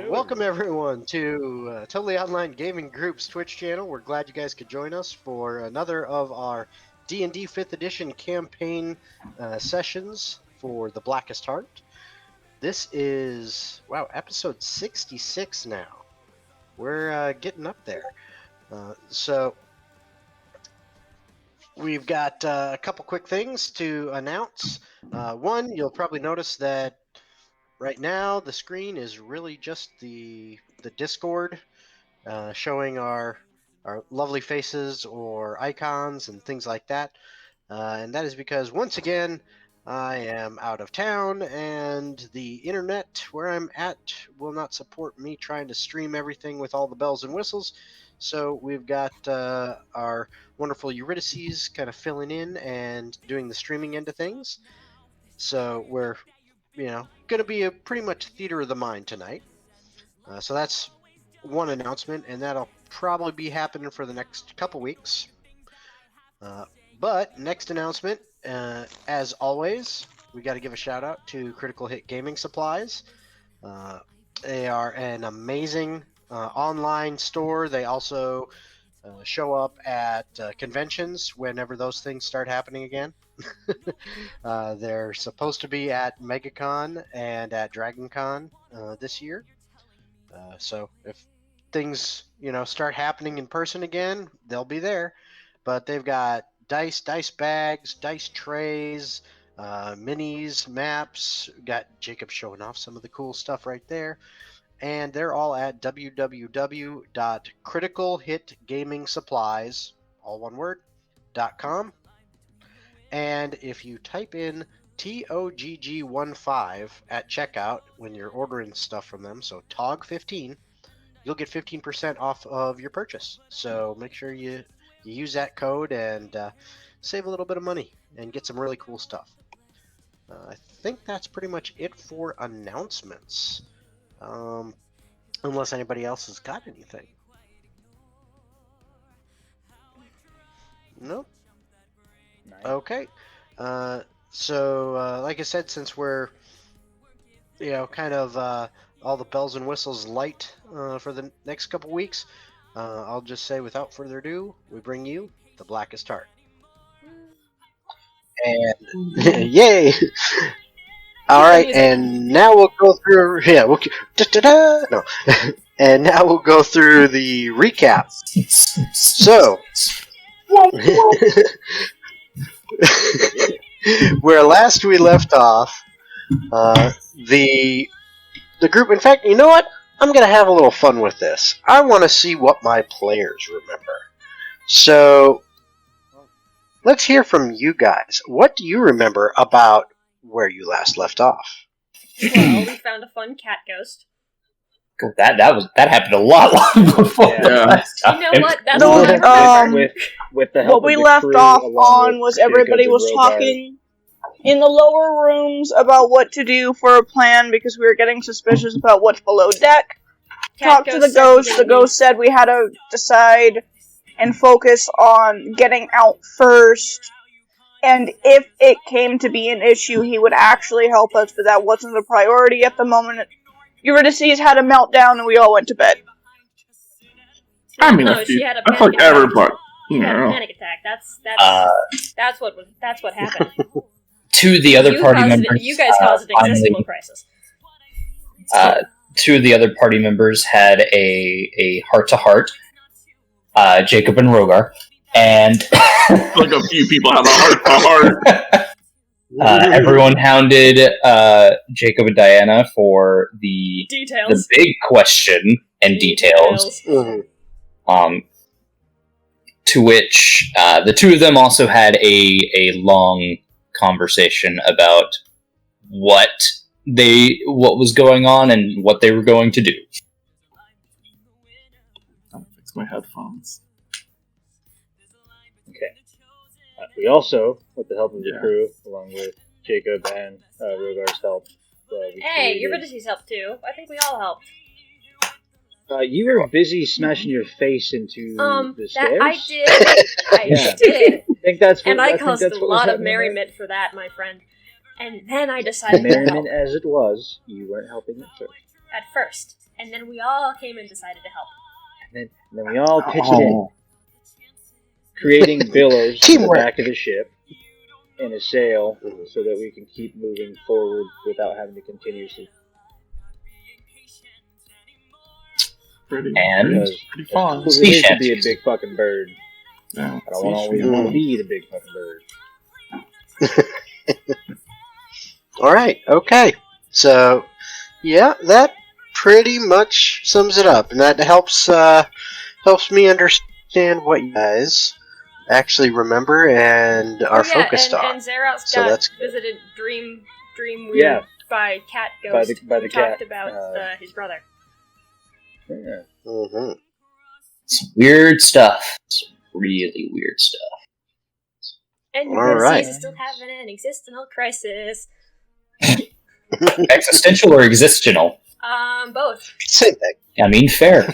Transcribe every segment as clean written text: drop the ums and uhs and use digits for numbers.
Welcome everyone to Totally Online Gaming Group's Twitch channel. We're glad you guys could join us for another of our D&D 5th Edition campaign sessions for The Blackest Heart. This is, episode 66 now. We're getting up there. So we've got a couple quick things to announce. One, you'll probably notice that right now, the screen is really just the Discord showing our lovely faces or icons and things like that. And that is because, once again, I am out of town and the internet where I'm at will not support me trying to stream everything with all the bells and whistles. So we've got our wonderful Eurydices kind of filling in and doing the streaming end of things. So we're going to be a pretty much theater of the mind tonight. So that's one announcement, and that'll probably be happening for the next couple weeks. But next announcement, as always, we got to give a shout out to Critical Hit Gaming Supplies. They are an amazing online store. They also show up at conventions whenever those things start happening again. They're supposed to be at MegaCon and at DragonCon this year. So if things, start happening in person again, they'll be there. But they've got dice bags, dice trays, minis, maps. Got Jacob showing off some of the cool stuff right there. And they're all at www.criticalhitgamingsupplies, all one word, .com. And if you type in TOGG15 at checkout when you're ordering stuff from them, so TOGG15, you'll get 15% off of your purchase. So make sure you use that code and save a little bit of money and get some really cool stuff. I think that's pretty much it for announcements. Unless anybody else has got anything. Nope. Nice. Okay. So like I said, since we're, kind of all the bells and whistles light for the next couple weeks, I'll just say without further ado, we bring you The Blackest Heart. And yay! All right, and now we'll go through. No, and now we'll go through the recap. So, where last we left off, the group. In fact, you know what? I'm gonna have a little fun with this. I want to see what my players remember. So, let's hear from you guys. What do you remember about where you last left off? Well, we found a fun cat ghost. That happened a lot long before. Yeah. You know what? That's what I remember. With the help what we of the left crew, off along on with was everybody Jacob was and Rogar. talking in the lower rooms about what to do for a plan because we were getting suspicious about what's below deck. Talked to the ghost. The ghost said we had to decide and focus on getting out first. And if it came to be an issue, he would actually help us, but that wasn't a priority at the moment. Eurydices had a meltdown and we all went to bed. I mean, no, she had a I panic fuck attack. everybody. She You had a know. panic attack. That's what happened. Two of the other party members. You guys caused an existential crisis. Two of the other party members had a heart-to-heart. Jacob and Rogar, and Like a few people have a heart. everyone hounded Jacob and Diana for the Details. big question and details. Mm-hmm. To which the two of them also had a long conversation about what was going on and what they were going to do. I'm gonna fix my headphones. Okay. We also, with the help of the Yeah. crew, along with Jacob and Rogar's help, we Hey, created- Eurydices helped too. I think we all helped. you were busy smashing your face into the stairs. I did. I Yeah. did. I think that's what, And I think caused that's a what was lot of happening there. merriment for that, my friend. And then I decided to help Merriment as it was, you weren't helping at first. at first. And then we all came and decided to help. And then we all pitched in, creating billows in the Teamwork. back of the ship and a sail so that we can keep moving forward without having to continuously. Pretty Cool fun. as it is to be a big fucking bird. Yeah, I don't always want to be the big fucking bird. All right. Okay. So, yeah, that pretty much sums it up, and that helps me understand what you guys actually remember and are focused on. And Xerox So got that's visited Dream Weird by Cat Ghost. By the who cat. talked about his brother. Yeah. Mm-hmm. Some weird stuff. Some really weird stuff. And All right. is still having an existential crisis. Existential or existential? Both. Same thing. I mean, fair.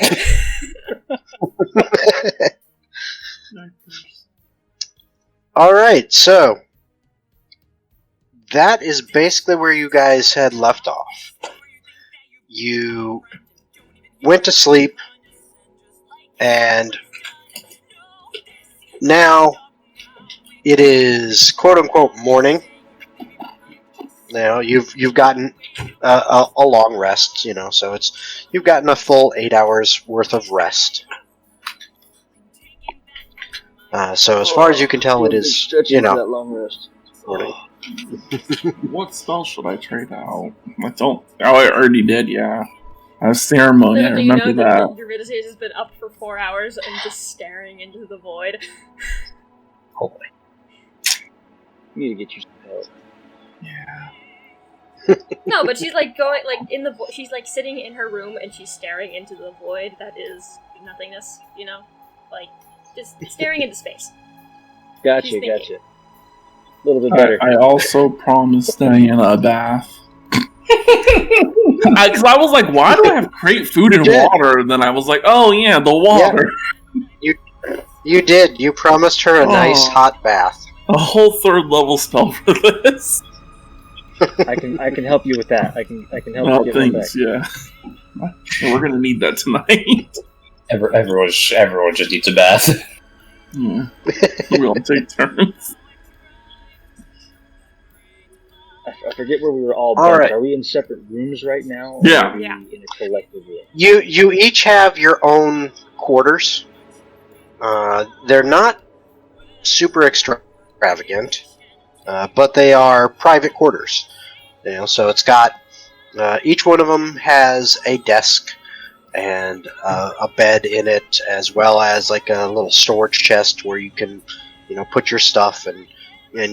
All right. So that is basically where you guys had left off. You went to sleep, and now it is quote unquote morning. Now you've gotten a long rest, so you've gotten a full 8 hours worth of rest. So as far as you can tell, it is that long rest. morning. What spell should I trade out? I already did, yeah. A ceremony, I remember that. Eurydice has been up for 4 hours and just staring into the void. Holy. You need to get you some help. Yeah. No, but she's like going she's like sitting in her room and she's staring into the void that is nothingness, like just staring into space. Gotcha. A little bit better. I also promised Diana a bath. Because I was like, why do I have great food and water? And then I was like, oh yeah, the water. Yeah. You did. You promised her a nice hot bath. A whole 3rd level spell for this. I can help you with that. I can help Oh, you get thanks. one back. Yeah, we're gonna need that tonight. Everyone just needs a bath. Yeah. We all take turns. I forget where we were all All bunked. right. Are we in separate rooms right now? Or Yeah. Are we in a collective room? You each have your own quarters. They're not super extravagant, but they are private quarters. So it's got each one of them has a desk and a bed in it, as well as like a little storage chest where you can, put your stuff and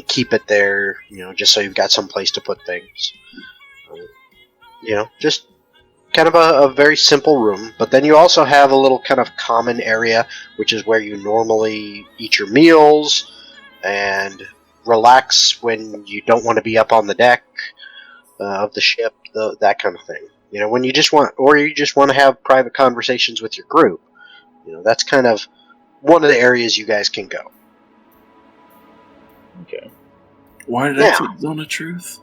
keep it there, just so you've got some place to put things. Just kind of a very simple room. But then you also have a little kind of common area, which is where you normally eat your meals and relax when you don't want to be up on the deck of the ship, that kind of thing. When you just want to have private conversations with your group. That's kind of one of the areas you guys can go. Okay. Why did I take Zone of Truth?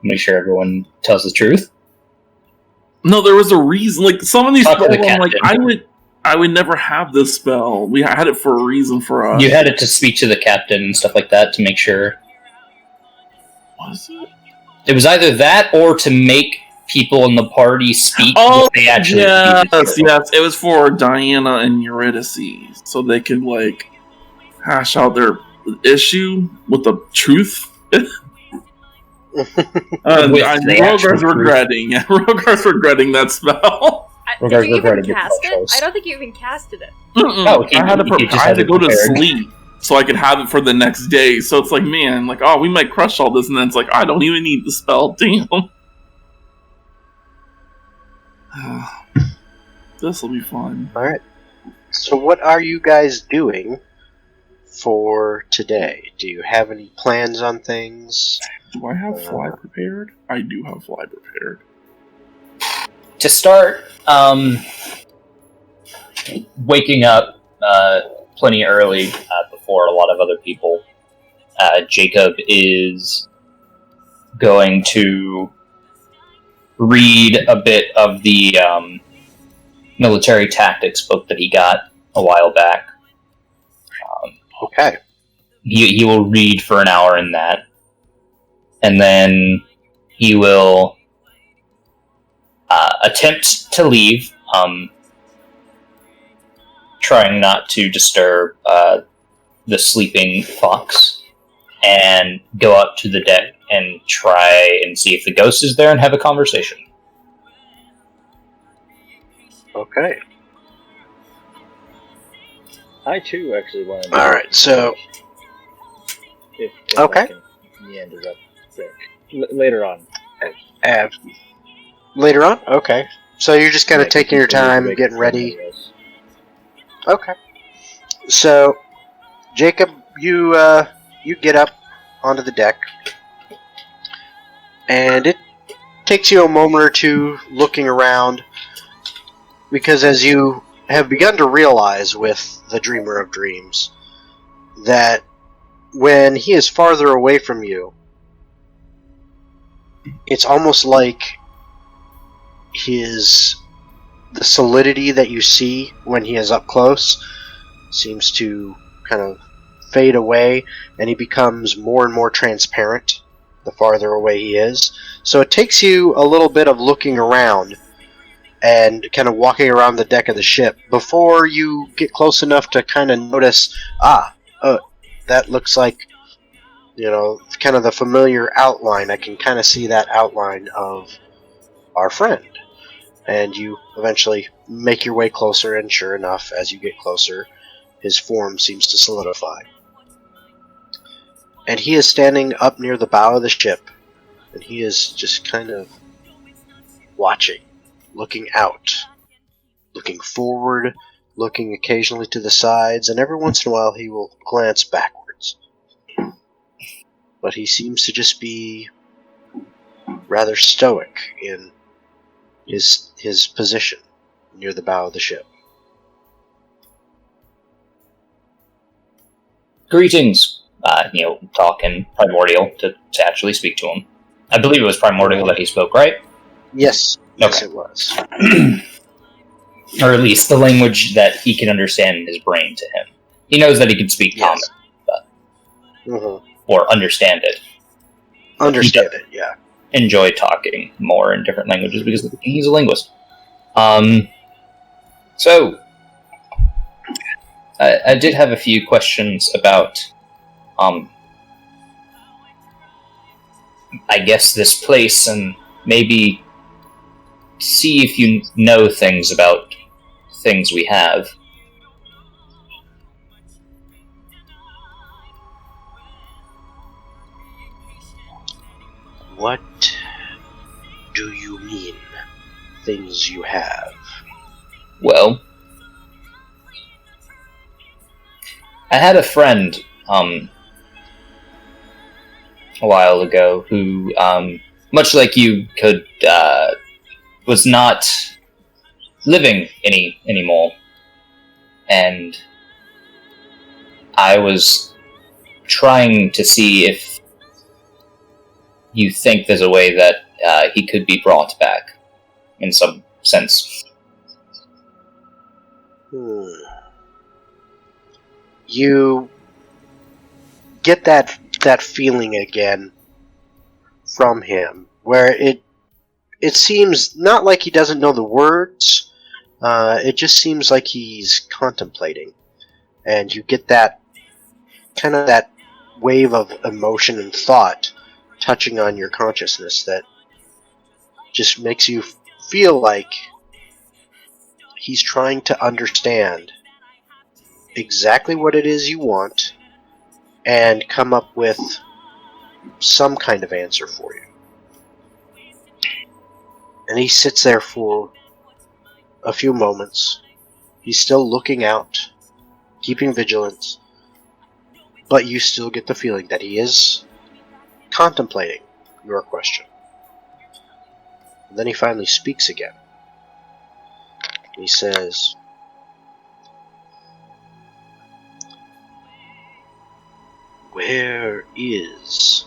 Make sure everyone tells the truth. No, there was a reason. Like some of these Talk to spells, the I'm like, captain. I would never have this spell. We had it for a reason for us. You had it to speak to the captain and stuff like that to make sure. Was it? It was either that or to make people in the party speak what they actually yes. It was for Diana and Eurydice, so they could like hash out their issue with the truth. Rogar's regretting. Yeah, Rogar's regretting that spell. Did you even cast it? I don't think you even casted it. Oh, I had to go to sleep so I could have it for the next day. So it's like, man, like, oh, we might crush all this, and then it's like, I don't even need the spell. Damn. This will be fun. All right. So what are you guys doing for today? Do you have any plans on things? Do I have fly prepared? I do have fly prepared. To start, waking up plenty early before a lot of other people, Jacob is going to read a bit of the military tactics book that he got a while back. Okay. He will read for an hour in that, and then he will attempt to leave, trying not to disturb the sleeping fox, and go up to the deck and try and see if the ghost is there and have a conversation. Okay. I too actually want to. All right. So. If Okay. I can meander up quick. Later on. Later on? Okay. So you're just kind of Yeah, taking your time, wake getting up ready. anyways. Okay. So, Jacob, you get up onto the deck, and it takes you a moment or two looking around, because as you have begun to realize with the Dreamer of Dreams, that when he is farther away from you, it's almost like the solidity that you see when he is up close seems to kind of fade away, and he becomes more and more transparent the farther away he is. So it takes you a little bit of looking around and kind of walking around the deck of the ship before you get close enough to kind of notice, that looks like, kind of the familiar outline. I can kind of see that outline of our friend. And you eventually make your way closer, and sure enough, as you get closer, his form seems to solidify. And he is standing up near the bow of the ship, and he is just kind of watching, looking out, looking forward, looking occasionally to the sides, and every once in a while he will glance backwards. But he seems to just be rather stoic in his position near the bow of the ship. Greetings. Talk in Primordial to actually speak to him. I believe it was Primordial that he spoke, right? Yes, Okay. It was. Or at least the language that he can understand in his brain to him. He knows that he can speak common, Mm-hmm. or understand it. Understand it, yeah. Enjoy talking more in different languages because he's a linguist. So, I did have a few questions about, I guess, this place, and maybe see if you know things about things we have. What do you mean, things you have? Well, I had a friend, a while ago who, much like you, was not living anymore, and I was trying to see if you think there's a way that he could be brought back in some sense. You get that feeling again from him, where it seems not like he doesn't know the words. It just seems like he's contemplating, and you get that kind of that wave of emotion and thought touching on your consciousness that just makes you feel like he's trying to understand exactly what it is you want and come up with some kind of answer for you. And he sits there for a few moments. He's still looking out, keeping vigilance, but you still get the feeling that he is contemplating your question. And then he finally speaks again. He says, "Where is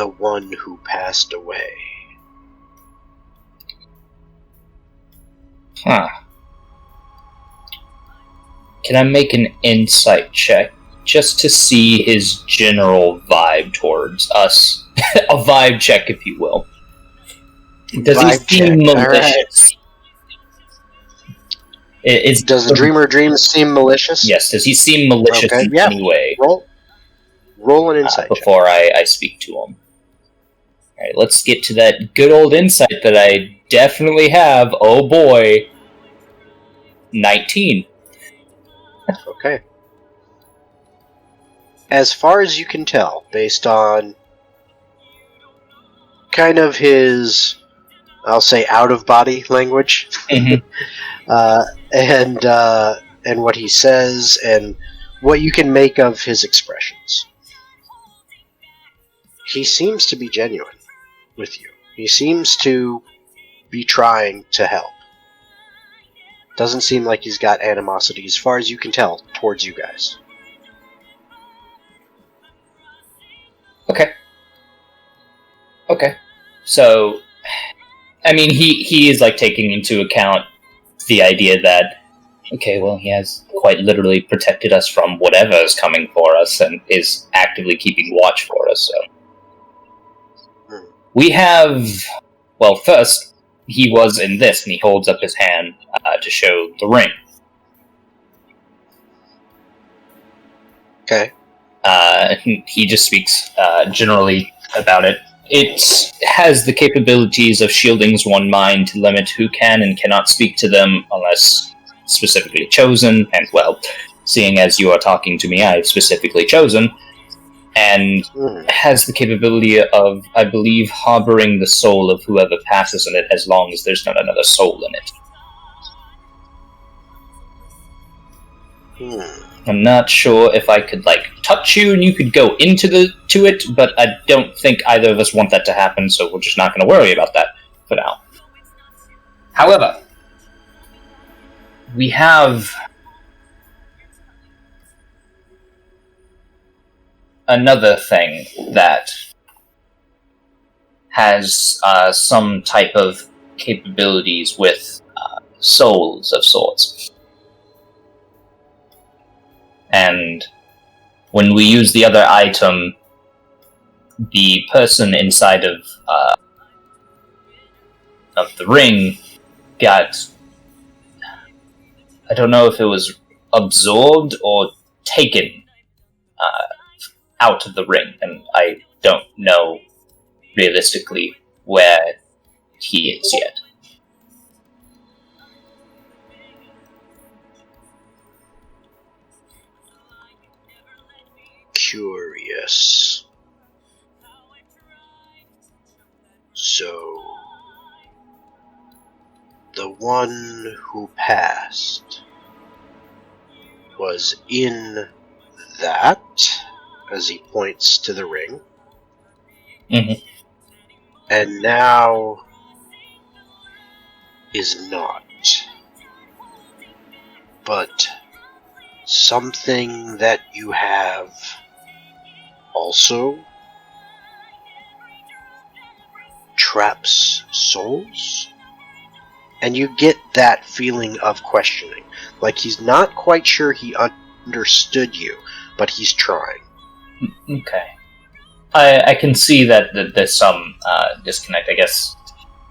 the one who passed away. Huh. Can I make an insight check just to see his general vibe towards us? A vibe check, if you will. Does Vibe he seem check, malicious? Does the dreamer dreams seem malicious? Yes. Does he seem malicious in any way? Roll an insight before I speak to him. Alright, let's get to that good old insight that I definitely have. Oh boy. 19. Okay. As far as you can tell, based on kind of his, I'll say, out-of-body language, Mhm. and what he says, and what you can make of his expressions, he seems to be genuine with you. He seems to be trying to help. Doesn't seem like he's got animosity, as far as you can tell, towards you guys. Okay. So, I mean, he is like taking into account the idea that, okay, well, he has quite literally protected us from whatever is coming for us and is actively keeping watch for us, so. We have, well, first, he was in this, and he holds up his hand to show the ring. Okay. He just speaks generally about it. It has the capabilities of shielding one mind to limit who can and cannot speak to them unless specifically chosen, and well, seeing as you are talking to me, I've specifically chosen, and has the capability of, I believe, harboring the soul of whoever passes in it as long as there's not another soul in it. I'm not sure if I could, like, touch you and you could go into it, but I don't think either of us want that to happen, so we're just not going to worry about that for now. However, we have another thing that has some type of capabilities with souls of sorts. And when we use the other item, the person inside of the ring got, I don't know if it was absorbed or taken out of the ring, and I don't know realistically where he is yet. Curious. So, the one who passed was in that, as he points to the ring, and now is not. But something that you have also traps souls? And you get that feeling of questioning. Like he's not quite sure he understood you, but he's trying. Okay. I can see that there's some disconnect. I guess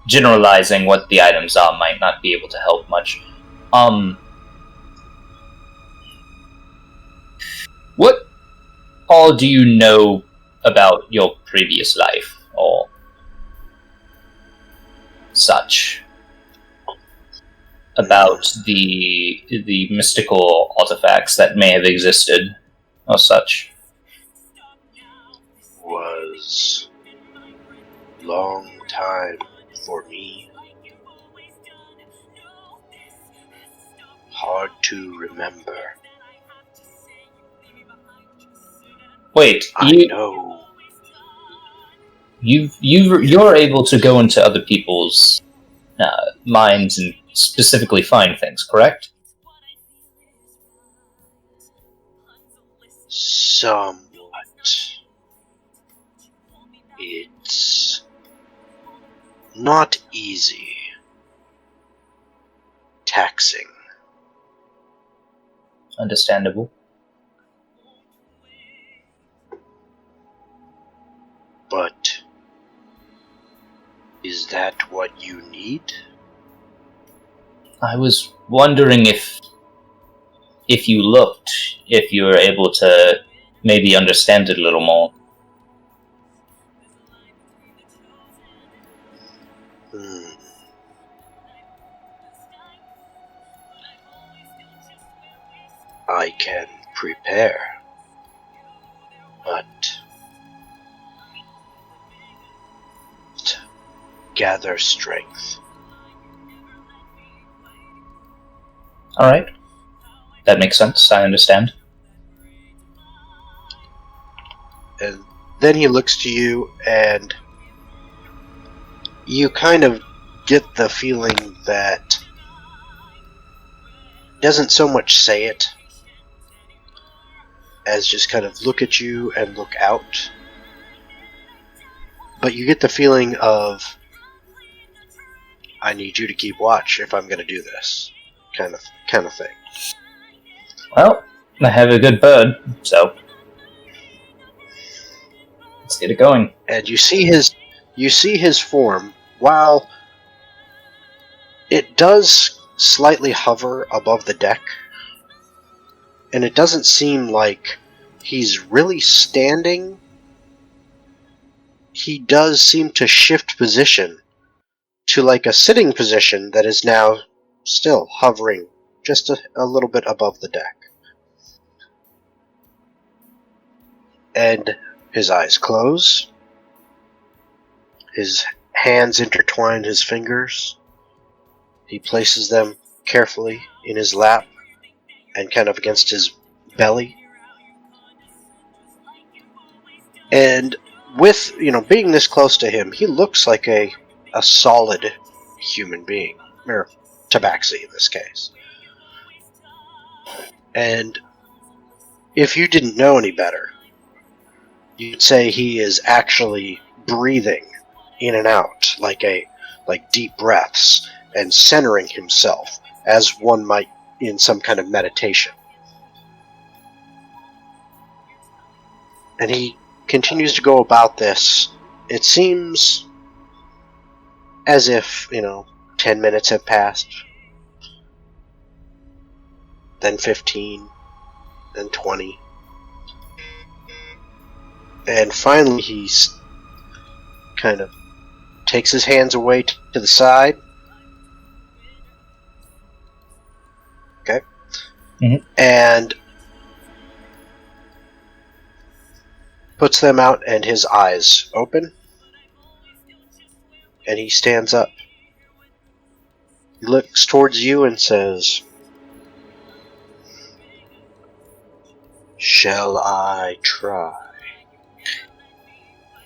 generalizing what the items are might not be able to help much. What all do you know about your previous life, or such? About the mystical artifacts that may have existed, or such? Was long time for me. Hard to remember. Wait, I know. You're able to go into other people's minds and specifically find things, correct? Somewhat. It's not easy. Taxing. Understandable. But is that what you need? I was wondering if you looked, if you were able to maybe understand it a little more. I can prepare, but gather strength. Alright. That makes sense, I understand. And then he looks to you, and you kind of get the feeling that he doesn't so much say it as just kind of look at you and look out. But you get the feeling of, I need you to keep watch if I'm going to do this, kind of thing. Well, I have a good bird, so let's get it going. And you see his form, while it does slightly hover above the deck, and it doesn't seem like he's really standing. He does seem to shift position to like a sitting position that is now still hovering just a little bit above the deck. And his eyes close. His hands intertwine his fingers. He places them carefully in his lap and kind of against his belly. And with, being this close to him, he looks like a solid human being. Or tabaxi in this case. And if you didn't know any better, you'd say he is actually breathing in and out like deep breaths and centering himself as one might in some kind of meditation. And he continues to go about this. It seems as if, 10 minutes have passed, then 15, then 20. And finally he's kind of takes his hands away to the side. Okay. Mm-hmm. And puts them out, and his eyes open. And he stands up. He looks towards you and says, "Shall I try?"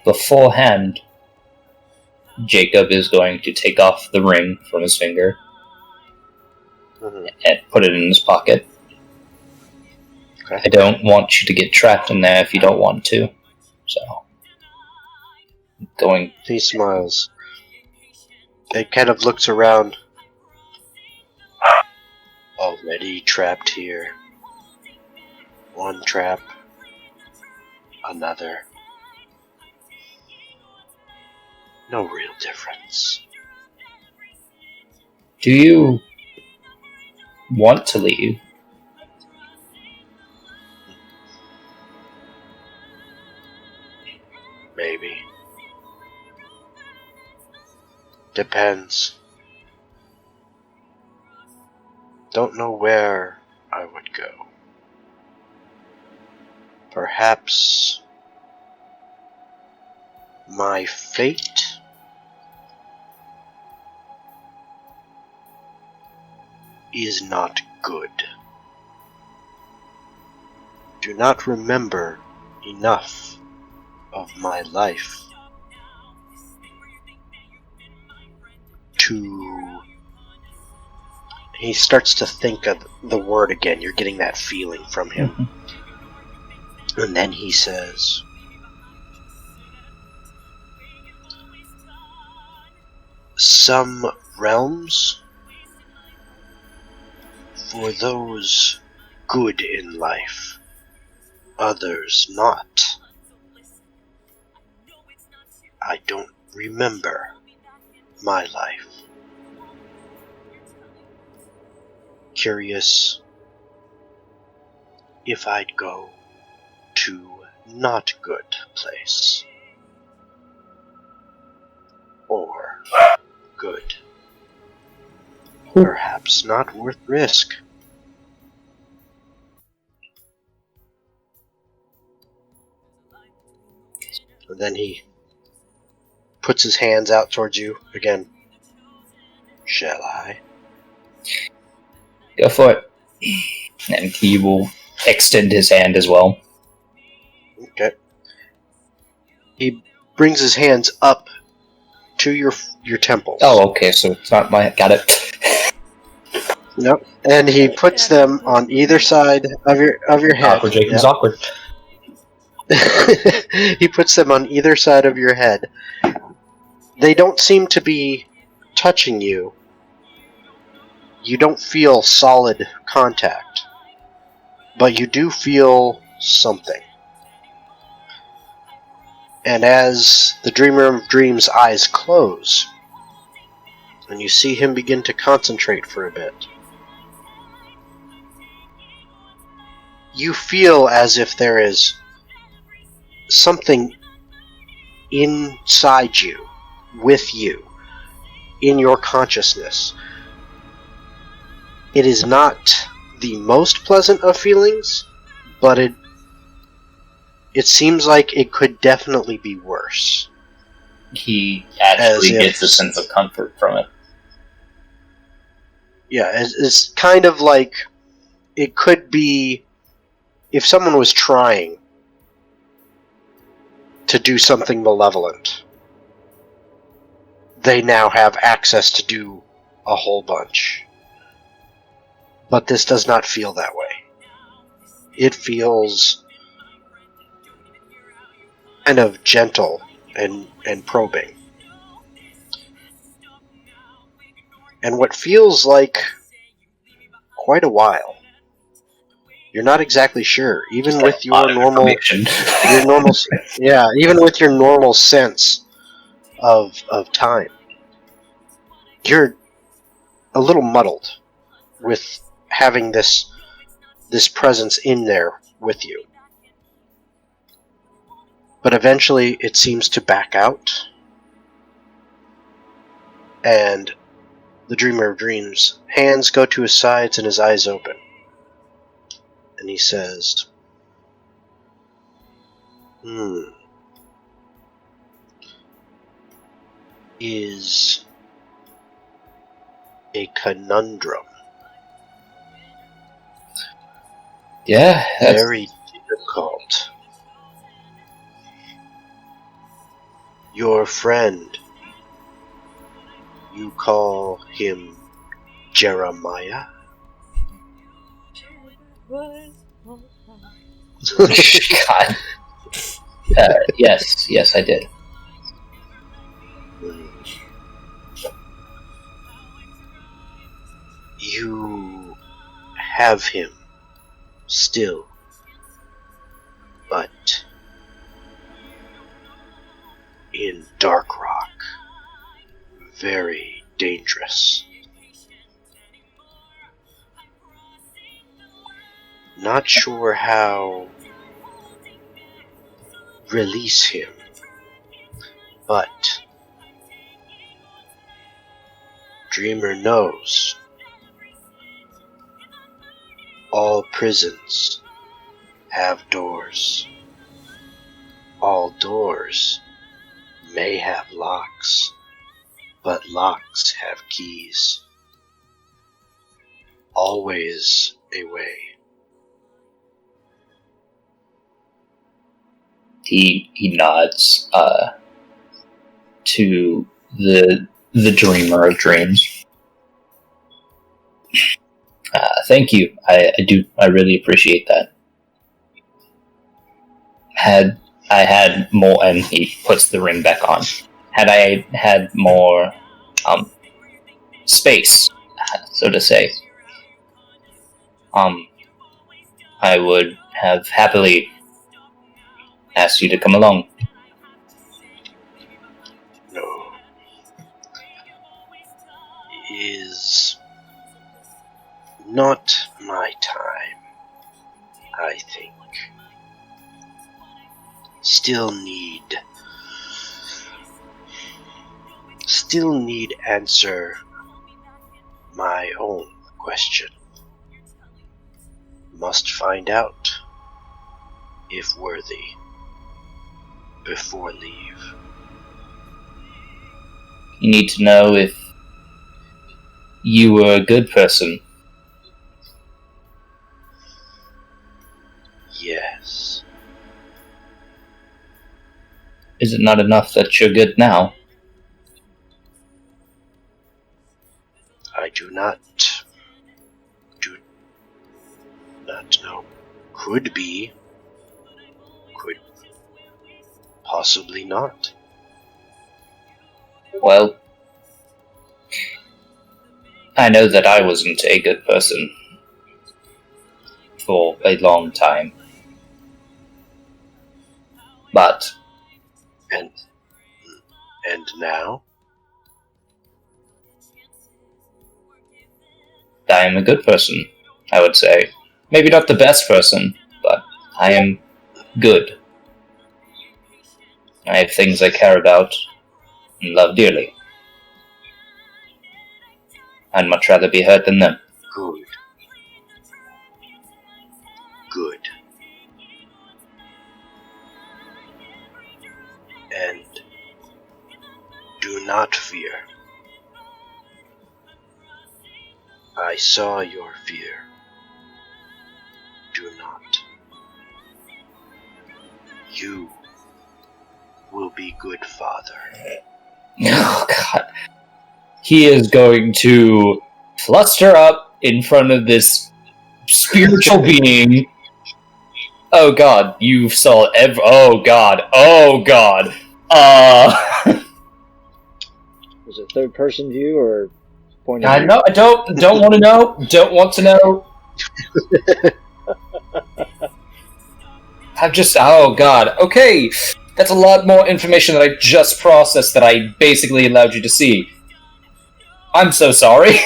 Beforehand, Jacob is going to take off the ring from his finger and put it in his pocket. Okay. I don't want you to get trapped in there if you don't want to. So, going. He smiles. It kind of looks around. Already trapped here. One trap. Another. No real difference. Do you want to leave? Maybe. Depends. Don't know where I would go. Perhaps my fate is not good. Do not remember enough of my life to... He starts to think of the word again. You're getting that feeling from him. And then he says, some realms, for those good in life, others not. I don't remember my life. Curious if I'd go to not good place. Or good. Perhaps not worth risk. And then he puts his hands out towards you again. Shall I? Go for it. And he will extend his hand as well. Okay. He brings his hands up to your temples. Oh, okay, so it's not my... Got it. Nope. And he puts them on either side of your head. Awkward, Jacob's Yep. awkward. He puts them on either side of your head. They don't seem to be touching you. You don't feel solid contact. But you do feel something. And as the Dreamer of Dreams' eyes close, and you see him begin to concentrate for a bit, you feel as if there is something inside you, with you, in your consciousness. It is not the most pleasant of feelings, but it seems like it could definitely be worse. He actually gets a sense of comfort from it. Yeah, it's kind of like it could be if someone was trying to do something malevolent, they now have access to do a whole bunch. But this does not feel that way. It feels kind of gentle and probing. And what feels like quite a while. You're not exactly sure, even with your normal, even with your normal sense of time. You're a little muddled with having this presence in there with you. But eventually it seems to back out, and the Dreamer of Dreams' hands go to his sides and his eyes open. And he says, is a conundrum. Yeah, that's... Very difficult. Your friend, you call him Jeremiah? God. Yes, I did. You have him still, but in Dark Rock, very dangerous. Not sure how release him, but Dreamer knows all prisons have doors. All doors may have locks, but locks have keys. Always a way. He nods to the Dreamer of Dreams. Thank you. I really appreciate that. Had I had more, and he puts the ring back on. Had I had more space, so to say, I would have happily asked you to come along. No. Is not my time, I think. Still need answer my own question. Must find out if worthy before leave. You need to know if you were a good person. Yes. Is it not enough that you're good now? I do not know. Could be. Could possibly not. Well, I know that I wasn't a good person for a long time. But And now? I am a good person, I would say. Maybe not the best person, but I am good. I have things I care about and love dearly. I'd much rather be hurt than them. Good. Good. And do not fear. I saw your fear. Do not. You will be good father. Oh, God. He is going to fluster up in front of this spiritual being. Oh, God. You saw oh, God. Oh, God. Was it third person view or point of I view? know. I don't want to know. Don't want to know. Oh, God. Okay. That's a lot more information that I just processed that I basically allowed you to see. I'm so sorry.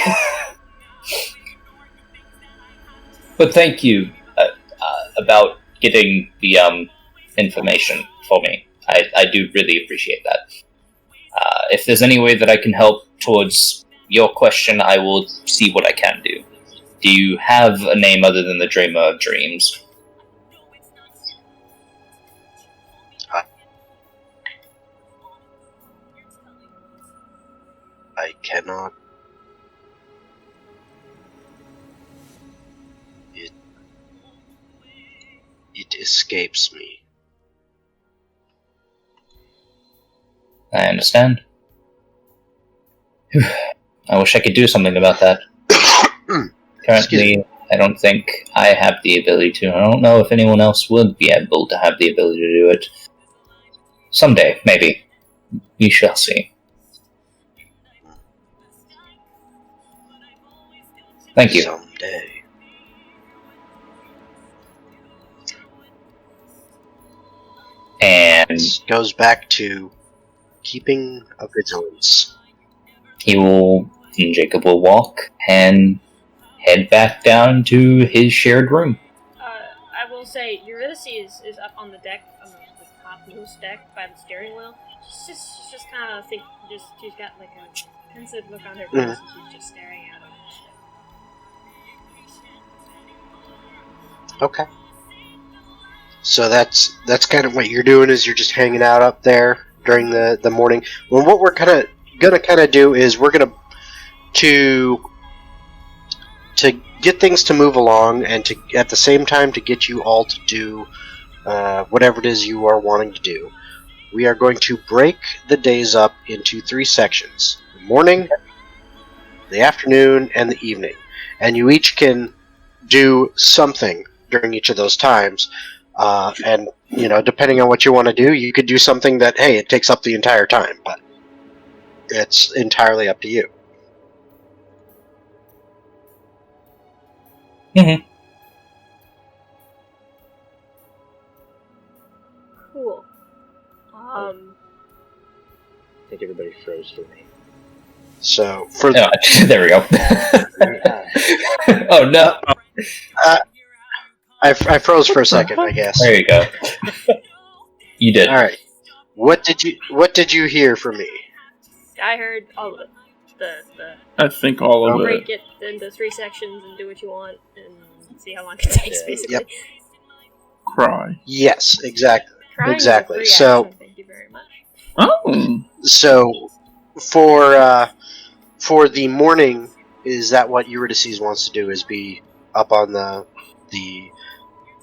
But thank you about getting the information for me. I do really appreciate that. If there's any way that I can help towards your question, I will see what I can do. Do you have a name other than the Dreamer of Dreams? I cannot. It escapes me. I understand. I wish I could do something about that. Currently, I don't think I have the ability to. I don't know if anyone else would be able to have the ability to do it. Someday, maybe. We shall see. Thank you. Someday. And This goes back to keeping a vigilance. Jacob will walk and head back down to his shared room. I will say, Eurydice is up on the deck, on the topmost deck by the steering wheel. She's just kind of she's got like a pensive look on her face, and she's just staring at him. Okay. So that's kind of what you're doing, is you're just hanging out up there during the morning. Well, what we're gonna do is we're gonna to get things to move along, and to at the same time to get you all to do whatever it is you are wanting to do. We are going to break the days up into 3 sections: the morning, the afternoon, and the evening. And you each can do something during each of those times. And depending on what you want to do, you could do something that, hey, it takes up the entire time. But It's entirely up to you. Cool. I think everybody froze for me. So for Oh, there we go. Oh no! I froze for a second, I guess. There you go. You did. All right. What did you hear from me? I heard all of it. I think all of it. Break it into 3 sections and do what you want and see how long it takes, basically. Yep. Cry. Yes, exactly. Crying Exactly. Is a free So- action, thank you very much. Oh. So for the morning, is that what Eurydice wants to do? Is be up on the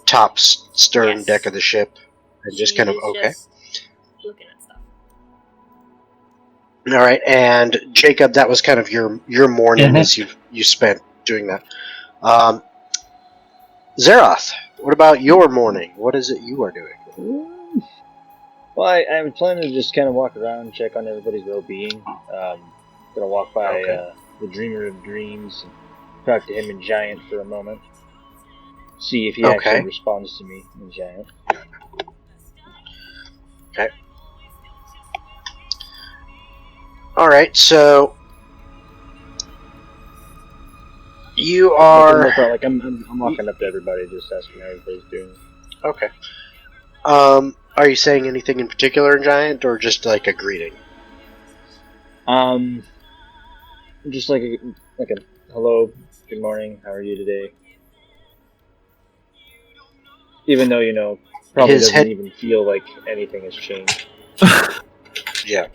top stern Yes. deck of the ship and just kind of She is just looking at stuff. All right, and Jacob, that was kind of your morning as you spent doing that. Zeroth, what about your morning? What is it you are doing? Well, I was planning to just kind of walk around, check on everybody's well-being. Gonna walk by Okay. the Dreamer of Dreams and talk to him in Giant for a moment. See if he Okay. actually responds to me in Giant. Okay. All right, so you are I'm walking up to everybody, just asking how everybody's doing. okay. Are you saying anything in particular in Giant, or just like a greeting? Just like a hello, good morning, how are you today? Even though probably His doesn't head- even feel like anything has changed. Yeah.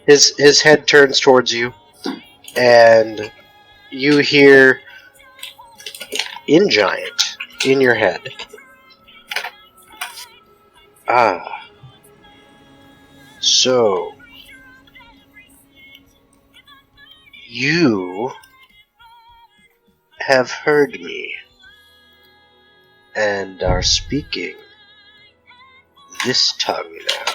His head turns towards you, and you hear in Giant in your head. Ah. So you have heard me and are speaking this tongue now.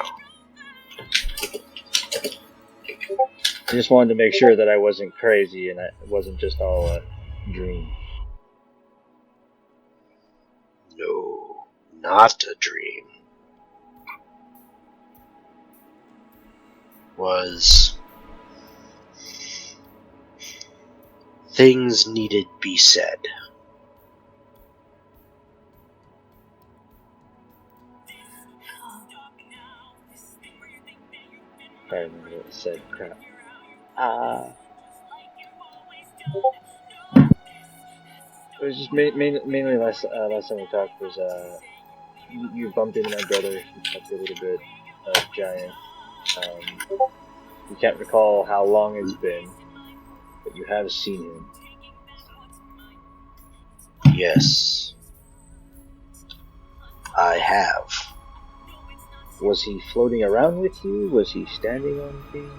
I just wanted to make sure that I wasn't crazy and it wasn't just all a dream. No, not a dream. Was things needed be said. I remember what it said. Crap. It was just mainly last time we talked was you bumped into my brother. You talked a little bit of Giant. You can't recall how long it's been, but you have seen him. Yes, I have. Was he floating around with you? Was he standing on things?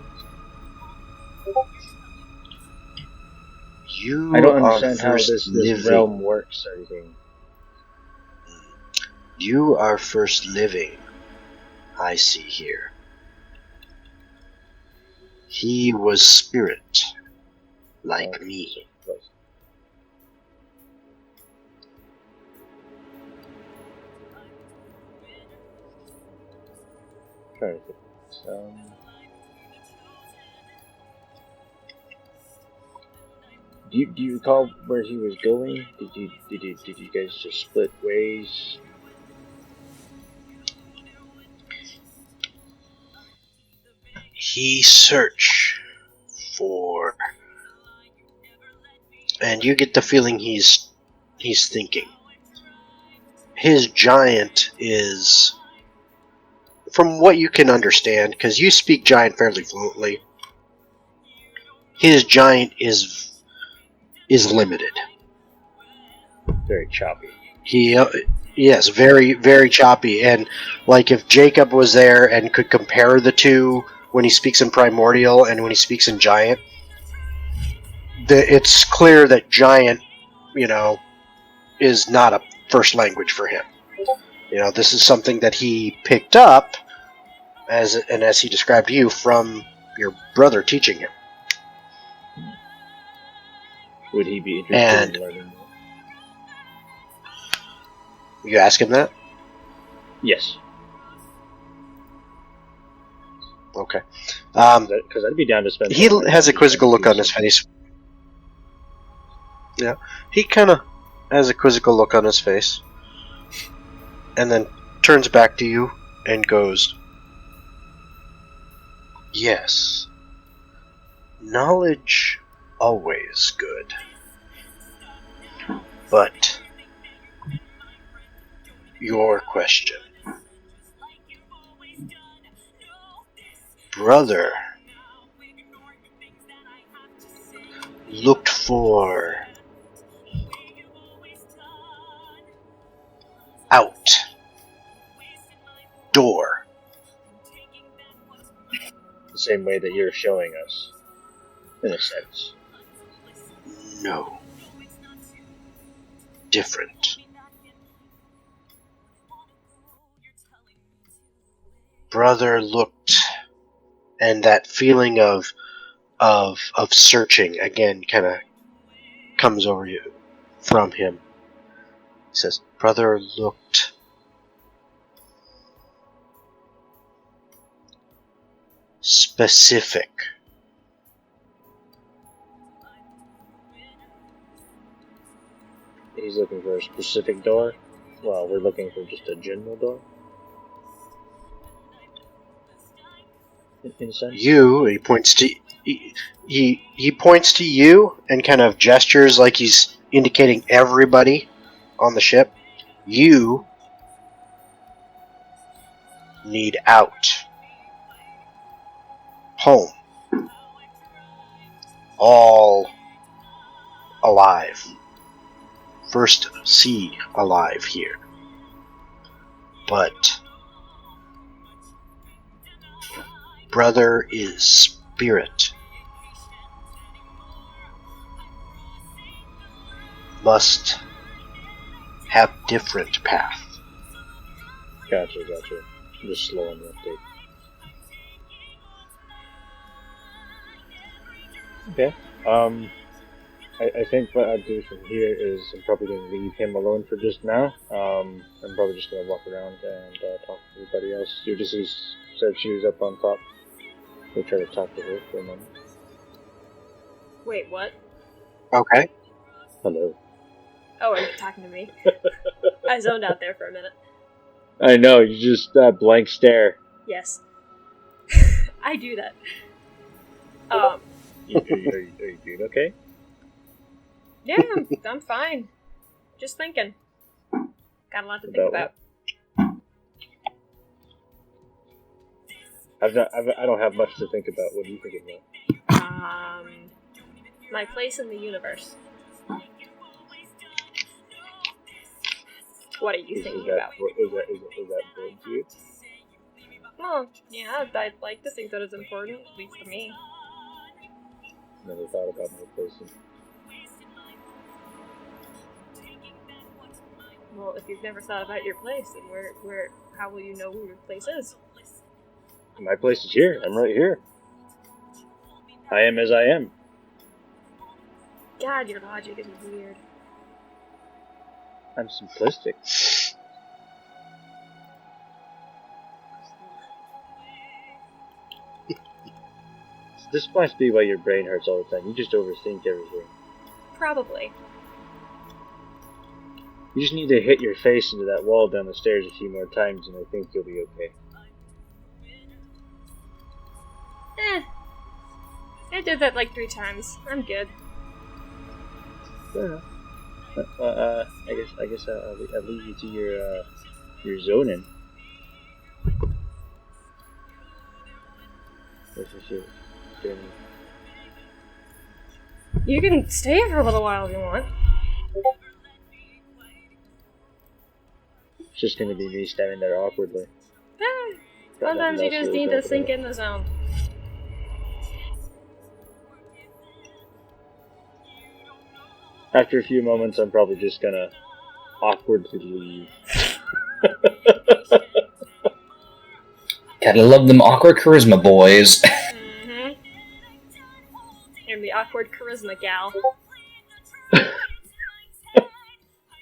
You I don't are understand how first this living. realm works or anything. You are first living. I see here. He was spirit, like me. Trying to think. Do you recall where he was going? Did you guys just split ways? He searched for, and you get the feeling he's thinking. His giant is, from what you can understand, because you speak giant fairly fluently, his giant is limited. Very choppy. Yes, very, very choppy. And like if Jacob was there and could compare the two when he speaks in Primordial and when he speaks in Giant, it's clear that Giant, is not a first language for him. This is something that he picked up, as he described to you, from your brother teaching him. Would he be interested in learning more? You ask him that? Yes. Okay. Because I'd be down to spend. He has a quizzical look on his face. Yeah, he kind of has a quizzical look on his face, and then turns back to you and goes, "Yes, knowledge always good, but your question, brother, looked for out door." The same way that you're showing us, in a sense. No. Different. Brother looked, and that feeling of searching again kind of comes over you from him. He says, brother looked specific. He's looking for a specific door. Well, we're looking for just a general door. In a sense. You, he points to he points to you and kind of gestures like he's indicating everybody on the ship. You need out. Home. All alive. First sea alive here. But brother is spirit. Must have different path. Gotcha. Just slow on the update. Okay. I think what I'd do from here is I'm probably going to leave him alone for just now. I'm probably just going to walk around and talk to everybody else. Ulysses said she was up on top. We'll try to talk to her for a moment. Wait, what? Okay. Hello. Oh, are you talking to me? I zoned out there for a minute. I know, you just blank stare. Yes. I do that. Are you doing okay? Yeah, I'm fine. Just thinking. Got a lot to think about. I don't have much to think about. What are you thinking about? My place in the universe. What are you thinking about? Is that important to you? Well, yeah, I'd like to think that it's important, at least to me. Never thought about my place. Well, if you've never thought about your place, then how will you know who your place is? My place is here. I'm right here. I am as I am. God, your logic is weird. I'm simplistic. This must be why your brain hurts all the time. You just overthink everything. Probably. You just need to hit your face into that wall down the stairs a few more times, and I think you'll be okay. I did that like 3 times. I'm good. Yeah. I guess I'll leave you to your zoning. You can stay for a little while if you want. It's just gonna be me standing there awkwardly. Sometimes you just need to sink in the zone. After a few moments, I'm probably just gonna awkwardly leave. Gotta love them awkward charisma boys. Mm-hmm. am the awkward charisma gal.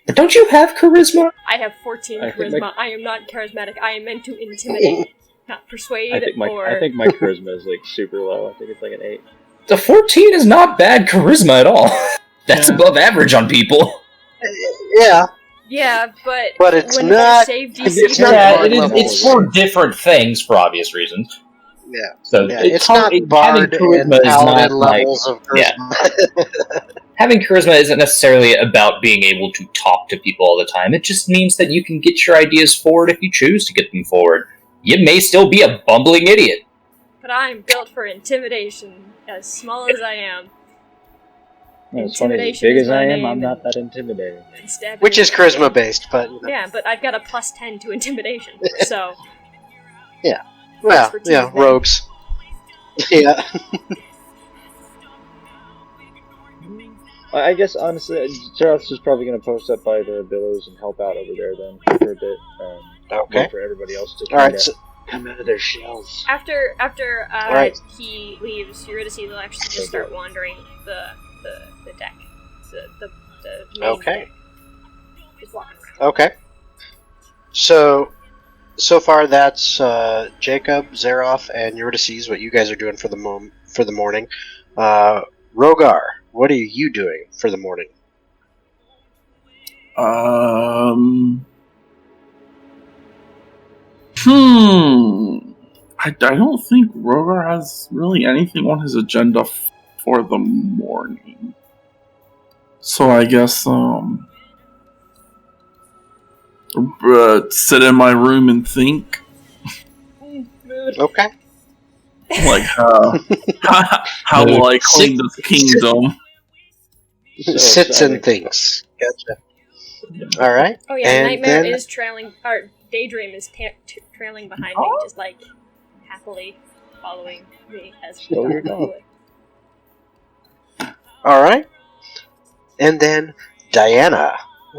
But don't you have charisma? I have 14 I think charisma. I am not charismatic. I am meant to intimidate, not persuade I think my charisma is like super low. I think it's like an 8. The 14 is not bad charisma at all. That's Yeah. above average on people. Yeah, Yeah, but it's when not- save DC, it's not Yeah, bard it is, level. it's for different things for obvious reasons. yeah. So Yeah, it's not having bard charisma and is paladin not like levels of yeah. charisma. having charisma isn't necessarily about being able to talk to people all the time. It just means that you can get your ideas forward if you choose to get them forward. You may still be a bumbling idiot. but I'm built for intimidation, as small as I am. It's funny, as Intimidation big is as my I am, name, I'm not and- that intimidating. And stabbing Which is charisma based, but Yeah, but I've got a plus 10 to intimidation, so well, expertise yeah, there. rogues. Yeah. I guess honestly, Jareth's just probably going to post up by the billows and help out over there then for a bit. Okay. Wait for everybody else to All right. kinda So, come out of their shells. after Right. he leaves, Eurydice will actually just start wandering the deck, the main Okay. deck. Just walking around. okay. So far that's Jacob, Zeroff, and Eurydice. What you guys are doing for the morning. Rogar, what are you doing for the morning? I don't think Rogar has really anything on his agenda for the morning. So I guess, sit in my room and think, Mood. Okay. like, how will I clean this kingdom? So Sits exciting. and thinks. Gotcha. All right. Oh yeah, And Nightmare then- is trailing, or Daydream is trailing behind me, just like happily following me as we So you're go. going. All right. And then Diana,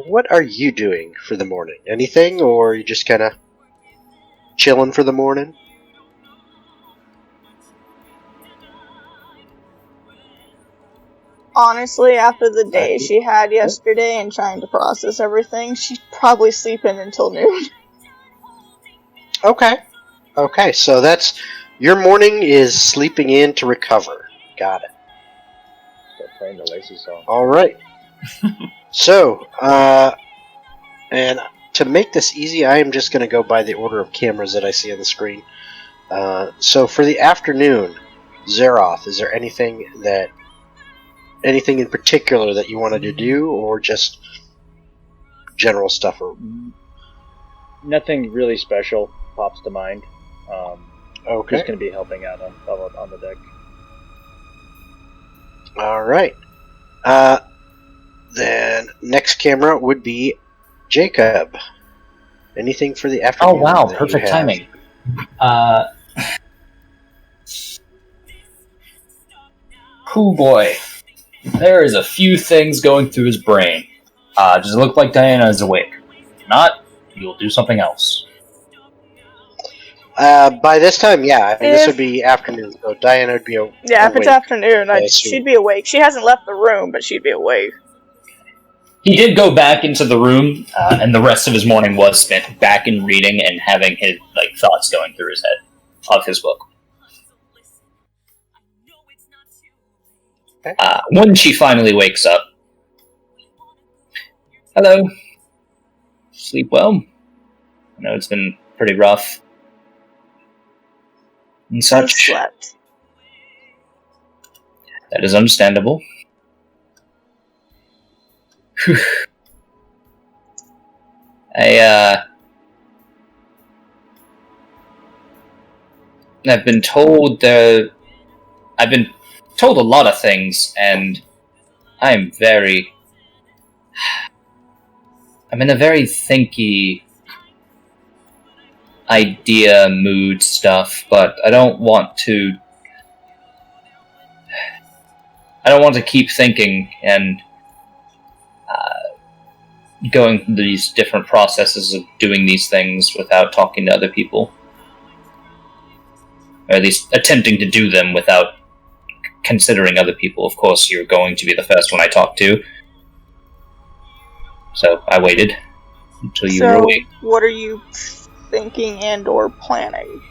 what are you doing for the morning? Anything, or are you just kind of chilling for the morning? Honestly, after the day she had yesterday and trying to process everything, she's probably sleeping until noon. Okay. Okay, so that's your morning is sleeping in to recover. Got it. Start playing the Lacey song. All right. So, and to make this easy, I am just going to go by the order of cameras that I see on the screen. So for the afternoon, Zeroth, is there anything in particular that you wanted to do, or just general stuff? Or Nothing really special pops to mind. okay. Just going to be helping out on the deck. All right. Then next camera would be Jacob. Anything for the Oh afternoon? wow, that you perfect have? timing. Oh boy. There is a few things going through his brain. Does it look like Diana is awake? If not, you'll do something else. By this time, yeah. I mean, this If- would be afternoon, so Diana would be Yeah, if it's awake. afternoon, I assume. she'd be awake. She hasn't left the room, but she'd be awake. He did go back into the room, and the rest of his morning was spent back in reading and having his thoughts going through his head of his book. Okay. When she finally wakes up, hello. Sleep well? I know it's been pretty rough and I've such. slept. That is understandable. Whew. I've been told I've been told a lot of things, and I'm in a very thinky idea mood stuff, but I don't want to keep thinking and going through these different processes of doing these things without talking to other people. Or at least attempting to do them without considering other people, of course, you're going to be the first one I talk to. So I waited until you were awake. What are you thinking and or planning?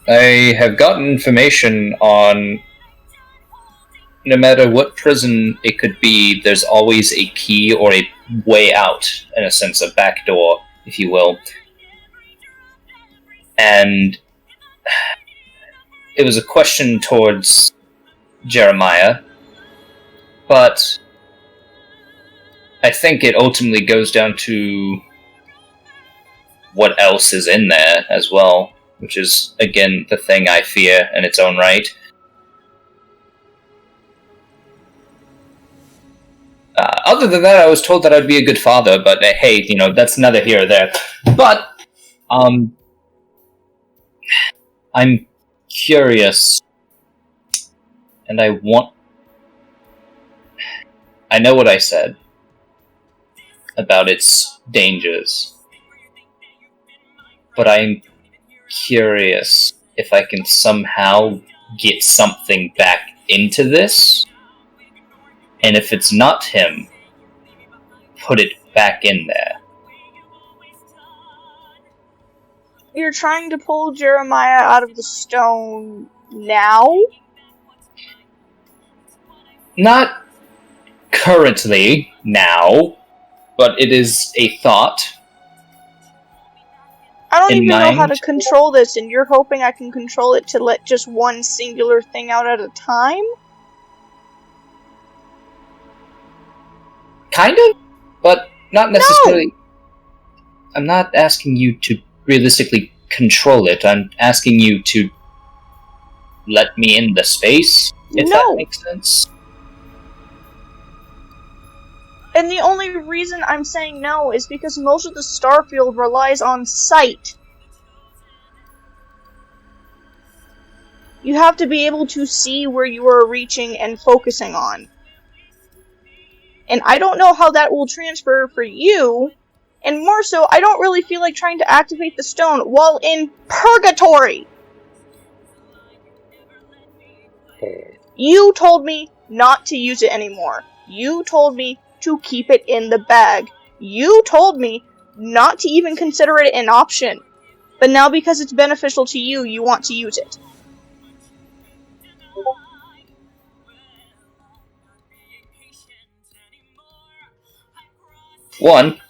I have gotten information on no matter what prison it could be, there's always a key or a way out, in a sense, a back door, if you will. And it was a question towards Jeremiah, but I think it ultimately goes down to what else is in there as well, which is, again, the thing I fear in its own right. Other than that, I was told that I'd be a good father, but hey, that's neither here or there. But, I'm curious, and I know what I said about its dangers, but I'm curious if I can somehow get something back into this, and if it's not him, put it back in there. You're trying to pull Jeremiah out of the stone now? Not currently, now, but it is a thought. I don't even know how to control this, and you're hoping I can control it to let just one singular thing out at a time? Kind of, but not necessarily. No. I'm not asking you to realistically control it. I'm asking you to let me in the space, if that makes sense. And the only reason I'm saying no is because most of the starfield relies on sight. You have to be able to see where you are reaching and focusing on. And I don't know how that will transfer for you, and more so, I don't really feel like trying to activate the stone while in purgatory! You told me not to use it anymore. You told me to keep it in the bag. You told me not to even consider it an option. But now because it's beneficial to you, you want to use it. One,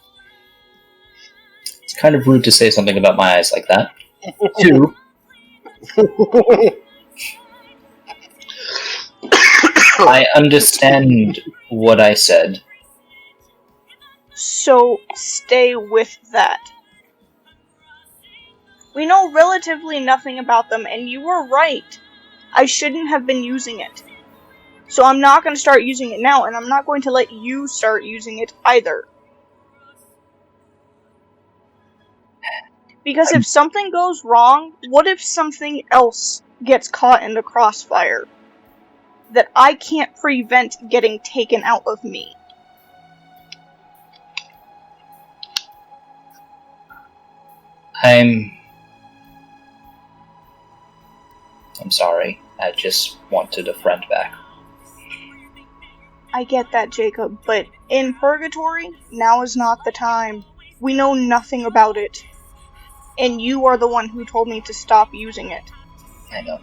it's kind of rude to say something about my eyes like that. Two, I understand what I said. So stay with that. We know relatively nothing about them, and you were right. I shouldn't have been using it. So I'm not going to start using it now, and I'm not going to let you start using it either. Because if something goes wrong, what if something else gets caught in the crossfire that I can't prevent getting taken out of me? I'm sorry. I just wanted a friend back. I get that, Jacob, but in purgatory, now is not the time. We know nothing about it. And you are the one who told me to stop using it. I know.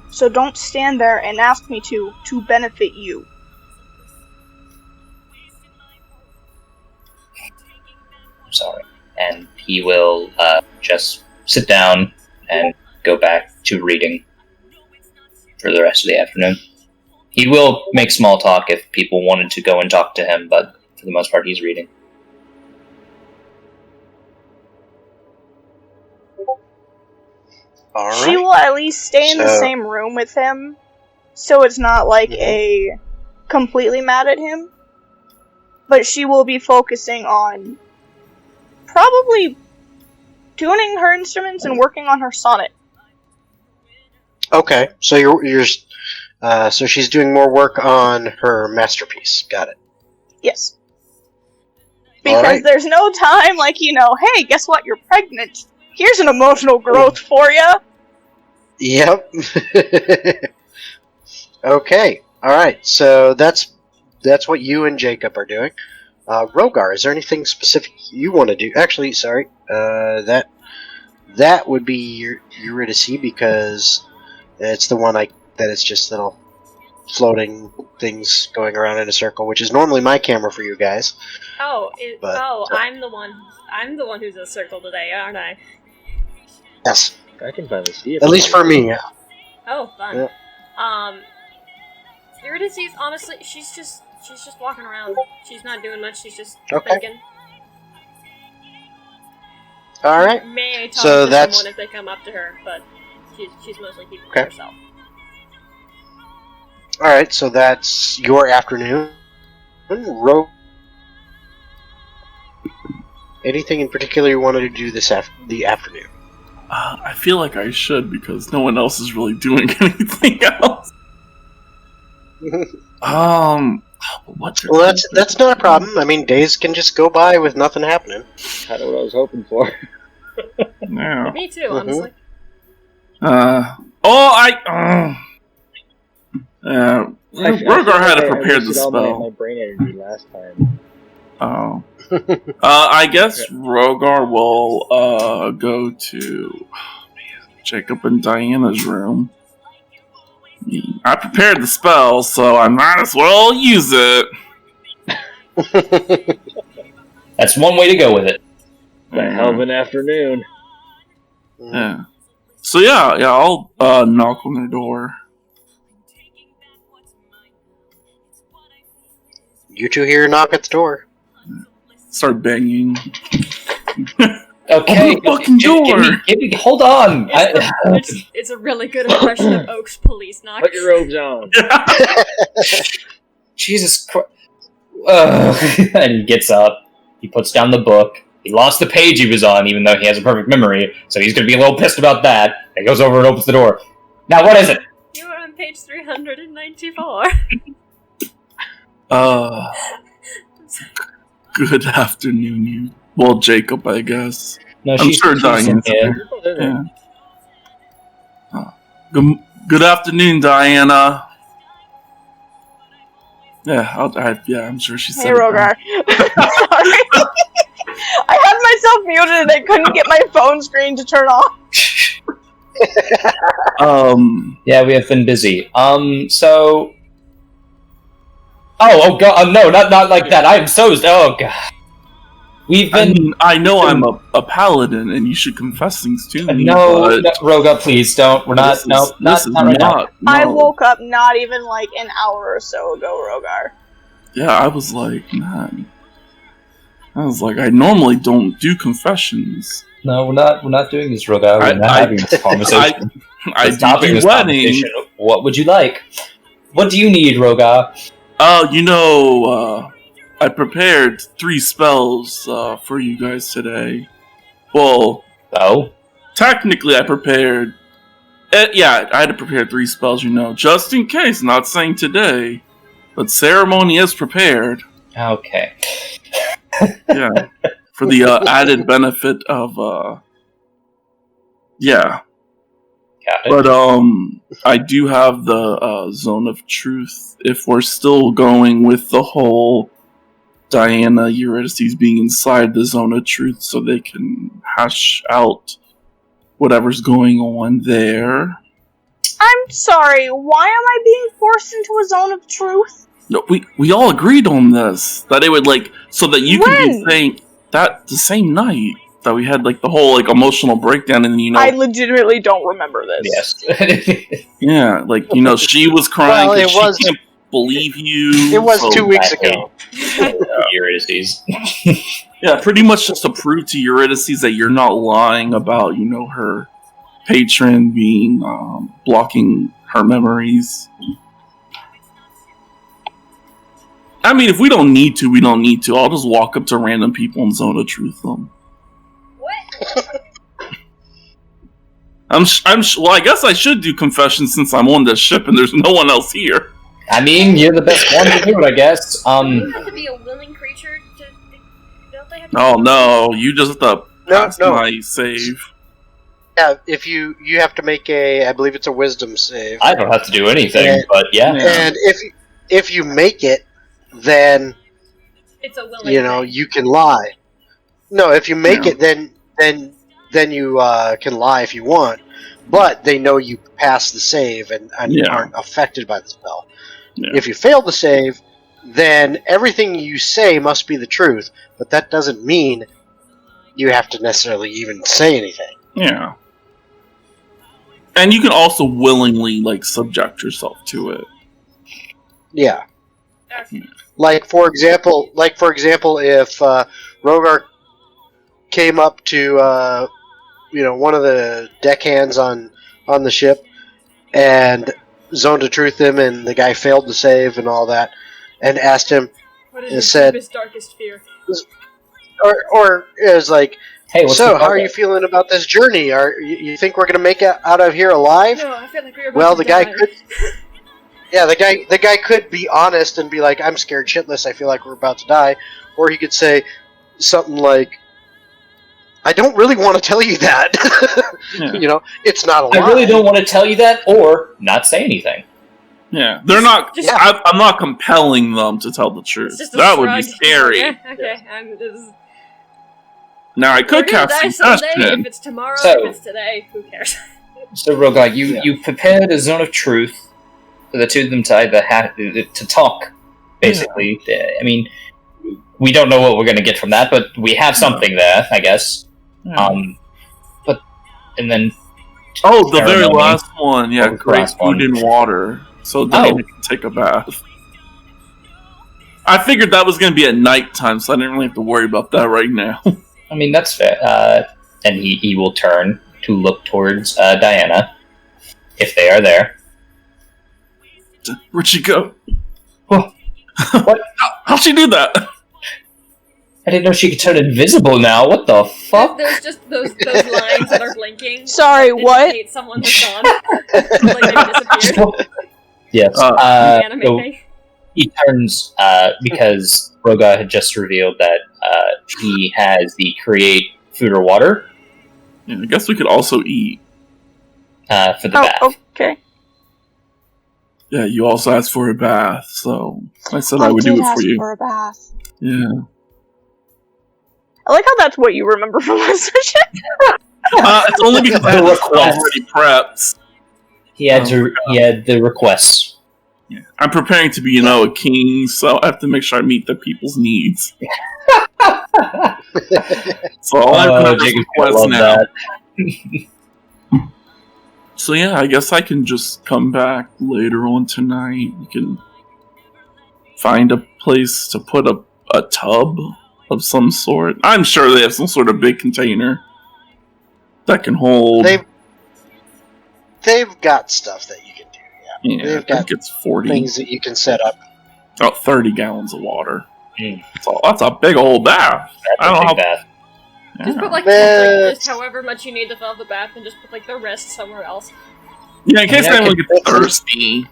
So don't stand there and ask me to benefit you. I'm sorry. And he will just sit down and go back to reading for the rest of the afternoon. He will make small talk if people wanted to go and talk to him, but for the most part, he's reading. She will at least stay in the same room with him, so it's not like a completely mad at him. But she will be focusing on probably tuning her instruments and working on her sonnet. Okay, so so she's doing more work on her masterpiece. Got it. Yes. Because there's no time like, hey, guess what? You're pregnant. Here's an emotional growth for ya. Yep. Okay. All right. So that's what you and Jacob are doing. Rogar, is there anything specific you want to do? Actually, sorry. That would be Eurydice because it's the one that it's just little floating things going around in a circle, which is normally my camera for you guys. I'm the one. I'm the one who's a circle today, aren't I? Yes. I can finally see it. At least for me. Oh, fun. Yeah. Eurydice, honestly, she's just walking around. She's not doing much. She's just Okay. thinking. All right. May talk So to that's- someone if they come up to her, but she's mostly keeping Okay. to herself. All right. So that's your afternoon. Anything in particular you wanted to do the afternoon? I feel like I should because no one else is really doing anything else. What? Well, that's not a problem. I mean, days can just go by with nothing happening. Kind of what I was hoping for. Yeah. Me too, honestly. Rogar had to prepare the wasted all spell. my brain energy last time. Oh. I guess Rogar will go to Jacob and Diana's room. I prepared the spell, so I might as well use it. That's one way to go with it. A hell of an afternoon. Yeah. So yeah, I'll knock on their door. You two hear a knock at the door. Start banging. Okay, Open the fucking door! Give me, hold on. It's a really good impression of Oak's police knock. Put your robes on. Jesus Christ. And he gets up. He puts down the book. He lost the page he was on, even though he has a perfect memory, so he's going to be a little pissed about that. And he goes over and opens the door. Now, what is it? You are on page 394. Good afternoon, you. Well, Jacob, I guess. No, I'm sure Diane's here. Yeah. Good afternoon, Diana. Yeah, I'm sure she said. Hey, Rogar. Sorry. I had myself muted and I couldn't get my phone screen to turn off. Yeah, we have been busy. So. Oh God! No, not like that. I'm so. Oh God. We've been. I know I'm a paladin, and you should confess things to me. No, Roga, please don't. We're not. Not right now. I woke up not even like an hour or so ago, Rogar. Yeah, I was like, man. I was like, I normally don't do confessions. No, we're not doing this, Roga. We're not having this conversation. I do wedding. What would you like? What do you need, Roga? I prepared 3 spells for you guys today. Well, technically I prepared... I had to prepare 3 spells, just in case, not saying today. But ceremony is prepared. Okay. Yeah. For the added benefit of... Yeah. But I do have the Zone of Truth. If we're still going with the whole Diana Eurydice being inside the Zone of Truth, so they can hash out whatever's going on there. I'm sorry. Why am I being forced into a Zone of Truth? No, we all agreed on this that it would so that you could be saying that the same night. That we had the whole emotional breakdown, and I legitimately don't remember this. Yes. Yeah, she was crying because she can't believe you. It was 2 weeks ago. Eurydice. Yeah, pretty much just to prove to Eurydice that you're not lying about her patron being blocking her memories. I mean, if we don't need to, we don't need to. I'll just walk up to random people and Zone of Truth them. Well, I guess I should do confessions since I'm on this ship and there's no one else here. I mean, you're the best one to do it, I guess. You have to be a willing creature to... Don't they have to Oh no, you just have to pass my save. if you have to make I believe it's a wisdom save. I don't have to do anything, but yeah. And if you make it, then It's a willing thing. you can lie. No, if you make it, then you can lie if you want. But they know you passed the save and aren't affected by the spell. Yeah. If you fail the save, then everything you say must be the truth. But that doesn't mean you have to necessarily even say anything. Yeah. And you can also willingly subject yourself to it. Yeah. Okay. Like for example, if Rogar came up to one of the deckhands on the ship and zoned to truth him, and the guy failed to save and all that, and asked him, What is and your said, deepest, darkest fear? or it was like, Hey, what's so the how are you feeling about this journey? You think we're gonna make it out of here alive? No, I feel like we're about Well, to the guy die. could. Yeah, the guy could be honest and be like, I'm scared shitless, I feel like we're about to die. Or he could say something like, I don't really want to tell you that. Yeah. It's not a lie. I really don't want to tell you that, or not say anything. Yeah, they're not. Just- I'm not compelling them to tell the truth. It's just a That would be shrug. scary. Yeah, okay. Now I could We're gonna cast die someday. suggestion. If it's tomorrow, So- if it's today, who cares? So, Rogar, you prepared a zone of truth for the two of them to either to talk, basically. I mean, we don't know what we're going to get from that, but we have something there, I guess. Yeah. And then... Oh, the very ceremony. last one. Yeah, Oh, the great last food one. and water. So then we can take a bath. I figured that was going to be at nighttime, so I didn't really have to worry about that right now. I mean, that's fair. And he will turn to look towards Diana, if they are there. Where'd she go? What? How'd she do that? I didn't know she could turn invisible now. What the fuck? There's just those lines that are blinking. Sorry, what? Indicate someone has gone. Like they disappeared. Yes. The anime So thing. he turns because Roga had just revealed that he has the create food or water Yeah, I guess we could also eat. for the bath. Okay. Yeah, you also asked for a bath, so I said I would do did it ask for you. for a bath. Yeah. I like how that's what you remember from this session. It's only because I had this Request. already prepped. He had the requests. Yeah. I'm preparing to be, a king, so I have to make sure I meet the people's needs. So all I have is Jacob, I requests love now. that. So yeah, I guess I can just come back later on tonight. We can find a place to put a tub of some sort. I'm sure they have some sort of big container that can hold. They've got stuff that you can do. Yeah, they've I got think it's 40. Things that you can set up. About 30 gallons of water. Mm. So that's a big old bath. I don't know how. Bath. Just put But- just however much you need to fill up the bath, and just put the rest somewhere else. Yeah, in case I mean, anyone gets thirsty.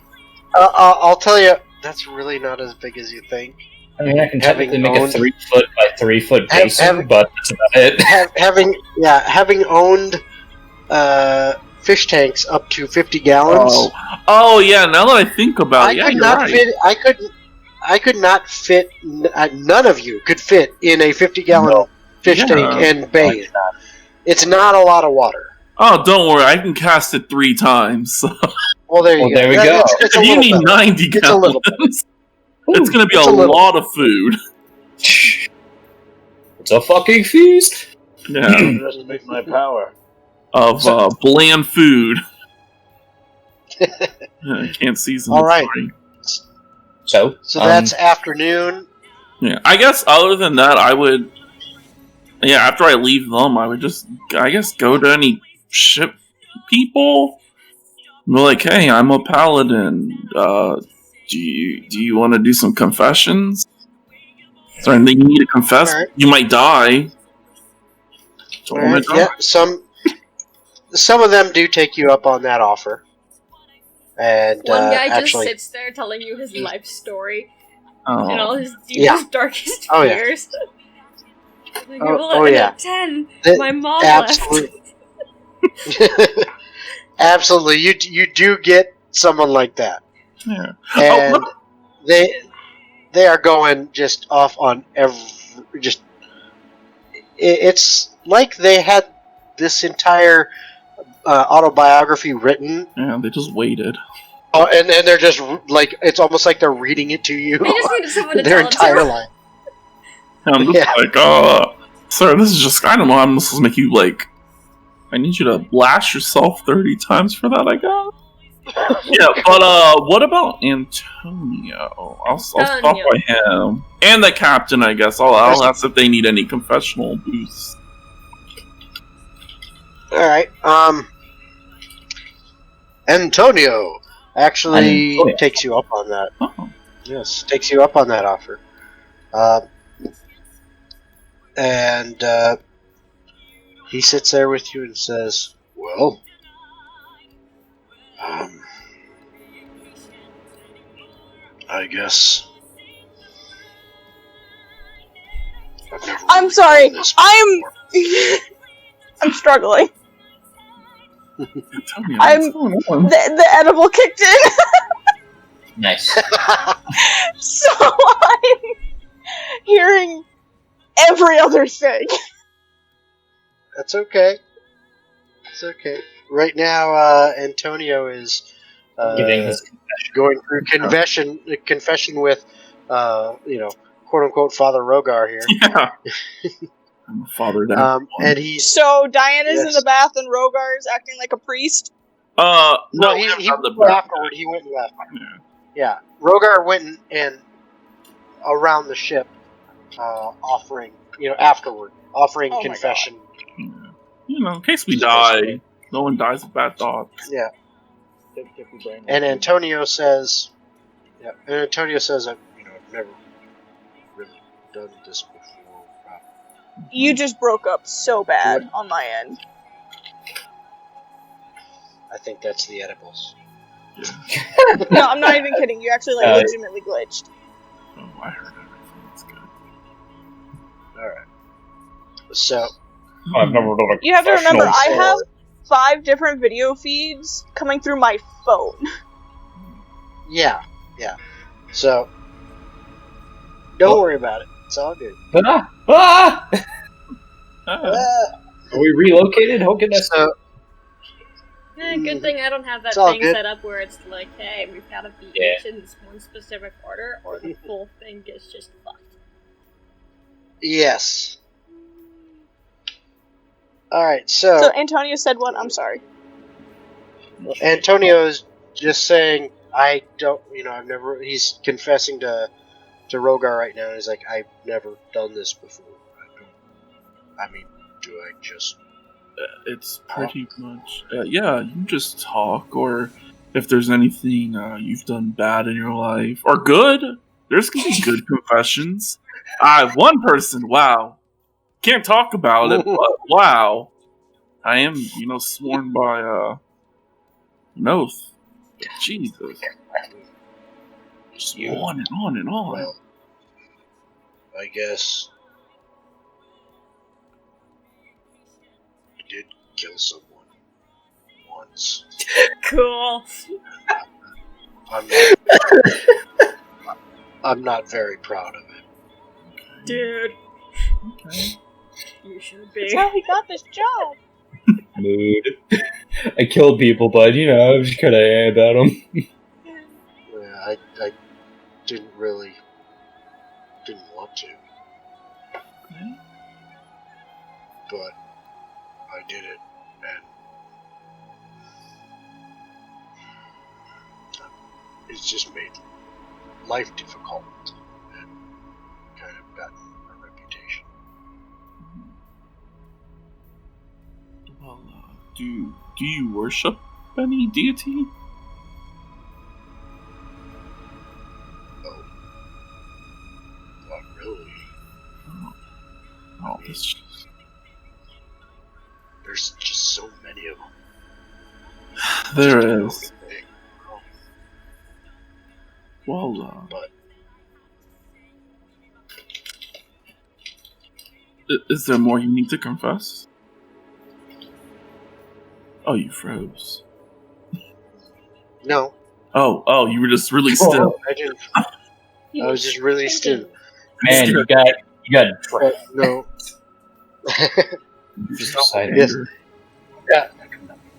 I'll tell you, that's really not as big as you think. I mean, I can Having technically make owned- a 3 foot by 3 foot Have- basin, have- but that's about it. Having owned fish tanks up to 50 gallons, Oh yeah. Now that I think about it, yeah, I could you're not right. fit. I could not fit. None of you could fit in a 50-gallon fish Yeah. tank and bathe. It's not a lot of water. Oh, don't worry. I can cast it 3 times. Well, there you Well, go. there we go. It's a If you little need better. 90 It's a little gallons, it's going to be It's a a little- lot of food. It's a fucking feast. Yeah, Underestimate my power. of bland food. I can't season. All it, right. sorry. So that's afternoon. Yeah, I guess other than that, I would. Yeah, after I leave them, I would just, I guess, go to any ship people. And be like, hey, I'm a paladin. Do you want to do some confessions? Is there anything you need to confess? Alright. You might die. Don't wanna die. Yeah, some of them do take you up on that offer. And One guy actually, just sits there telling you his life story Oh. and all his deepest, Yeah. darkest Oh, yeah. fears. Like, Oh, well, oh, at yeah. 10, Th- my mom absolutely. Absolutely, you do get someone like that, Yeah. and they are going just off on just. It's like they had this entire autobiography written. Yeah, they just waited. Oh, and they're just like it's almost like they're reading it to you. They just needed someone to their tell it entire to. life. And I'm just like, sir, this is just, I don't know, I'm supposed to make you, like, I need you to blast yourself 30 times for that, I guess. Yeah, but, what about Antonio? I'll start by him. And the captain, I guess. I'll ask if they need any confessional boosts. Alright, Antonio actually takes you up on that. Oh. Yes, takes you up on that offer. And he sits there with you and says, well, I guess I'm sorry. I'm struggling. The edible kicked in. Nice. So I'm hearing every other thing. That's okay. It's okay. Right now, Antonio is Giving his going through confession with, quote unquote, Father Rogar here. Yeah. I'm a father down. And he's so Diana's in the bath and Rogar's acting like a priest. No, he went afterward. He went and left. Yeah, Rogar went and around the ship, offering confession. In case we die, no one dies of bad thoughts. Yeah. And Antonio says, I've never really done this before. You just broke up so bad on my end. I think that's the edibles. Yeah. No, I'm not even kidding. You actually legitimately glitched. Oh, I heard everything. That's good. Alright. So I've never done a You have to remember, I have 5 different video feeds coming through my phone. Yeah. So don't worry about it. It's all good. Are we relocated? Oh goodness. Good thing I don't have that thing set up where it's like, hey, we've got to be each in this one specific order, or the whole thing gets just fucked. Yes. Alright, so Antonio said what? I'm sorry. Antonio's just saying, I don't, I've never, he's confessing to Rogar right now, and he's like, I've never done this before. Do I just... It's pretty much, you just talk, or if there's anything you've done bad in your life, or good, there's gonna be good confessions. One person, wow. Can't talk about it, but wow. I am, sworn by, an oath. Jesus. Just on and on and on. Well, I guess I did kill someone once. Cool. I'm not very proud of it. Dude. Okay. You should be. That's how he got this job. Mood. I killed people, but I'm just kind of about them. Yeah, I didn't want to. Okay. But I did it, and it's just made life difficult and kind of gotten a reputation. Well, do you worship any deity? Oh, not really. Oh, there's just so many of them. There is. Well, but is there more you need to confess? Oh, you froze. No, Oh, you were just really still. I didn't. I was just really still. Man, you got No. Just Yes. Yeah.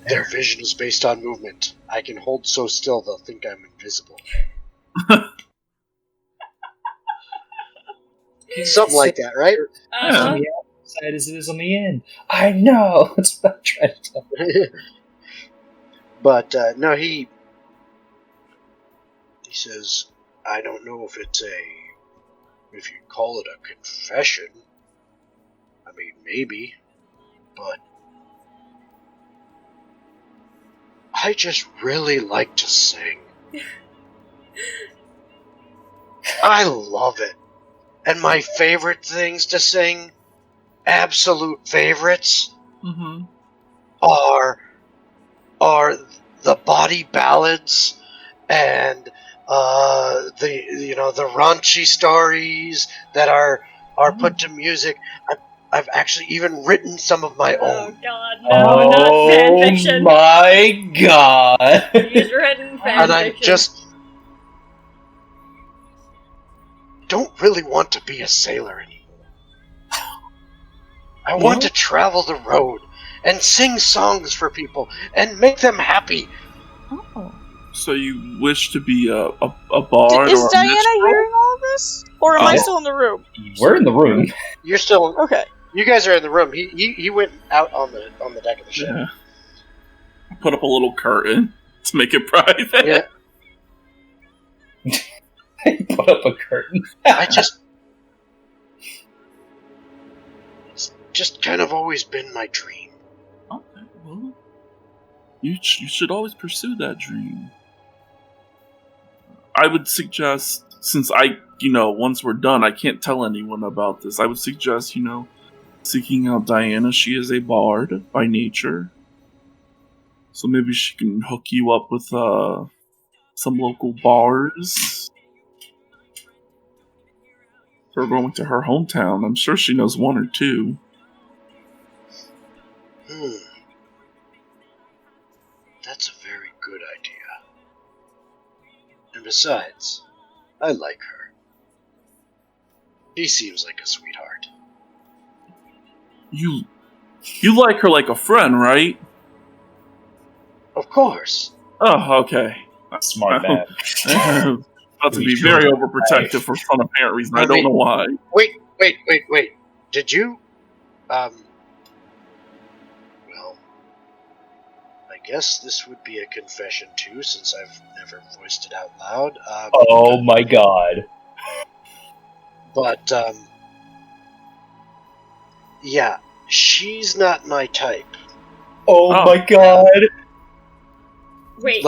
Their vision is based on movement. I can hold so still they'll think I'm invisible. Something like that, right? It's on the outside as it is on the end. I know. That's what I'm trying to tell you. But no, he says, I don't know if if you'd call it a confession. I mean, maybe, but I just really like to sing. I love it. And my favorite things to sing, absolute favorites, are the body ballads and the raunchy stories that are put to music. I've actually even written some of my Oh own. God, no, not fanfiction. Oh my God! He's written fanfiction. And I just don't really want to be a sailor anymore. I want to travel the road and sing songs for people and make them happy. Oh. So you wish to be a bard Is or a Diana minstrel? hearing all of this? Or am I still in the room? We're in the room. You're still. Okay. You guys are in the room. He went out on the deck of the ship. Yeah. Put up a little curtain to make it private. Yeah. Put up a curtain. It's just kind of always been my dream. Okay, well, you should always pursue that dream. I would suggest, since once we're done, I can't tell anyone about this. I would suggest, seeking out Diana. She is a bard by nature. So maybe she can hook you up with some local bars. Or going to her hometown. I'm sure she knows one or two. That's a very good idea. And besides, I like her. She seems like a sweetheart. You like her like a friend, right? Of course. Oh, okay. Smart man. About to be very overprotective for some apparent reason. I don't know why. Wait. Did you? Well, I guess this would be a confession too, since I've never voiced it out loud. Oh my God. But, yeah, she's not my type. Oh my God. Wait,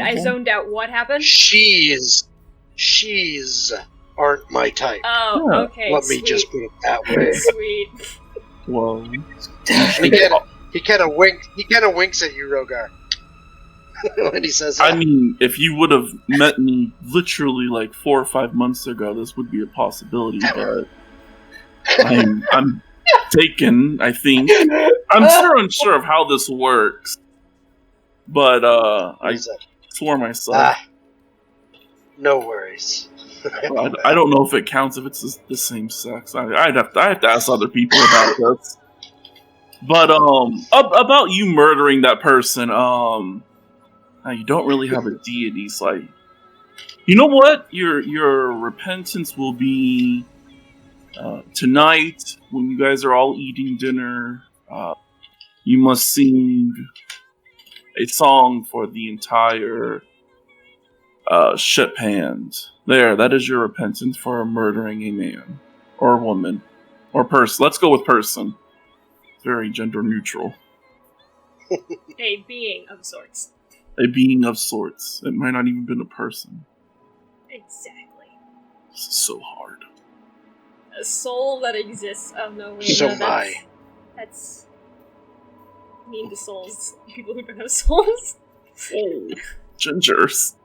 I zoned out. What happened? She's aren't my type. Oh, okay. Let me just put it that way. Sweet. Whoa. He kind of winks at you, Rogar. When he says that. I mean, if you would have met me literally like 4 or 5 months ago, this would be a possibility, but I'm taken, I think. I'm still unsure of how this works. But I swore myself. No worries. I don't know if it counts if it's the same sex. I have to ask other people about this. But about you murdering that person, you don't really have a deity, so you know what? Your repentance will be tonight when you guys are all eating dinner. You must sing a song for the entire ship hand. There, that is your repentance for murdering a man or a woman or person. Let's go with person. Very gender neutral. A being of sorts. A being of sorts. It might not even been a person. Exactly. This is so hard. A soul that exists. Oh no, wait, So no, that's mean to souls. People who don't have souls. Oh, gingers.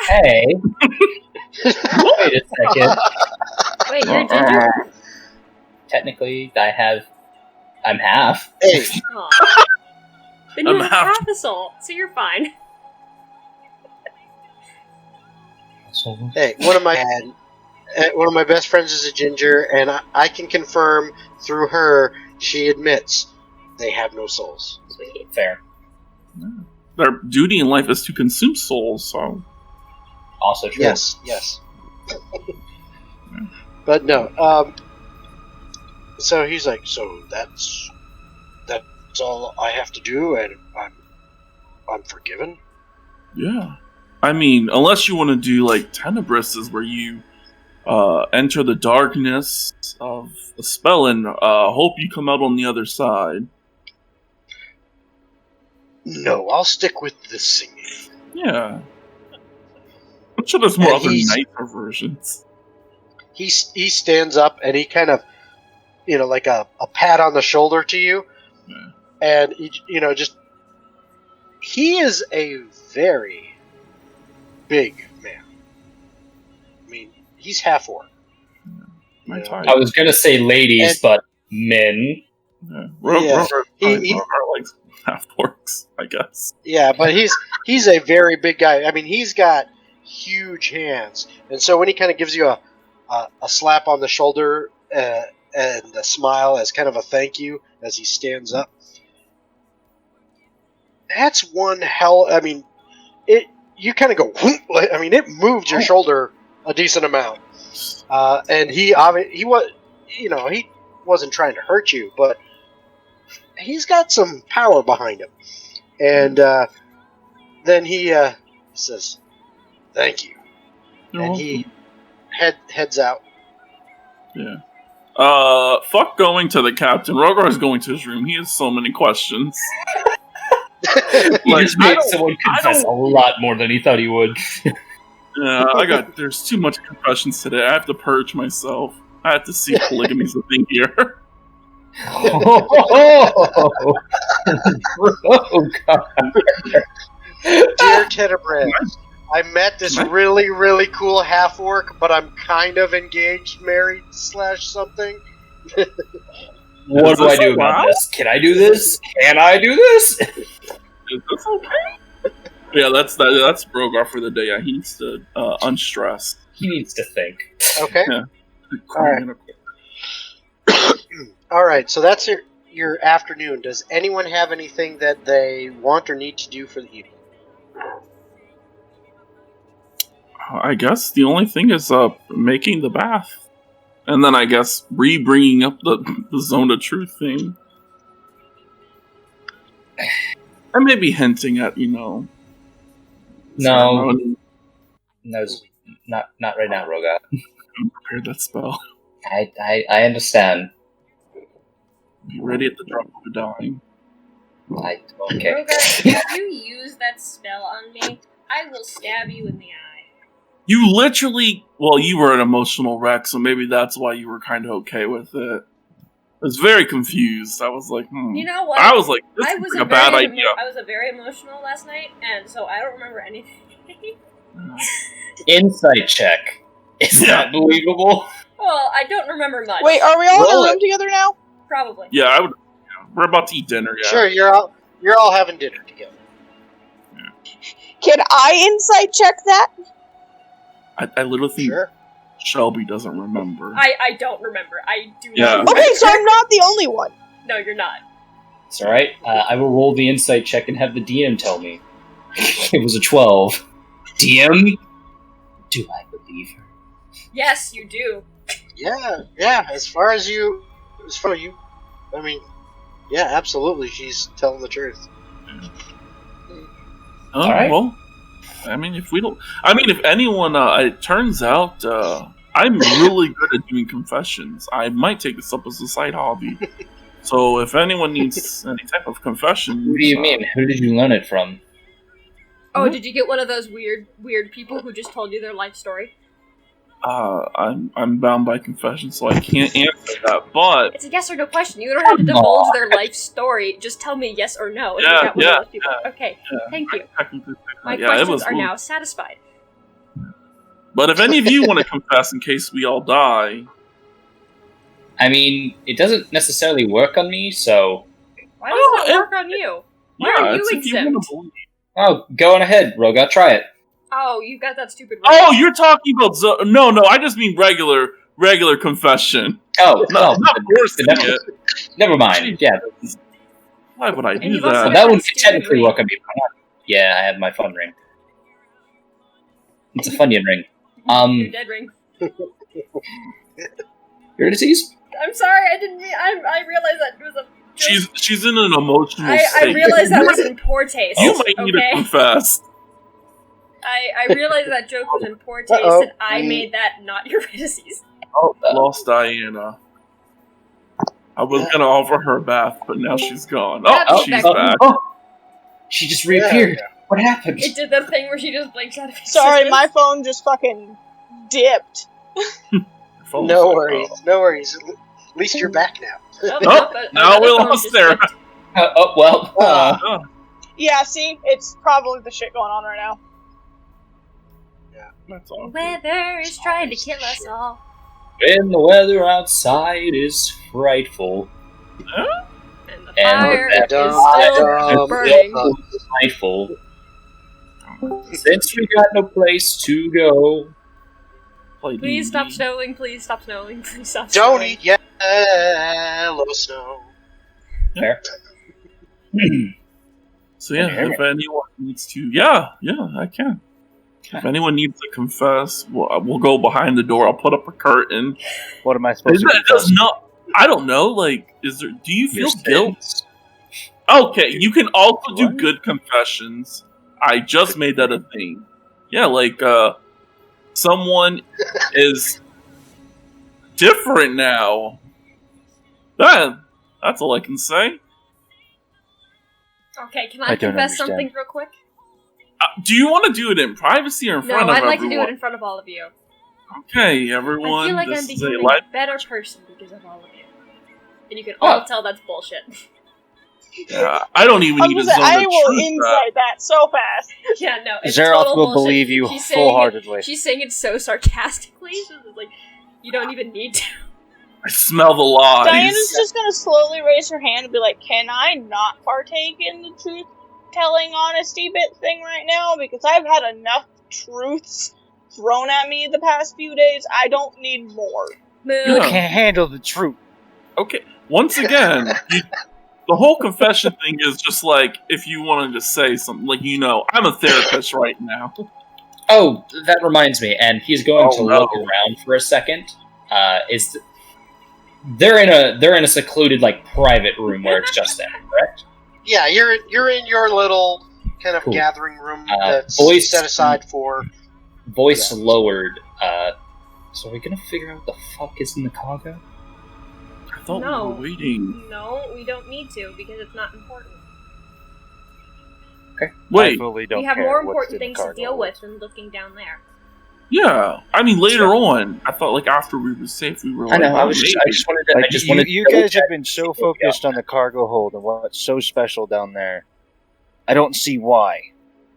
Hey. Wait a second. Wait, you're a ginger? Technically, I'm half. Hey, Aw. Then you have half a soul, so you're fine. Hey, one of my best friends is a ginger, and I can confirm through her, she admits they have no souls. Sweet. Fair. Their duty in life is to consume souls, so... Also true. Yes. But no, so he's like, so that's all I have to do, and I'm forgiven? Yeah. I mean, unless you want to do, like, Tenebris's, where you enter the darkness of a spell and hope you come out on the other side. No, I'll stick with the singing. Yeah. I'm sure there's more And other nicer versions. He stands up and he kind of, like a pat on the shoulder to you. Yeah. And, he is a very big man. I mean, he's half orc. My type. I was gonna say ladies, but men. Yeah. Yeah. Robert likes half orcs, I guess. Yeah, but he's a very big guy. I mean, he's got huge hands. And so when he kind of gives you a slap on the shoulder and a smile as kind of a thank you as he stands up, that's one hell. I mean, you kind of go. I mean, it moved your shoulder a decent amount, and he was, he wasn't trying to hurt you, but he's got some power behind him, and then he says, "Thank you," and he heads out. Yeah. Fuck going to the captain. Rogar's going to his room. He has so many questions. He just made someone confess a lot more than he thought he would. Yeah, there's too much confessions today. I have to purge myself. I have to see polygamy's a thing here. Oh, God. Dear Tenebris, I met this really, really cool half-orc, but I'm kind of engaged, married, / something. What do I do about this? Can I do this? Can I do this? Is this okay? Yeah, that's Brogar for the day. Yeah, he needs to unstress. He needs to think. Okay. Yeah. Alright. Alright, so that's your afternoon. Does anyone have anything that they want or need to do for the evening? I guess the only thing is making the bath. And then I guess bringing up the Zone of Truth thing. And maybe hinting at, No, ceremony. not right now, Roga. I'm prepared that spell. I understand. Be ready at the drop of a dime. Okay. Rogar, if you use that spell on me, I will stab you in the eye. You literally... Well, you were an emotional wreck, so maybe that's why you were kind of okay with it. I was very confused. I was like, You know what? I was like, this is like a bad idea. I was very emotional last night, and so I don't remember anything. Insight check. Is that believable? Well, I don't remember much. Wait, are we all in a room together now? Probably. Yeah, I would. Yeah, we're about to eat dinner. Yeah. Sure, you're all having dinner together. Can I insight check that? I literally think Sure. Shelby doesn't remember. I don't remember. I do Yeah. not. Okay, so I'm not the only one. No, you're not. It's alright. I will roll the insight check and have the DM tell me. It was a 12. DM? Do I believe her? Yes, you do. Yeah. As far as you, I mean, yeah, absolutely. She's telling the truth. Oh, Alright. well, I mean, if anyone, it turns out, I'm really good at doing confessions. I might take this up as a side hobby. So if anyone needs any type of confession... What do you mean? Who did you learn it from? Oh, did you get one of those weird people who just told you their life story? I'm bound by confession, so I can't answer that, but... It's a yes or no question. You don't have to divulge their life story. Just tell me yes or no. If you got one of those people. Okay, thank you. My questions are now satisfied. But if any of you want to confess in case we all die... I mean, it doesn't necessarily work on me, so... Why does it work on you? Why Yeah, are you it's if you want exempt? to believe. Oh, go on ahead, Roga. Try it. Oh, you got that stupid. Oh, you're talking about no. I just mean regular confession. Oh, Not forcing never, it. never mind. Yeah, Why would I do you've also that? got that would be stupid technically ring. what can be. Yeah, I have my fun ring. It's a Funyun ring. Your dead ring. Eurydice? I'm sorry, I didn't mean. I realized that it was a. She's in an emotional I state. realized that was in poor taste. You might need to okay? confess. I realized that joke was in poor taste, Uh-oh. and I made that not Eurydice's. Oh, lost Diana. I was gonna offer her a bath, but now she's gone. Oh, she's back. She just reappeared. What happened? It did the thing where she just blinks out of existence. Sorry, my phone just fucking dipped. No worries. No worries. At least you're back now. Now we lost there. Yeah, see? It's probably the shit going on right now. That's all. Weather is trying to kill us all. When the weather outside is frightful. And the And fire the is still burning. Frightful. Since we got no place to go. Please stop snowing, please stop snowing, please stop Don't snowing. eat yellow snow. There. So yeah, if anyone needs to, yeah, I can. If anyone needs to confess, we'll go behind the door. I'll put up a curtain. What am I supposed to That confess? does not. I don't know. Like, is there? Do you feel Your guilt? sins. Okay, you can also do What? good confessions. I just made that a thing. Yeah, like someone is different now. That's all I can say. Okay, can I I don't confess understand. something real quick? Do you want to do it in privacy or in front No, of I'd like everyone? to do it in front of all of you. Okay, everyone. I feel like I'm this is a becoming live. a better person because of all of you. And you can all tell that's bullshit. Yeah, I don't even I need was to gonna zone say, I the will truth. insight that so fast. Yeah, no, it's Zeroth total will bullshit. believe you She's saying it- full-heartedly. She's saying it so sarcastically, so it's like, you don't even need to. I smell the lies. Diana's just gonna slowly raise her hand and be like, can I not partake in the truth-telling honesty bit thing right now? Because I've had enough truths thrown at me the past few days. I don't need more. Moo. You Yeah. can't handle the truth. Okay, once again, the whole confession thing is just like if you want to just say something, like I'm a therapist right now. Oh, that reminds me, and he's going to no. look around for a second. They're in a secluded, like, private room where it's just them, correct? Yeah, you're in your little kind of Cool. gathering room that's voice- set aside for. Voice lowered. So are we gonna figure out what the fuck is in the cargo? I thought No. we were waiting. No, we don't need to, because it's not important. I Wait, fully don't We have care more what's important in the things to cargo deal hold. with than looking down there. yeah. I mean, later on, I thought like after we were safe, we were I like, know. I oh, just maybe. wanted to. Like, I just wanted. you to guys have been so focused on the cargo hold and what's so special down there. I don't see why.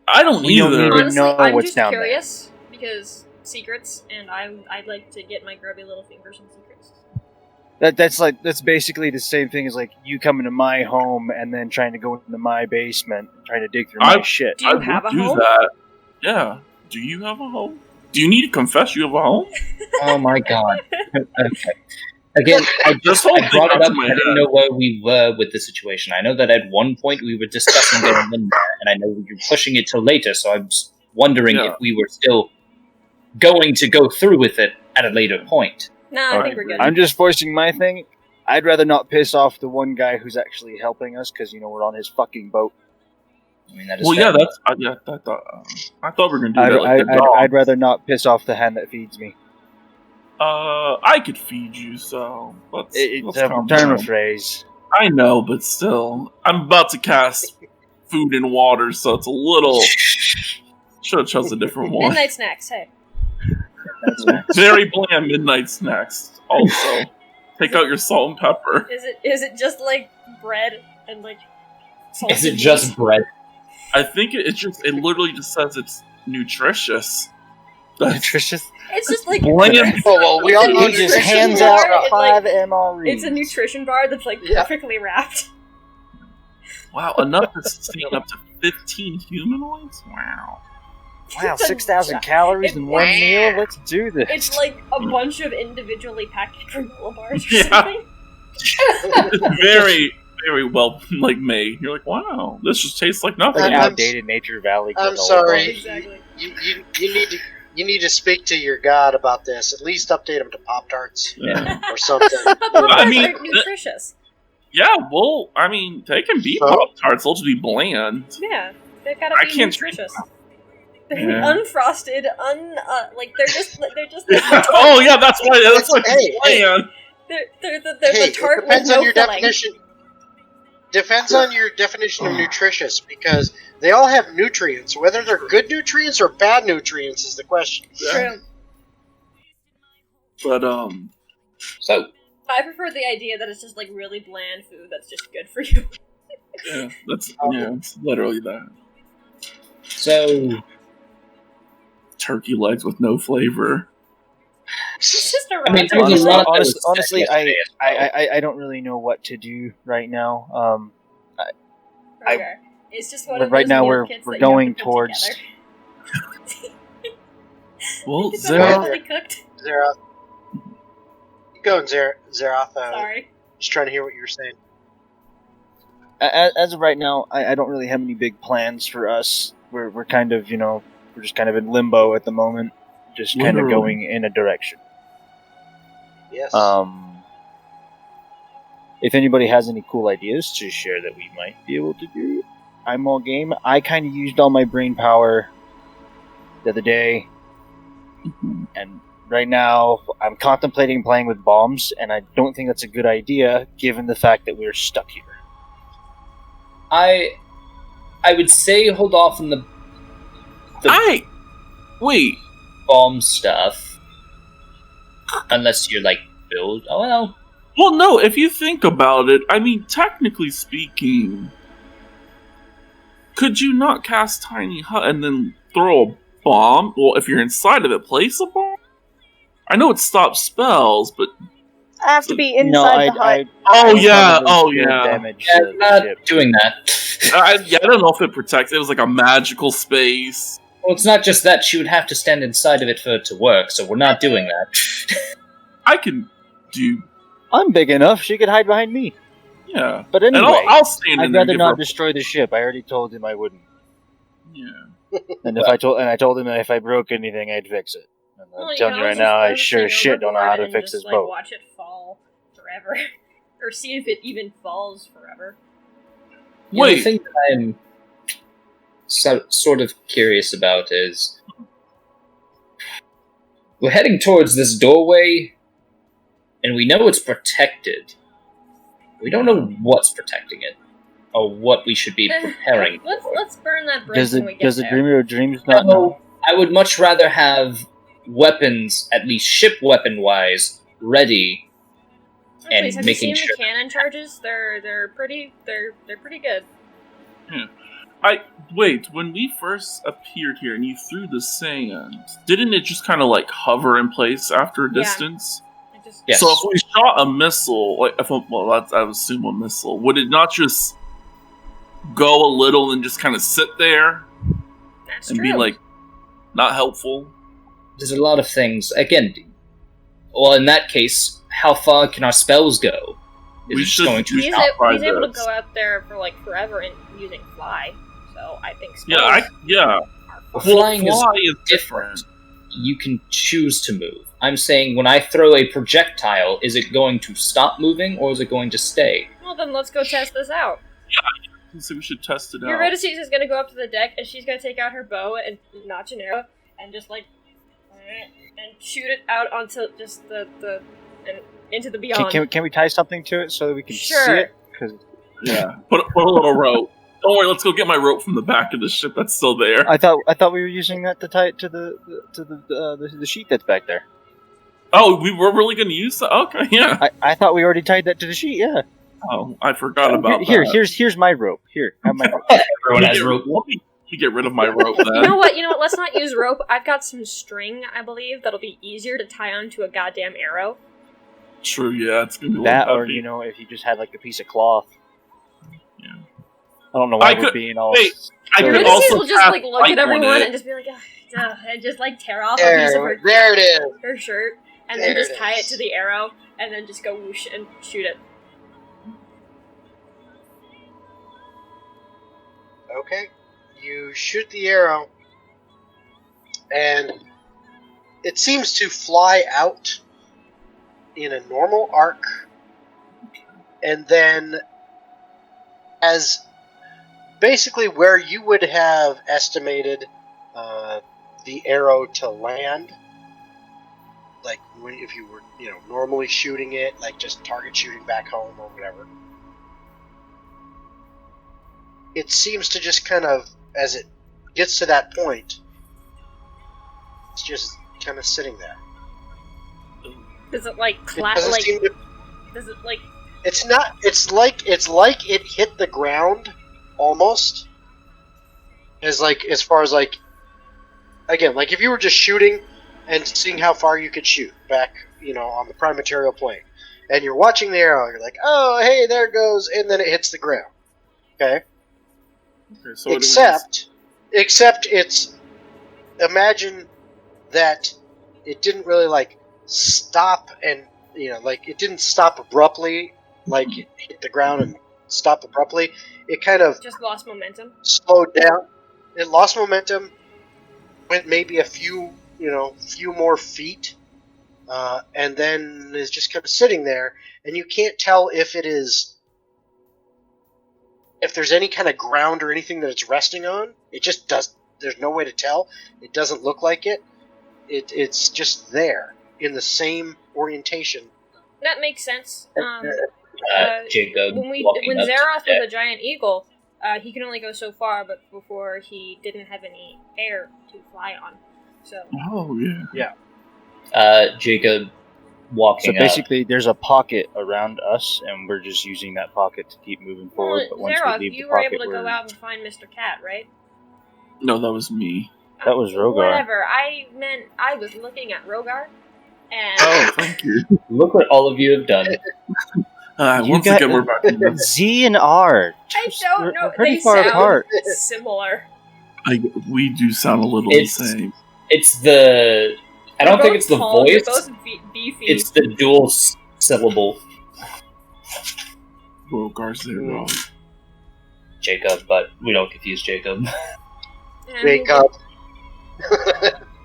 I don't We don't either. even Honestly, know I'm what's just down there. curious, because secrets, and I'd like to get my grubby little fingers in secrets. That's basically the same thing as like you coming to my home and then trying to go into my basement and trying to dig through my shit. Do you I have would a do home? that. Yeah. Do you have a home? Do you need to confess you have a home? Oh my god. Okay. Again, I This whole I thing brought it got up. to my I didn't head. know where we were with the situation. I know that at one point we were discussing going in there, and I know you're pushing it till later. So I'm just wondering Yeah. if we were still going to go through with it at a later point. No, I think we're good. I'm just voicing my thing. I'd rather not piss off the one guy who's actually helping us because we're on his fucking boat. I mean, that is Well, fair. yeah, that's I thought we were gonna do that. Like the dog. I'd rather not piss off the hand that feeds me. I could feed you, so let's It's a calm term down. of phrase. I know, but still, I'm about to cast food and water, so it's a little. Should have chose a different one. Midnight snacks, hey. Very bland midnight snacks. Also, take out your salt and pepper. Is it just like bread and like salted Is it just meat? bread? I think it literally just says it's nutritious. That's Nutritious. It's just like bland. Oh well, we It's all a know He just nutrition hands bar, out it, like- 5 MREs. it's a nutrition bar that's like Yeah. perfectly wrapped. Wow, enough to sustain up to 15 humanoids? Wow. Wow, 6,000 calories in one meal? Let's do this. It's like a bunch of individually packaged granola bars or Yeah. something. It's very, very well made. You're like, wow, this just tastes like nothing. Like I'm- outdated Nature Valley granola I'm sorry. bars. Exactly. You need to speak to your god about this. At least update him to Pop-Tarts Yeah. or something. But Pop-Tarts mean, are nutritious. Yeah, well, I mean, they can be So? Pop-Tarts, they'll just be bland. Yeah, they've got to I be can't nutritious. Yeah. Unfrosted, like they're just Oh yeah, that's why it's Hey, bland. they're the Hey, tart it depends with on no your filling. definition. Depends on your definition of nutritious, because they all have nutrients. Whether they're good nutrients or bad nutrients is the question. True. But So, I prefer the idea that it's just like really bland food that's just good for you. yeah, it's literally that. so Turkey legs with no flavor. It's just a I mean, round there's a turkey lot leg. that was Honestly, said yesterday as well. I don't really know what to do right now. Okay. It's just one But of right those now meal we're kits we're that you have going to put towards. together. Well, Is Zara, that already cooked? Zeroth. Keep going, Zeroth. Sorry. Just trying to hear what you were saying. As of right now, I don't really have any big plans for us. We're kind of we're just kind of in limbo at the moment, just kind of Literally. going in a direction. Yes. If anybody has any cool ideas to share that we might be able to do, I'm all game. I kind of used all my brain power the other day, and right now I'm contemplating playing with bombs, and I don't think that's a good idea given the fact that we're stuck here. I would say hold off on the wait. bomb stuff unless you're like build. Oh well. Well, no, if you think about it, I mean, technically speaking, could you not cast Tiny Hut and then throw a bomb? Well, if you're inside of it, place a bomb? I know it stops spells, but... I have to be No, inside the hut. Oh, I'd yeah, probably oh, spirit yeah. damage Yeah, the not ship. doing that. I don't know if it protects. It was like a magical space. Well, it's not just that. She would have to stand inside of it for it to work, so we're not doing that. I can do... I'm big enough; she could hide behind me. Yeah. But And anyway, I'll stand in I'd there and rather give not her a- destroy the ship. I already told him I wouldn't. Yeah. And I told him that if I broke anything, I'd fix it. And I'm Well, telling you can right also now, I throw the sure thing as shit don't know how to overboard fix and this just, boat. Watch it fall forever, or see if it even falls forever. You know, Wait. the thing that I'm sort of curious about is we're heading towards this doorway, and we know it's protected. We don't know what's protecting it, or what we should be preparing for. Let's burn that bridge when we get Does the there. Dreamer of Dreams not know? No, I would much rather have weapons, at least ship weapon-wise, ready. Actually, and have making you seen sure- the cannon charges? They're pretty good. Wait, when we first appeared here and you threw the sand, didn't it just kind of like hover in place after a Yeah. distance? I just Yes. So if we shot a missile, I would assume a missile, would it not just go a little and just kind of sit there that's and true. be like not helpful? There's a lot of things. Again, well, in that case, how far can our spells go? Is We it just should- going to we he's, should try he's able to this. go out there for like forever and using fly. So I think Yeah, spells yeah. are Well, fine. flying is fly different. You can choose to move. I'm saying when I throw a projectile, is it going to stop moving or is it going to stay? Well, then let's go test this out. So we should test it out. Eurydice is gonna go up to the deck and she's gonna take out her bow and notch an arrow and just like and shoot it out onto just the and into the beyond. Can we tie something to it so that we can see Sure. it? 'Cause Yeah, put a little rope. Don't worry, let's go get my rope from the back of the ship that's still there. I thought we were using that to tie it to the sheet that's back there. Oh, we were really going to use that? Okay, yeah. I thought we already tied that to the sheet. Yeah. Oh, I forgot about Here, that. here's my rope. Here, have my rope. Everyone has rope. Let me get rid of my rope then. You know what? Let's not use rope. I've got some string, I believe, that'll be easier to tie onto a goddamn arrow. True, yeah, it's going to be a That, little or heavy. if you just had like a piece of cloth. Yeah. I don't know why I we're could- being all. wait, I could Ulysses also will just cast like look light at on everyone it. and just be like, "Ugh," and just like tear off a piece of There it is. her shirt, and There then just it tie it is. to the arrow, and then just go whoosh and shoot it. Okay. You shoot the arrow, and it seems to fly out in a normal arc, and then as basically where you would have estimated the arrow to land, like if you were normally shooting it, like just target shooting back home or whatever. It seems to just kind of, as it gets to that point, it's just kind of sitting there. Does it like It clap? doesn't Like seem to. does it like? It's not. It's like it hit the ground almost. As far as like, again, like if you were just shooting and seeing how far you could shoot back, on the prime material plane, and you're watching the arrow, you're like, oh, hey, there it goes, and then it hits the ground. Okay. Okay, so Except it's, imagine that it didn't really like stop and like it didn't stop abruptly, like it hit the ground and stopped abruptly. It kind of Just lost momentum. slowed down. It lost momentum, went maybe a few more feet, and then is just kind of sitting there, and you can't tell if there's any kind of ground or anything that it's resting on. It just does. There's no way to tell. It doesn't look like it. It's just there in the same orientation. That makes sense. Jacob. When Zeroth was a giant eagle, he could only go so far, but before he didn't have any air to fly on. So. Oh yeah. Jacob walking So basically, there's a pocket around us, and we're just using that pocket to keep moving forward. But once Zeroth, we leave you the were pocket, able to go we're... out and find Mr. Cat, right? No, that was me. That was Rogar. Whatever. I meant I was looking at Rogar, and Oh, thank you. up. Look what all of you have done. Once again, we're back. To Z and R. I don't know. We're pretty They far sound apart. similar. we do sound a little It's- the same. It's the. I don't They're think both it's the tall, they're voice. both beefy. It's the dual syllable Rogar's there, wrong. Jacob, but we don't confuse Jacob. And Wake up.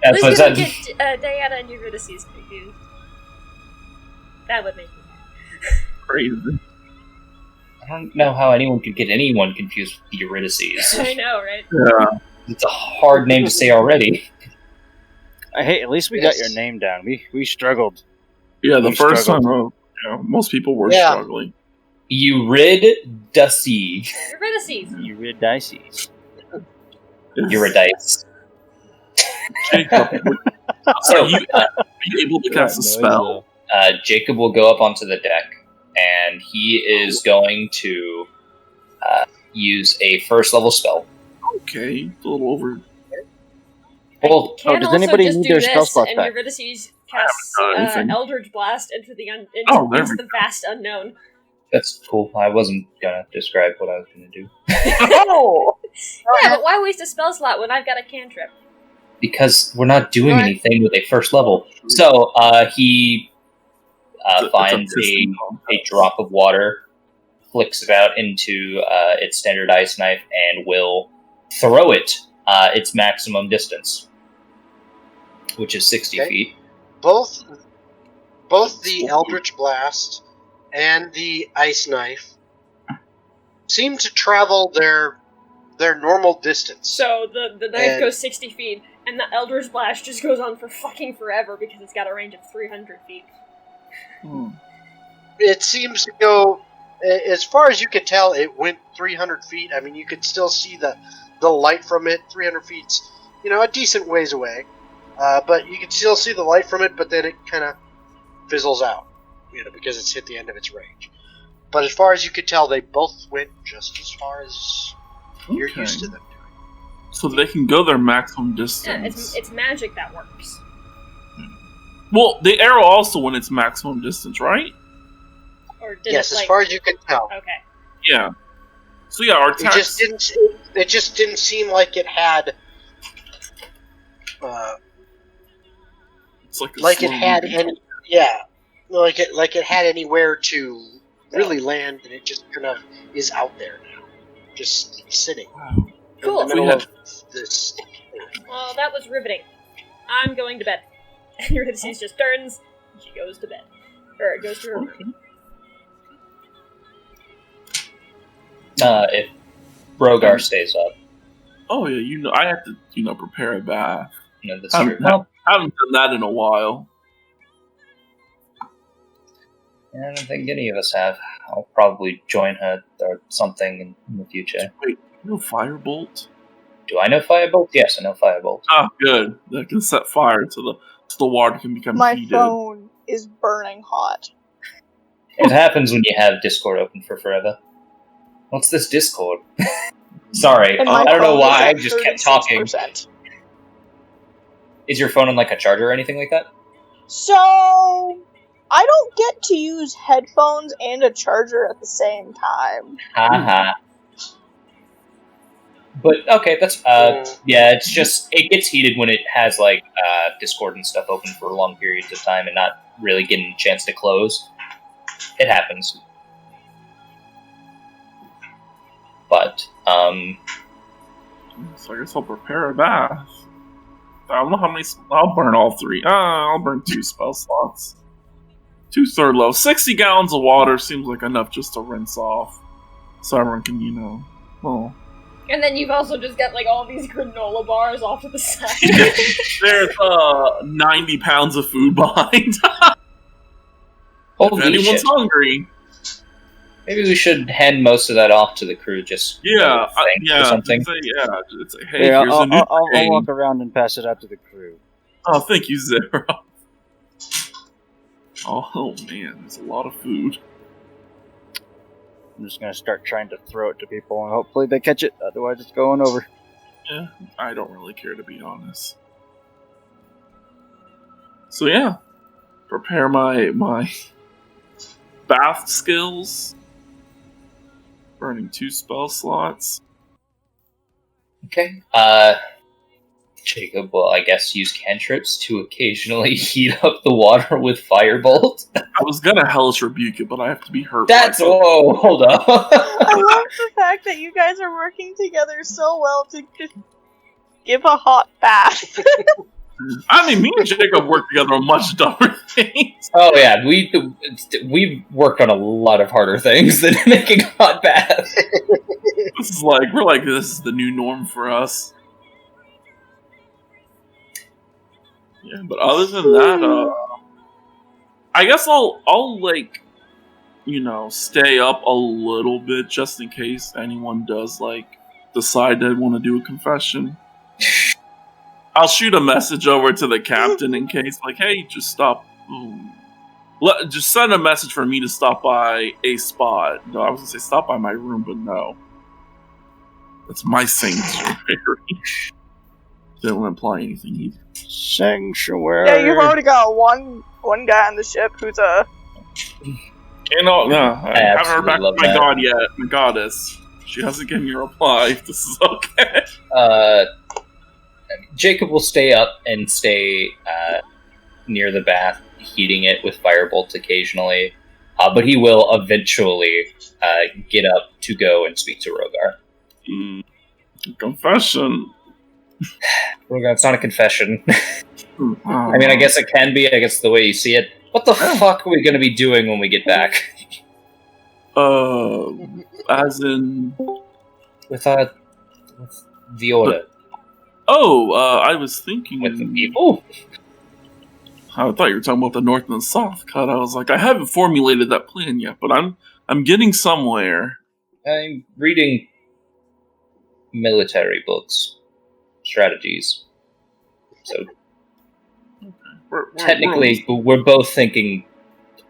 That's Who's what gonna that. get Diana and Eurydice confused? That would make me Crazy. I don't know how anyone could get anyone confused with Eurydice. I know, right? Yeah. It's a hard name to say already. Hey, at least we got your name down. We struggled. Yeah, the We first struggled. time, most people were Yeah. struggling. Eurydice. Eurydice. Eurydice. Eurydice. Jacob, So, are you able to cast a spell? Jacob will go up onto the deck, and he is going to use a first level spell. Okay, a little over. Well, Can does also anybody just need do their this, spell slots and back? Eurydice casts done anything. Eldritch Blast into the Oh, there into we the vast unknown. that's cool. I wasn't gonna describe what I was gonna do Oh! Yeah, but why waste a spell slot when I've got a cantrip? because we're not doing Right. anything with a first level. So he finds a drop of water, flicks it out into its standard ice knife, and will throw it its maximum distance, which is 60 Okay. feet. Both the Eldritch Blast and the Ice Knife seem to travel their normal distance. So the knife And- goes 60 feet, and the Eldritch Blast just goes on for fucking forever because it's got a range of 300 feet. It seems to go, as far as you could tell, it went 300 feet. I mean, you could still see the light from it. 300 feet's, a decent ways away. But you can still see the light from it, but then it kind of fizzles out, because it's hit the end of its range. But as far as you could tell, they both went just as far as you're Okay. used to them. So they can go their maximum Yeah, distance. it's magic that works. Well, the arrow also went its maximum distance, right? Or did Yes, it, as far as you can tell. Okay. Yeah. So yeah, our It tax. just didn't. It just didn't seem like it had. It's like It had any. Yeah, like it had anywhere to really land, and it just kind of is out there now, just sitting Cool. in the middle of this. Well, that was riveting. I'm going to bed. And Eurydice just turns, and she goes to bed. Or goes to her room. If Rogar stays up. Oh yeah, I have to, prepare a bath. No, that's true. Well, I haven't done that in a while. I don't think any of us have. I'll probably join her or something in the future. Wait, you know Firebolt? Do I know Firebolt? Yes, I know Firebolt. Ah, good. That can set fire to the water can become My heated. phone is burning hot. It happens when you have Discord open for forever. What's this Discord? Sorry, And I my don't know phone why, I is at just kept talking. 36%. Is your phone on like a charger or anything like that? So, I don't get to use headphones and a charger at the same time. Haha. But okay, that's yeah. It's just it gets heated when it has like Discord and stuff open for long periods of time and not really getting a chance to close. It happens. But So I guess I'll prepare a bath. I don't know how many. I'll burn all 3. I'll burn 2 spell slots. 2 third level. 60 gallons of water seems like enough just to rinse off, so everyone can, well. And then you've also just got, like, all these granola bars off to the side. There's 90 pounds of food behind. holy If anyone's shit. hungry. Maybe we should hand most of that off to the crew, just Yeah, or something. It's like, hey, Here, here's a new I'll thing. walk around and pass it out to the crew. Oh, thank you, Zero. Oh man, there's a lot of food. I'm just gonna start trying to throw it to people, and hopefully they catch it. Otherwise, it's going over. Yeah, I don't really care, to be honest. So yeah, prepare my bath skills. Burning 2 spell slots. Okay. Jacob will, I guess, use cantrips to occasionally heat up the water with Firebolt. I was gonna Hellish Rebuke it, but I have to be hurt. That's whoa! Hold up. I love the fact that you guys are working together so well to just give a hot bath. I mean, me and Jacob work together on much dumber things. Oh yeah, we've worked on a lot of harder things than making hot baths. This is like this is the new norm for us. Yeah, but other than that, I guess I'll stay up a little bit just in case anyone does decide they want to do a confession. I'll shoot a message over to the captain in case, hey, just stop. Just send a message for me to stop by a spot. No, I was gonna say stop by my room, but no. That's my sanctuary. Didn't imply anything either. Sanctuary. Yeah, you've already got one guy on the ship who's a... No, I haven't heard back from my that. god yet. My goddess. She hasn't given me a reply. This is okay. Jacob will stay up and stay near the bath, heating it with Firebolt occasionally. But he will eventually get up to go and speak to Rogar. Confession. Rogar, it's not a confession. Oh. I mean, I guess it can be. I guess the way you see it. What the fuck are we going to be doing when we get back? As in... With the order. I was thinking... With the people? I thought you were talking about the North and the South cut. I was like, I haven't formulated that plan yet, but I'm getting somewhere. I'm reading military books. Strategies. So technically, we're both thinking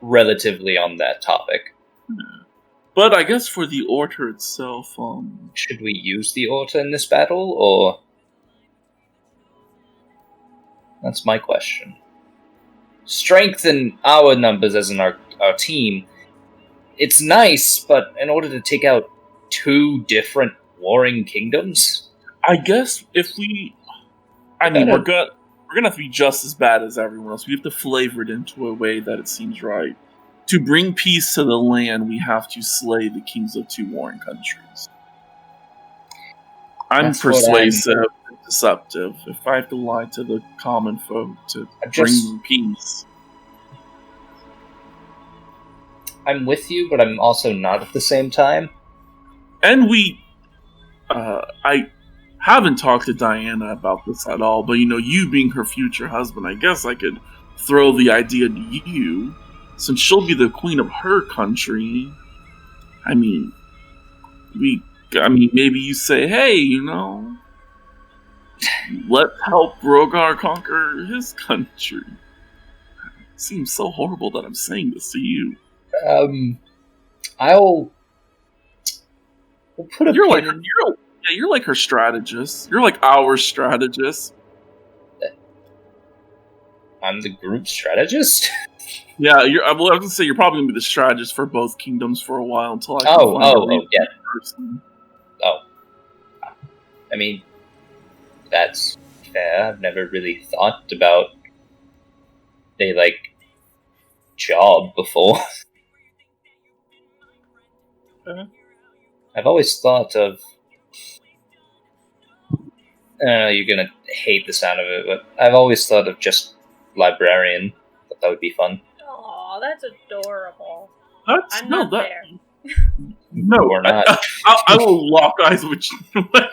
relatively on that topic. But I guess for the Order itself, should we use the Order in this battle, or... That's my question. Strengthen our numbers as in our team. It's nice, but in order to take out two different warring kingdoms? I guess if we, I mean, we're gonna have to be just as bad as everyone else. We have to flavor it into a way that it seems right. To bring peace to the land, we have to slay the kings of two warring countries. I'm persuasive and deceptive. If I have to lie to the common folk to bring them peace. I'm with you, but I'm also not at the same time. And I haven't talked to Diana about this at all, but you being her future husband, I guess I could throw the idea to you, since she'll be the queen of her country. I mean, maybe you say, hey, let's help Rogar conquer his country. It seems so horrible that I'm saying this to you. We'll put a you're like her strategist. You're like our strategist. I'm the group strategist? Yeah, I was going to say you're probably going to be the strategist for both kingdoms for a while until I can find yeah. person. Oh. I mean, that's fair. I've never really thought about a, job before. I've always thought of... you're gonna hate the sound of it, but I've always thought of just librarian. Thought that would be fun. Aw, that's adorable. I'm not there. No, we're not. I will lock eyes with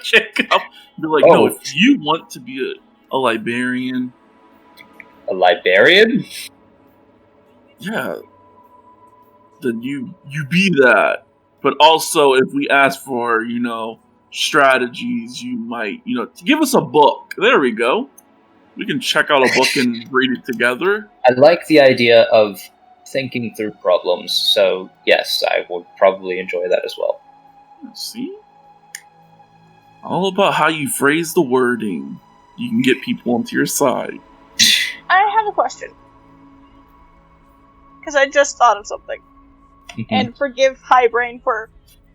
Jacob. Be like, no, if you want to be a librarian... A librarian? Yeah. Then you be that. But also, if we ask for, strategies, you might, give us a book. There we go. We can check out a book and read it together. I like the idea of thinking through problems, so yes, I would probably enjoy that as well. See? All about how you phrase the wording. You can get people onto your side. I have a question. Because I just thought of something. And forgive Highbrain for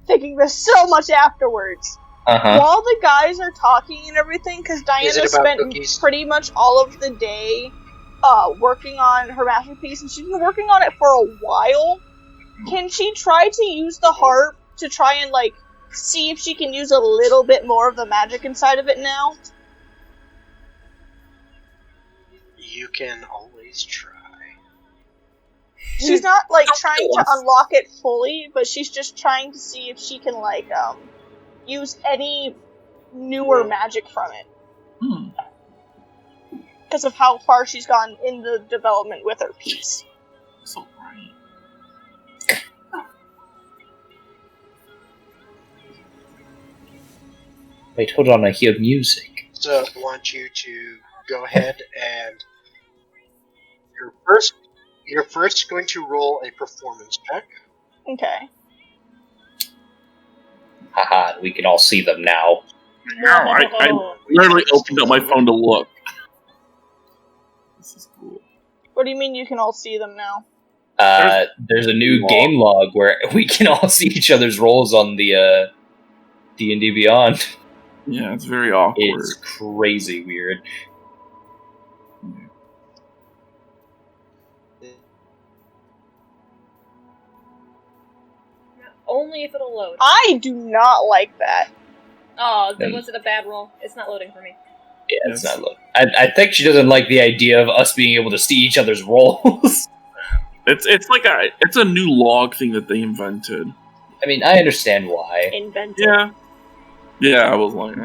thinking this so much afterwards. While the guys are talking and everything, because Diana spent pretty much all of the day working on her masterpiece, and she's been working on it for a while, can she try to use the harp to try and, see if she can use a little bit more of the magic inside of it now? You can always try. She's not, trying to unlock it fully, but she's just trying to see if she can, use any newer magic from it. Because of how far she's gone in the development with her piece. So right. Wait, hold on, I hear music. So I want you to go ahead and you're first going to roll a performance check. Okay. Haha, we can all see them now. No, I literally opened up my phone to look. This is cool. What do you mean you can all see them now? There's a new game log where we can all see each other's roles on the D&D Beyond. Yeah, it's very awkward. It's crazy weird. Only if it'll load. I do not like that. Oh, was it a bad roll? It's not loading for me. Yeah, it's not loading. I think she doesn't like the idea of us being able to see each other's roles. It's a new log thing that they invented. I mean, I understand why. Invented. Yeah, I was like...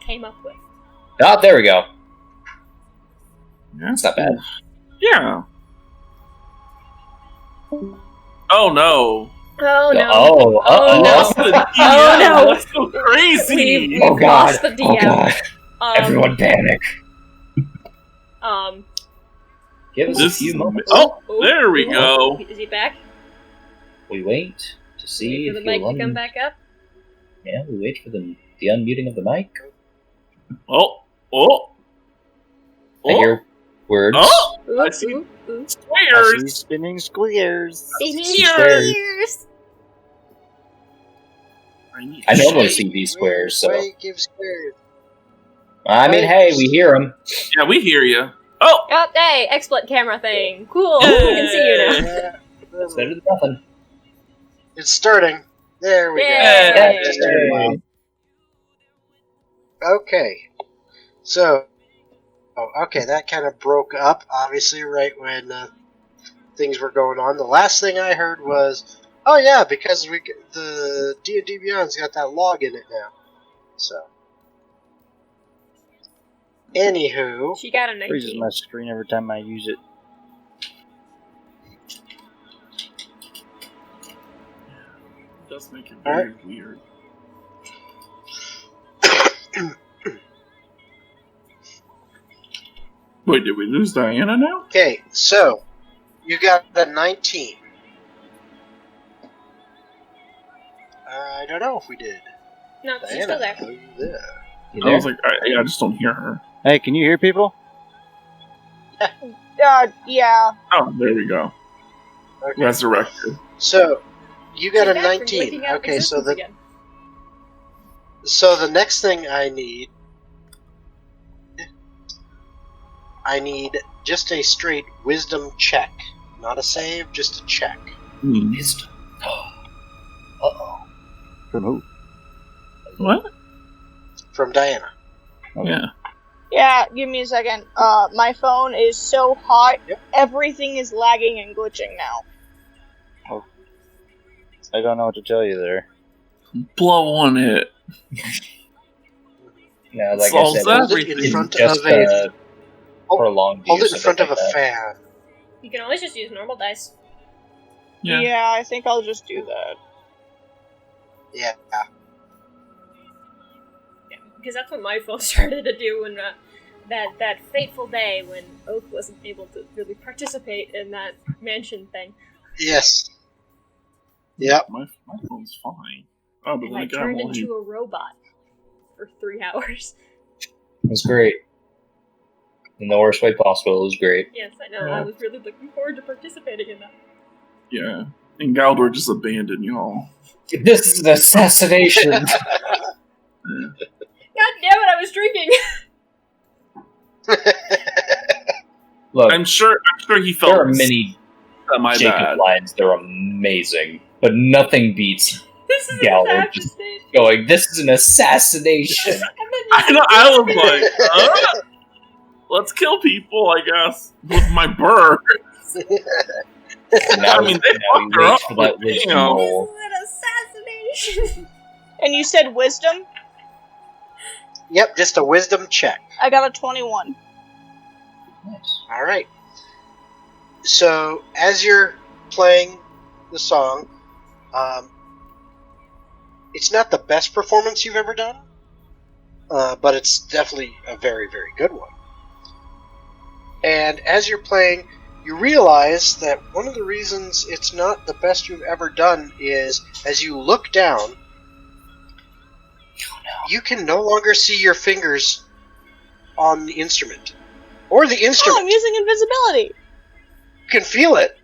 Came up with. Ah, there we go. Yeah, it's not bad. Yeah. Oh no. Oh no. Oh no. Oh no. That's so crazy. We've lost the DM. Oh god. Everyone panic. Give us a few moments. Oh, there we go. Is he back? We wait to see if the mic to come back up. Yeah, we wait for the unmuting of the mic. Oh. I hear words. Oh, ooh, I see squares. I see spinning squares. Spinning squares. I normally see these squares, so. Why give squares? I mean, hey, we hear them. Yeah, we hear you. Oh! Oh, hey, XSplit camera thing. Cool. We can see you now. It's better than nothing. It's starting. There we Yay. go. Just took a while. Okay. So, okay, that kind of broke up, obviously, right when things were going on. The last thing I heard was, oh yeah, because the D&D Beyond's got that log in it now. So, anywho, She got a Freezes 19. my screen every time I use it. It does make it very weird. Wait, did we lose Diana now? okay, so you got the 19. I don't know if we did. No, she's Diana, still there. are you there? You I there? was like, I just don't hear her. Hey, can you hear people? Yeah. Oh, there we go. Okay. Resurrected. So you got She's a back from 19. blinking out of Okay, so existence again. the next thing I need just a straight wisdom check, not a save, just a check. Wisdom. Uh-oh. From who? What? From Diana. Yeah. Yeah, give me a second. My phone is so hot, Yep. everything is lagging and glitching now. I don't know what to tell you there. Blow one hit. No, like Solves I said, Hold it everything. in it's front just of a. prolonged Hold it use in front of a like that. fan. You can always just use normal dice. Yeah. I think I'll just do that. Yeah. Yeah, because that's what my phone started to do when that fateful day when Oak wasn't able to really participate in that mansion thing. Yes. Yep. My phone's fine. Oh, but And then I again, turned I'm only... into a robot for 3 hours. It was great. In the worst way possible, it was great. Yes, I know. I was really looking forward to participating in that. Yeah. And Galdor just abandoned y'all. This is an assassination. God damn it! I was drinking. Look, I'm sure he felt there are many my Jacob bad. lines that are amazing, but nothing beats This is Gallagher an just assassination. going, "This is an assassination." And then I know. I was like, let's kill people, I guess, with my bird. And now, I mean, they now he fucked her waits up, for but, that wisdom you know. roll. This is an assassination. And you said wisdom? Yep, just a wisdom check. I got a 21. Nice. All right. So as you're playing the song, it's not the best performance you've ever done, but it's definitely a very, very good one. And as you're playing, you realize that one of the reasons it's not the best you've ever done is as you look down, you can no longer see your fingers on the instrument. Or the Oh, instrument. I'm using invisibility! You can feel it,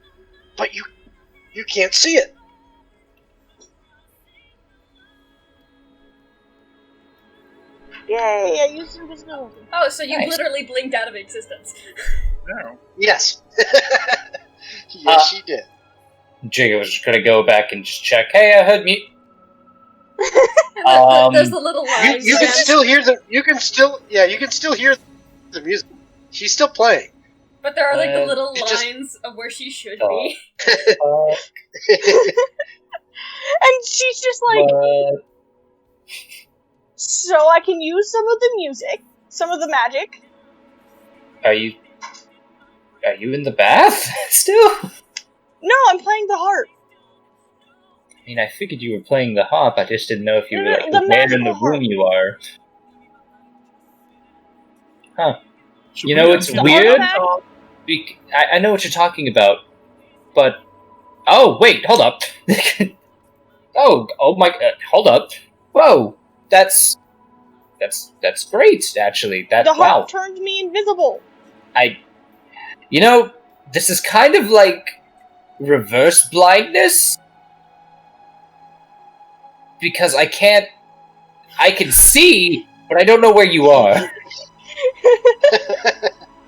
but you can't see it. Yay, I used invisibility. Oh, so you Nice. literally blinked out of existence. No. Yes. Yes, she did. Jacob was just gonna go back and just check. Hey, I heard me. There's the little lines. You can again. still hear you can still hear the music. She's still playing. But there are like the Uh, little it just- lines of where she should Oh. be. And she's just like, so I can use some of the music, some of the magic. Are you in the bath still? No, I'm playing the harp. I mean, I figured you were playing the harp. I just didn't know if you No, were no, like the where in the magical room harp. you are. Should You we know, end it's the weird. podcast? I know what you're talking about, but oh wait, hold up. oh my, hold up. Whoa, that's great. Actually, The wow. harp turned me invisible. You know, this is kind of like reverse blindness. because I can see, but I don't know where you are.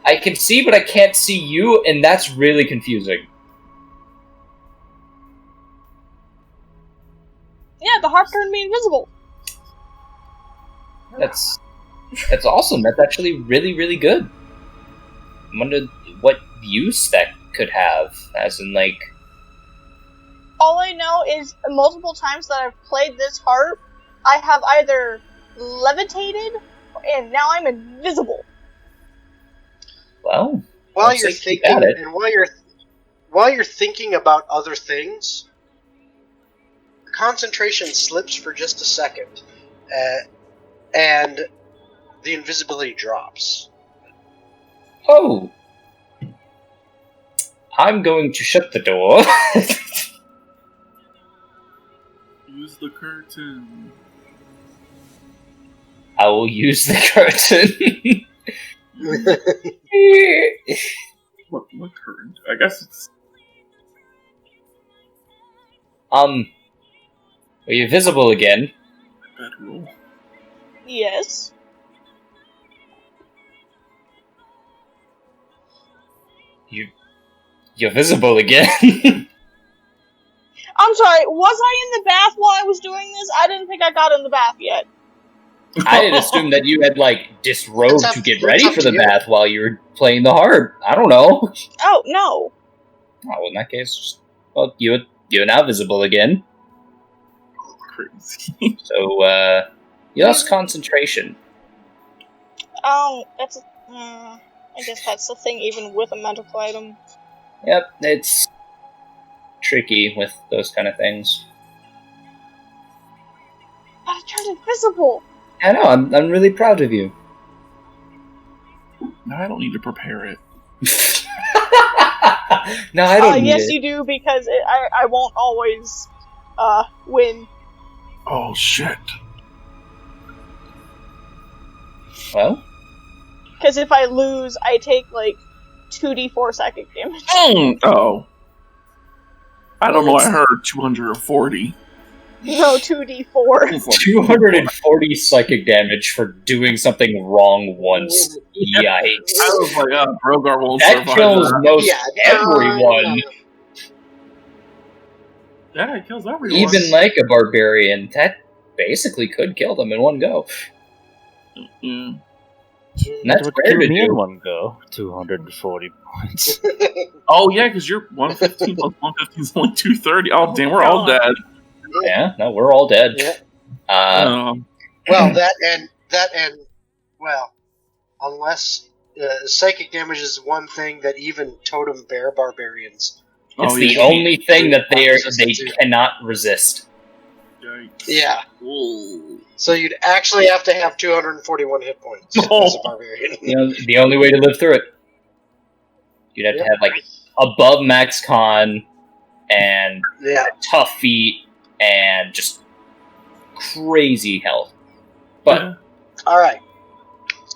I can see, but I can't see you, and that's really confusing. Yeah, the harp turned me invisible. That's awesome. That's actually really, really good. I wonder what use that could have, as in, like... All I know is multiple times that I've played this harp, I have either levitated, and now I'm invisible. Well, while you're thinking, and while you're thinking about other things, concentration slips for just a second, and the invisibility drops. Oh. I'm going to shut the door. Use the curtain. I will use the curtain. What curtain? I guess it's... Are you visible again? Bedroll. Yes. You're visible again. I'm sorry, was I in the bath while I was doing this? I didn't think I got in the bath yet. I had assumed that you had, like, disrobed to get ready for the bath while you were playing the harp. I don't know. Oh, no. Oh, in that case, well, you're now visible again. Crazy. So, you lost concentration. Oh, that's I guess that's the thing, even with a medical item. Yep, it's tricky with those kind of things. But I turned invisible! I know, I'm really proud of you. No, I don't need to prepare it. No, I don't need yes, it. you do, because I won't always, win. Oh, shit. Well? Because if I lose, I take, like, 2d4 psychic damage. Oh. I don't know, I heard 240. No, 2d4. 240 psychic damage for doing something wrong once. Yikes. I was like, Brogar won't that survive kills that. most everyone. Yeah, it kills everyone. Even like a barbarian, that basically could kill them in one go. Mm. And that's rare to do. In one go. 240 points. Oh, yeah, because you're 115 plus 115 is only 230. Oh, damn, we're all dead. Yeah, no, we're all dead. Yeah. Well, well, unless psychic damage is one thing that even totem bear barbarians. It's the only thing that they cannot resist. Yikes. Yeah. Ooh. So you'd actually have to have 241 hit points as a barbarian. You know, the only way to live through it. You'd have to have, like, above max con, and tough feet, and just crazy health. But alright.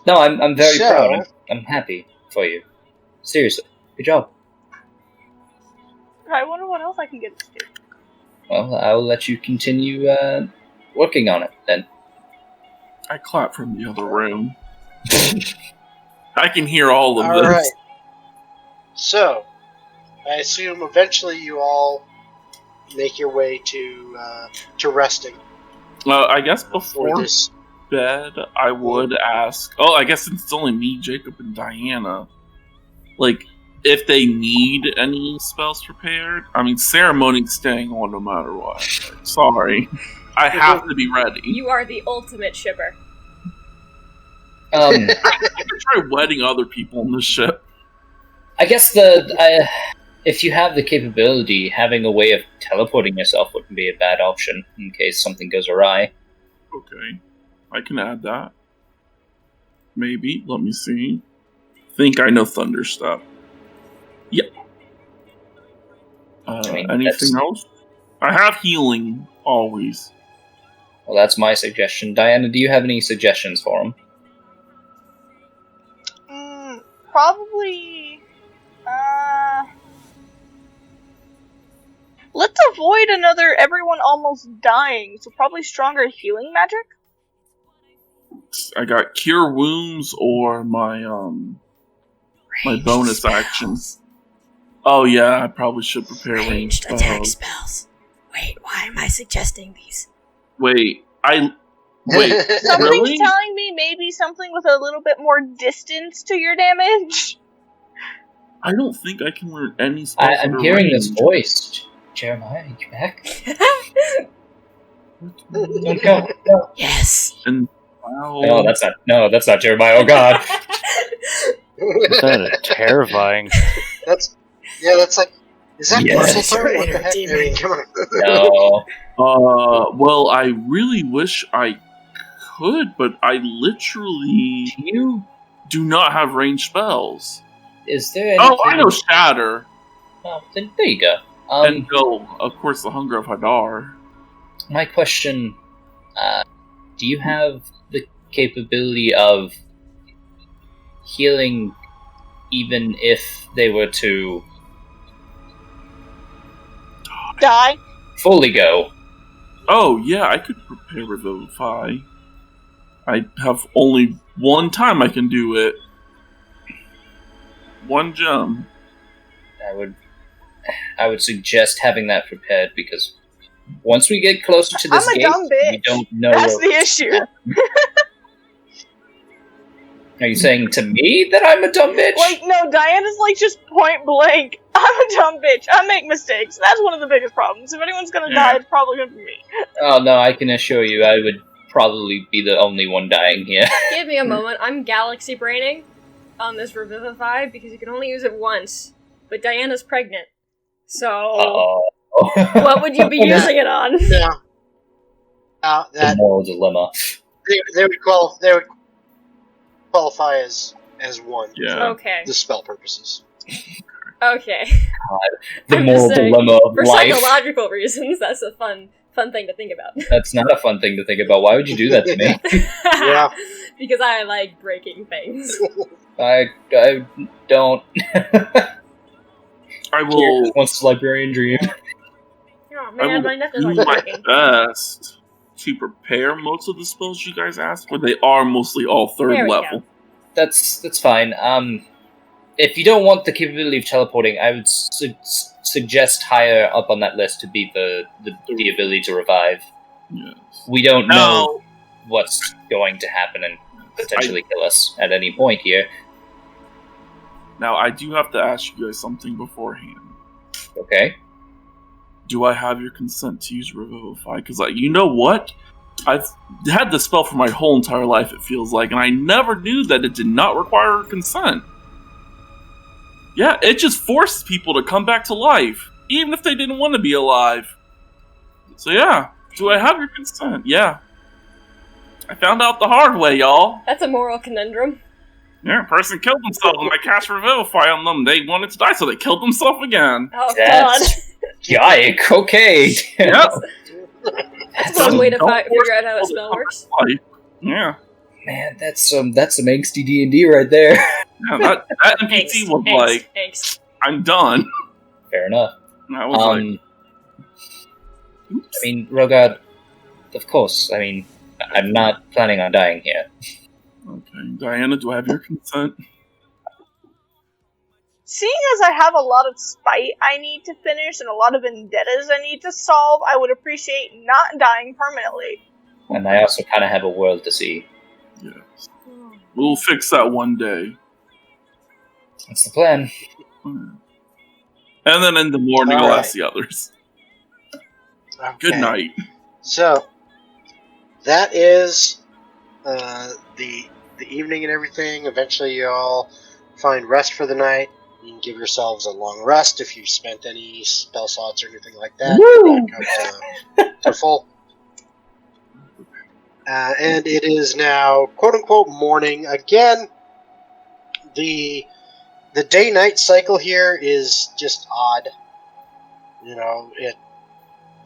No, I'm very proud. I'm happy for you. Seriously. Good job. I wonder what else I can get to do. Well, I'll let you continue working on it, then. I clap from the other room. I can hear all of this. Alright. So, I assume eventually you all make your way to resting. Well, I guess before this bed, I would ask... Oh, I guess since it's only me, Jacob, and Diana, like, if they need any spells prepared. I mean, ceremony's staying on no matter what. Sorry. I have to be ready. You are the ultimate shipper. I can try wedding other people on the ship. I guess if you have the capability, having a way of teleporting yourself wouldn't be a bad option in case something goes awry. Okay. I can add that. Maybe. Let me see. Think I know Thunder stuff. Yep. Anything else? I have healing, always. Well, that's my suggestion. Diana, do you have any suggestions for him? Probably... let's avoid another everyone almost dying, so probably stronger healing magic? I got Cure Wounds or my my bonus action. Oh yeah, I probably should prepare ranged attack spells. Wait, why am I suggesting these? Wait, Something's really? telling me maybe something with a little bit more distance to your damage. I don't think I can learn any spells. I'm hearing this voice. Jeremiah, are you back? Don't go. No. Yes. And wow. No, that's not Jeremiah. Oh God. That is terrifying. That's like. Is that Yes. Parcel What the heck? I mean, come on. No. Well, I really wish I could, but I literally do not have ranged spells. Is there anything... Oh, I know Shatter. Oh, then there you go. And of course, the Hunger of Hadar. My question, do you have the capability of healing even if they were to Die? fully go? Oh, yeah, I could prepare Revivify. I have only one time I can do it. One gem. I would suggest having that prepared, because once we get closer to this I'm a gate, dumb bitch. we don't know. That's the issue. Are you saying to me that I'm a dumb bitch? Like, no, Diana's like just point blank. I'm a dumb bitch. I make mistakes. That's one of the biggest problems. If anyone's gonna die, it's probably gonna be me. Oh no, I can assure you, I would probably be the only one dying here. Give me a moment. I'm galaxy braining on this Revivify because you can only use it once. But Diana's pregnant. So, what would you be using it on? Yeah. The moral dilemma. They would qualify as one Okay. for the spell purposes. Okay. God, the I'm moral just saying, dilemma of for life. psychological reasons, that's a fun thing to think about. That's not a fun thing to think about. Why would you do that to me? Yeah. Because I like breaking things. I don't. I will. Wants the librarian dream. Oh I man, will my neck is do like my breaking. best to prepare most of the spells you guys asked for. They are mostly all third There we level. go. That's fine. If you don't want the capability of teleporting, I would suggest higher up on that list to be the ability to revive. Yes. We don't know what's going to happen and potentially kill us at any point here. Now, I do have to ask you guys something beforehand. Okay. Do I have your consent to use Revivify? Because, you know what? I've had this spell for my whole entire life, it feels like, and I never knew that it did not require consent. Yeah, it just forces people to come back to life, even if they didn't want to be alive. So yeah, do I have your consent? Yeah. I found out the hard way, y'all. That's a moral conundrum. Yeah, a person killed themselves and I cast Revivify on them. They wanted to die, so they killed themselves again. Oh That's yike. Okay. Yep. That's one way to figure out how a spell works. Yeah. Man, that's some angsty D&D right there. Yeah, that NPC was like, Angst. I'm done. Fair enough. And I was like, oops. I mean, Rogad, of course. I mean, I'm not planning on dying here. Okay, Diana, do I have your consent? Seeing as I have a lot of spite I need to finish and a lot of vendettas I need to solve, I would appreciate not dying permanently. And I also kind of have a world to see. Yes. We'll fix that one day. That's the plan. And then in the morning, I'll ask the others. Okay. Good night. So, that is the evening and everything. Eventually, you all find rest for the night. You can give yourselves a long rest if you've spent any spell slots or anything like that. Woo! To full. And it is now quote-unquote morning. Again, the day-night cycle here is just odd. You know,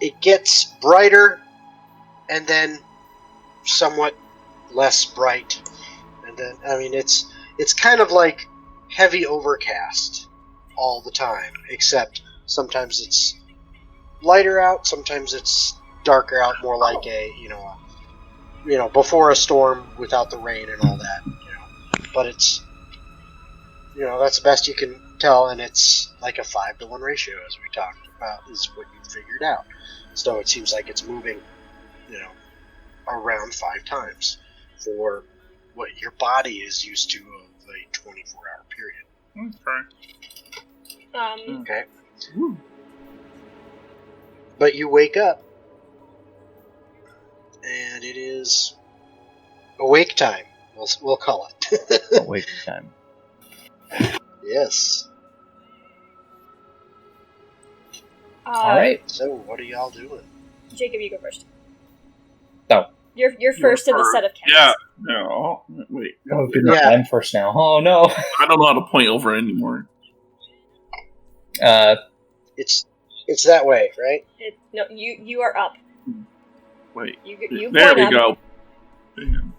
it gets brighter and then somewhat less bright. And then, I mean, it's kind of like heavy overcast all the time, except sometimes it's lighter out. Sometimes it's darker out, more like before a storm without the rain and all that. But it's that's the best you can tell, and it's like a 5-to-1 ratio, as we talked about, is what you figured out. So it seems like it's moving, around 5 times for what your body is used to of a 24-hour period. Okay. But you wake up, and it is awake time. We'll call it. Awake time. Yes. All right. So what are y'all doing? Jacob, you go first. Oh. You're first in the set of cats. Yeah. No. Wait. I'm first now. Oh no. I don't know how to point over anymore. It's that way, right? No, you are up. Wait. You there point we up. go. Damn.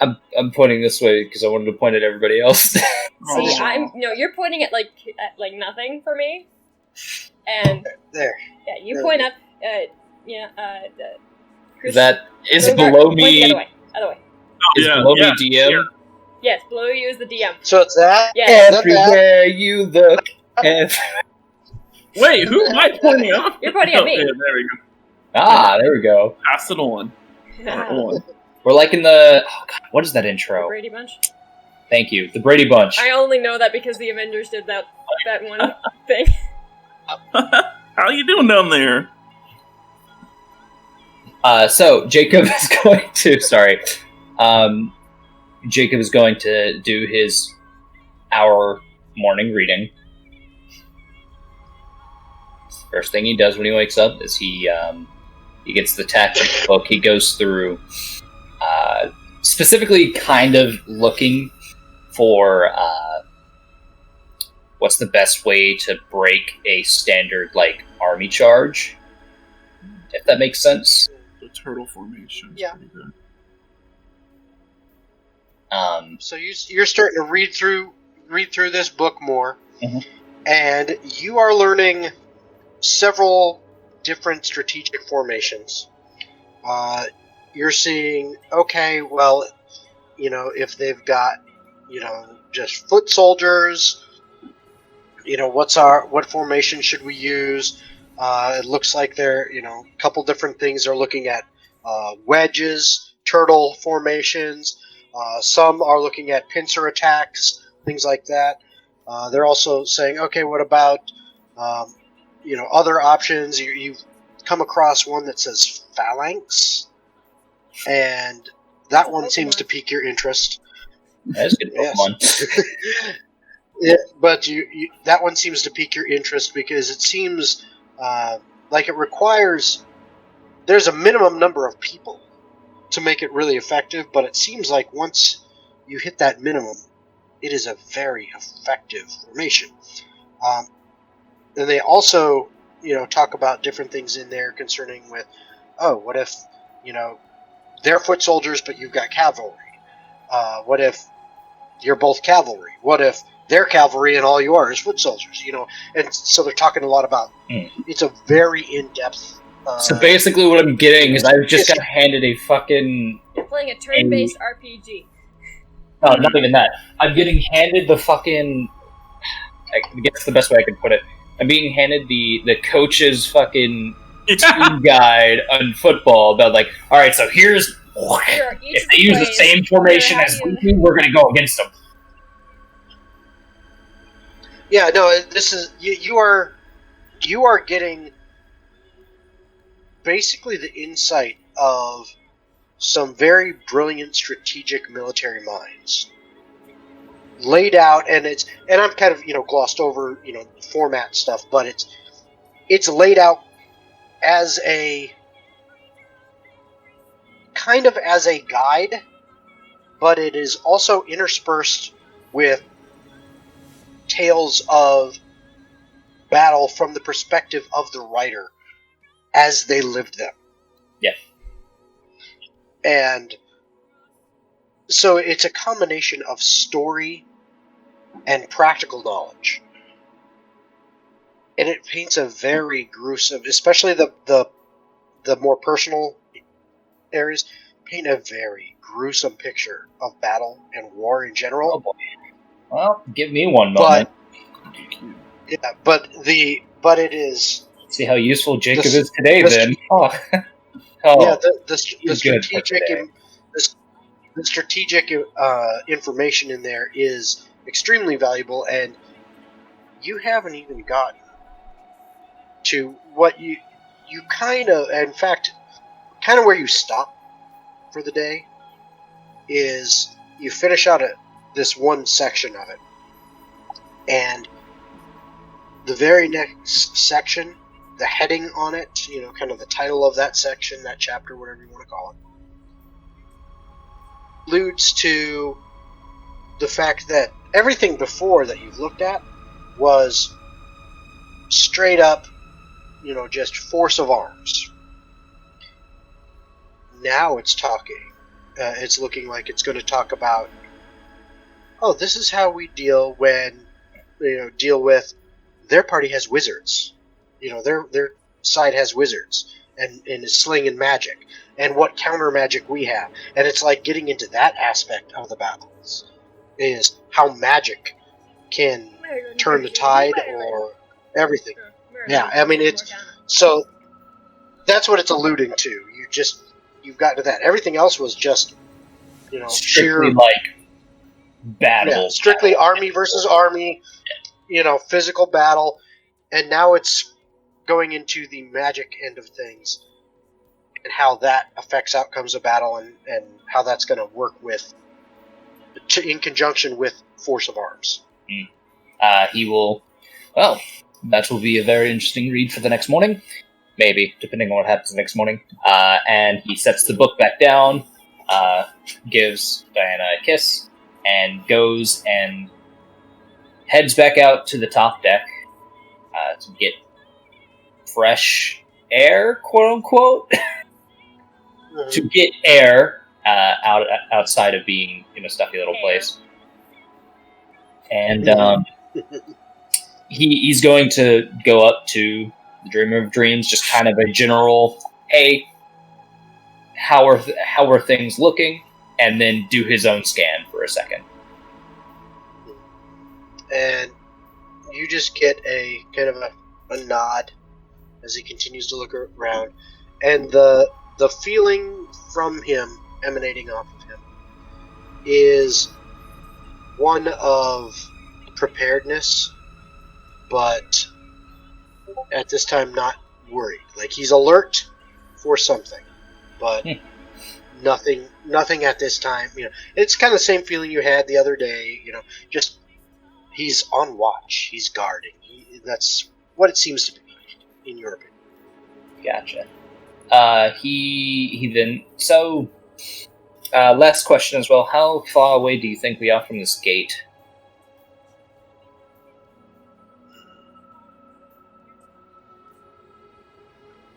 I'm pointing this way because I wanted to point at everybody else. See, you're pointing at like nothing for me, and there. Yeah, you point up. That is below me. Other way. Is below me DM. Here. Yes, below you is the DM. So it's that. Yes. Everywhere you look. Wait, who am I pointing at? You're pointing at me. Yeah, there we go. There we go. Pass it on. On. We're like in the. Oh God, what is that intro? The Brady Bunch. Thank you, the Brady Bunch. I only know that because the Avengers did that one thing. How you doing down there? So Jacob is going to. Sorry. Jacob is going to do his hour morning reading. First thing he does when he wakes up is he gets the tactics book. He goes through, specifically kind of looking for what's the best way to break a standard army charge, if that makes sense. The turtle formation. Yeah. Pretty good. So you're starting to read through this book more, and you are learning several different strategic formations. You're seeing, okay, well, if they've got, just foot soldiers, what formation should we use? It looks like they're, a couple different things are looking at wedges, turtle formations. Some are looking at pincer attacks, things like that. They're also saying, okay, what about other options? You've come across one that says phalanx, and that one seems to pique your interest. That's a good Pokemon. Yes. Yeah, but that one seems to pique your interest because it seems like it requires. There's a minimum number of people to make it really effective, but it seems like once you hit that minimum, it is a very effective formation. And they also, talk about different things in there concerning with, what if, they're foot soldiers, but you've got cavalry? What if you're both cavalry? What if they're cavalry and all you are is foot soldiers? And so they're talking a lot about. It's a very in-depth. So basically, what I'm getting is I just got handed a fucking. You're playing a turn-based RPG. No, not even that. I'm getting handed the fucking. I guess the best way I can put it. I'm being handed the coach's fucking team guide on football about all right, so here's if they use the same formation as we do, we're gonna go against them. Yeah, no, this is you are getting basically the insight of some very brilliant strategic military minds laid out, and I'm kind of glossed over format stuff, but it's laid out as a kind of as a guide, but it is also interspersed with tales of battle from the perspective of the writer as they lived them. Yeah. And so it's a combination of story and practical knowledge. and it paints a very gruesome, especially the more personal areas, paint a very gruesome picture of battle and war in general. Oh boy. Well, give me one moment. But it is. See how useful Jacob is today, then. Oh. Yeah, the strategic information in there is extremely valuable, and you haven't even gotten to what you kind of, in fact, kind of where you stop for the day is you finish out this one section of it, and the very next section, the heading on it, kind of the title of that section, that chapter, whatever you want to call it, alludes to the fact that everything before that you've looked at was straight up, just force of arms. Now it's it's looking like it's going to talk about, this is how we deal with their party has wizards. Their side has wizards and is slinging magic, and what counter magic we have. And it's like getting into that aspect of the battles is how magic can turn the tide or everything. Yeah, I mean, so that's what it's alluding to. You've gotten to that. Everything else was just, strictly like battle. Yeah, strictly army versus army, physical battle, and now it's going into the magic end of things and how that affects outcomes of battle and how that's going to work in conjunction with force of arms. He will. Well, that will be a very interesting read for the next morning. Maybe, depending on what happens the next morning. And he sets the book back down, gives Diana a kiss, and goes and heads back out to the top deck to get fresh air, quote-unquote. To get air outside of being in a stuffy little place. And he's going to go up to the Dreamer of Dreams, just kind of a general, hey, how are things looking? And then do his own scan for a second. And you just get a kind of a nod as he continues to look around. And the feeling from him, emanating off of him, is one of preparedness, but at this time not worried. Like, he's alert for something, but nothing at this time. It's kind of the same feeling you had the other day. Just he's on watch. He's guarding. That's what it seems to be, in your opinion. Gotcha. He then. So, last question as well. How far away do you think we are from this gate?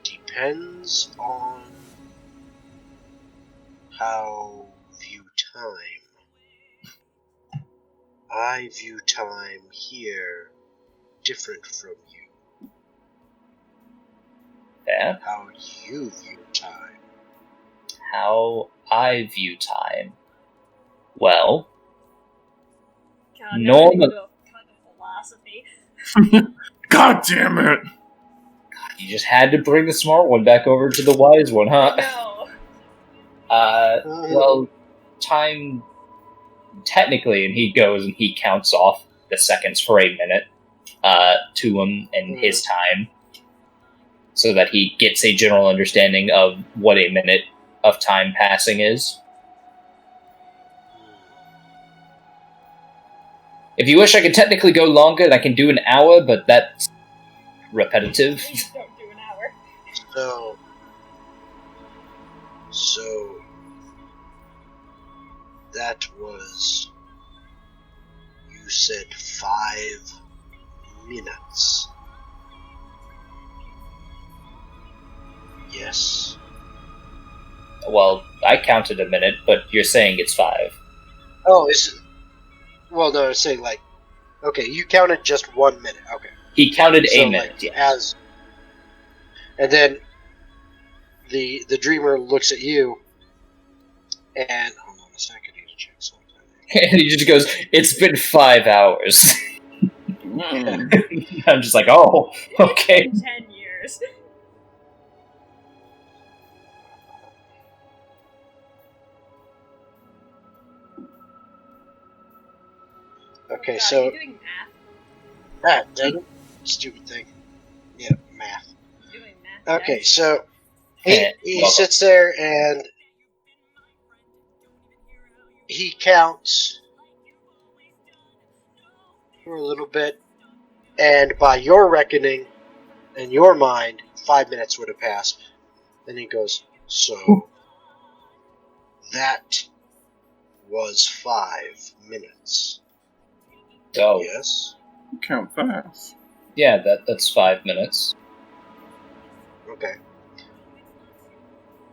Depends on how view time. I view time here different from you. Yeah? How you view time. How I view time. Well, normally. Philosophy. God damn it! You just had to bring the smart one back over to the wise one, huh? No. Well, time, technically, and he goes and he counts off the seconds for a minute to him and his time, so that he gets a general understanding of what a minute of time passing is. If you wish, I can technically go longer, and I can do an hour, but that's repetitive. Please don't do an hour. So that was, you said 5 minutes. Yes. Well, I counted a minute, but you're saying it's 5. Oh, is it? Well, no, I was saying, okay, you counted just 1 minute. Okay. He counted So, a minute. like, and then the dreamer looks at you, and hold on a second, I need to check something. And he just goes, "It's been 5 hours." I'm just like, oh, okay. 10 years. Okay, God, so are you doing math? dang, stupid thing. Yeah, math. Doing math. Okay, guys. so Yeah, he welcome. sits there and he counts for a little bit, and by your reckoning, in your mind, 5 minutes would have passed. Then he goes, so that was 5 minutes. Oh, Yes? Count fast. yeah, that's 5 minutes. Okay.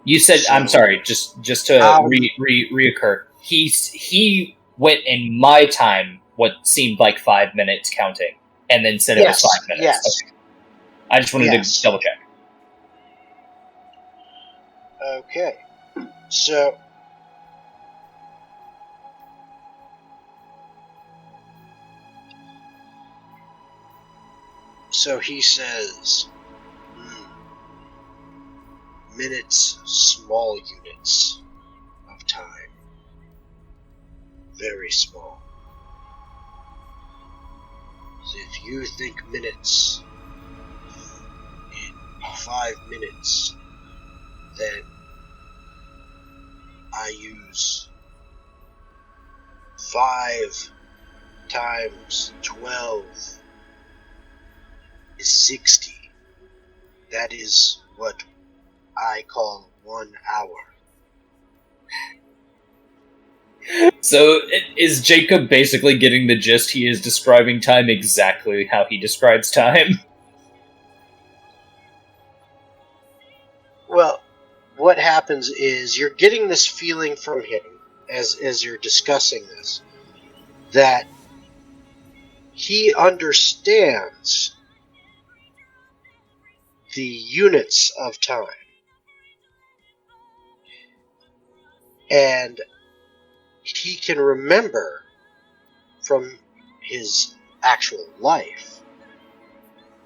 You said, So- I'm sorry, just to reoccur. He went in my time what seemed like 5 minutes counting, and then said it was 5 minutes. Yes. Okay. I just wanted Yes. to double check. Okay. So he says, minutes, small units of time. Very small. So if you think minutes in 5 minutes, then I use 5 times 12 is 60. That is what I call 1 hour. So, is Jacob basically getting the gist? He is describing time exactly how he describes time. Well, what happens is you're getting this feeling from him as you're discussing this, that he understands the units of time. And he can remember from his actual life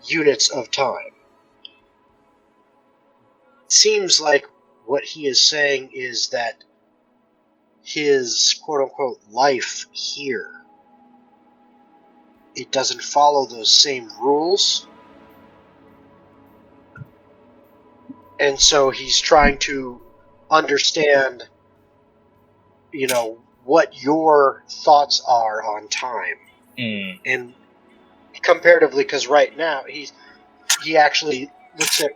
units of time. It seems like what he is saying is that his quote-unquote life here, it doesn't follow those same rules. And so he's trying to understand, what your thoughts are on time. And comparatively, because right now he actually looks at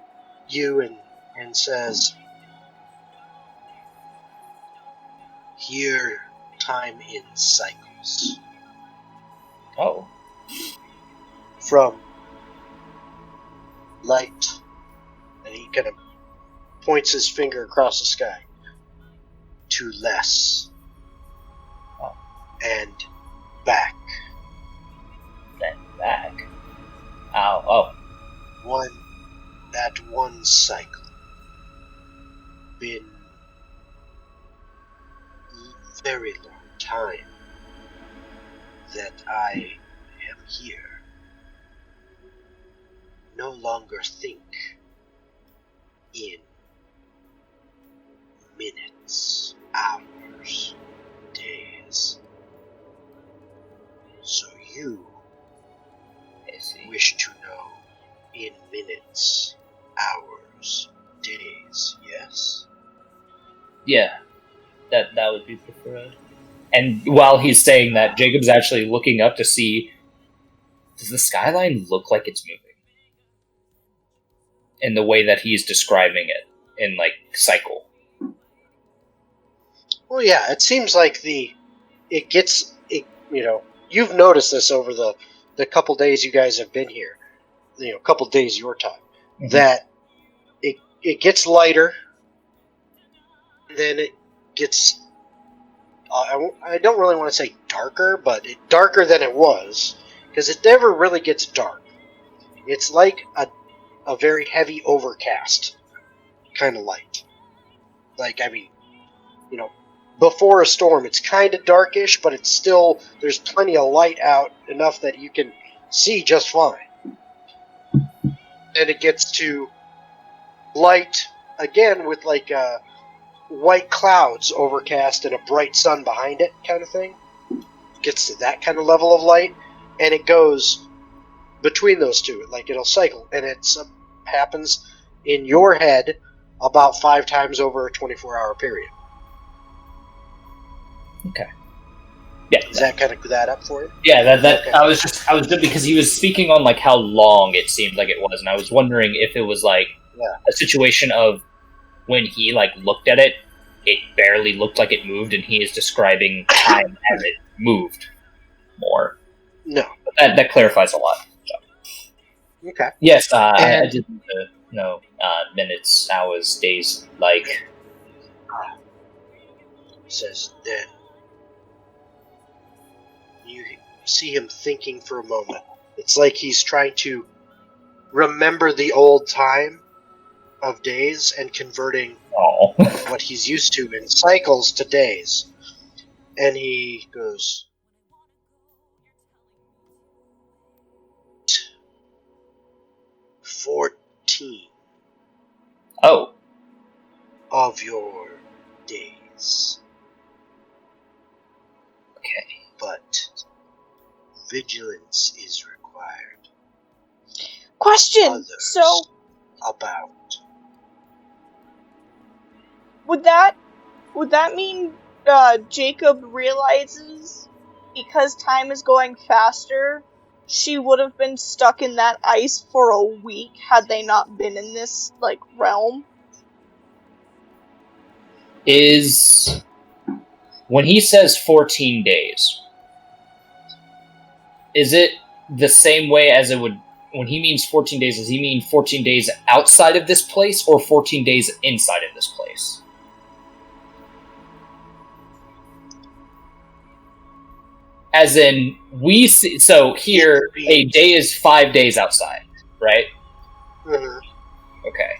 you and says, here, time in cycles. Oh. From light, and he kind of points his finger across the sky, to less. Oh. And back. Then back. Ow, oh. That one cycle. Been very long time that I am here. No longer think in minutes, hours, days. So you wish to know in minutes, hours, days, yes? Yeah, that would be preferred. And while he's saying that, Jacob's actually looking up to see, does the skyline look like it's moving? In the way that he's describing it, in, like, cycle. Well, yeah, it seems like you've noticed this over the couple days you guys have been here, couple days your time, that it gets lighter, then it gets, I don't really want to say darker, but darker than it was, because it never really gets dark. It's like a very heavy overcast kind of light. Like, I mean, you know, before a storm, it's kind of darkish, but it's still, there's plenty of light out, enough that you can see just fine. And it gets to light again with like white clouds overcast and a bright sun behind it kind of thing. Gets to that kind of level of light, and it goes between those two. Like, it'll cycle, and it happens in your head about 5 times over a 24-hour period. Okay. Yeah. Does that kind of that up for you? Yeah, that Okay. I was good because he was speaking on like how long it seemed like it was, and I was wondering if it was like a situation of when he like looked at it, it barely looked like it moved, and he is describing time as it moved more. No. But that clarifies a lot. So. Okay. Yes, I did know minutes, hours, days, like. Says then. You see him thinking for a moment. It's like he's trying to remember the old time of days and converting what he's used to in cycles to days. And he goes, 14 of your days. Okay. But vigilance is required. Question. Others So about. would that mean Jacob realizes because time is going faster, she would have been stuck in that ice for a week had they not been in this like realm? Is when he says 14 days, is it the same way as it would when he means 14 days? Does he mean 14 days outside of this place or 14 days inside of this place? As in, we see, so here a day is 5 days outside, right? Mm-hmm. Okay.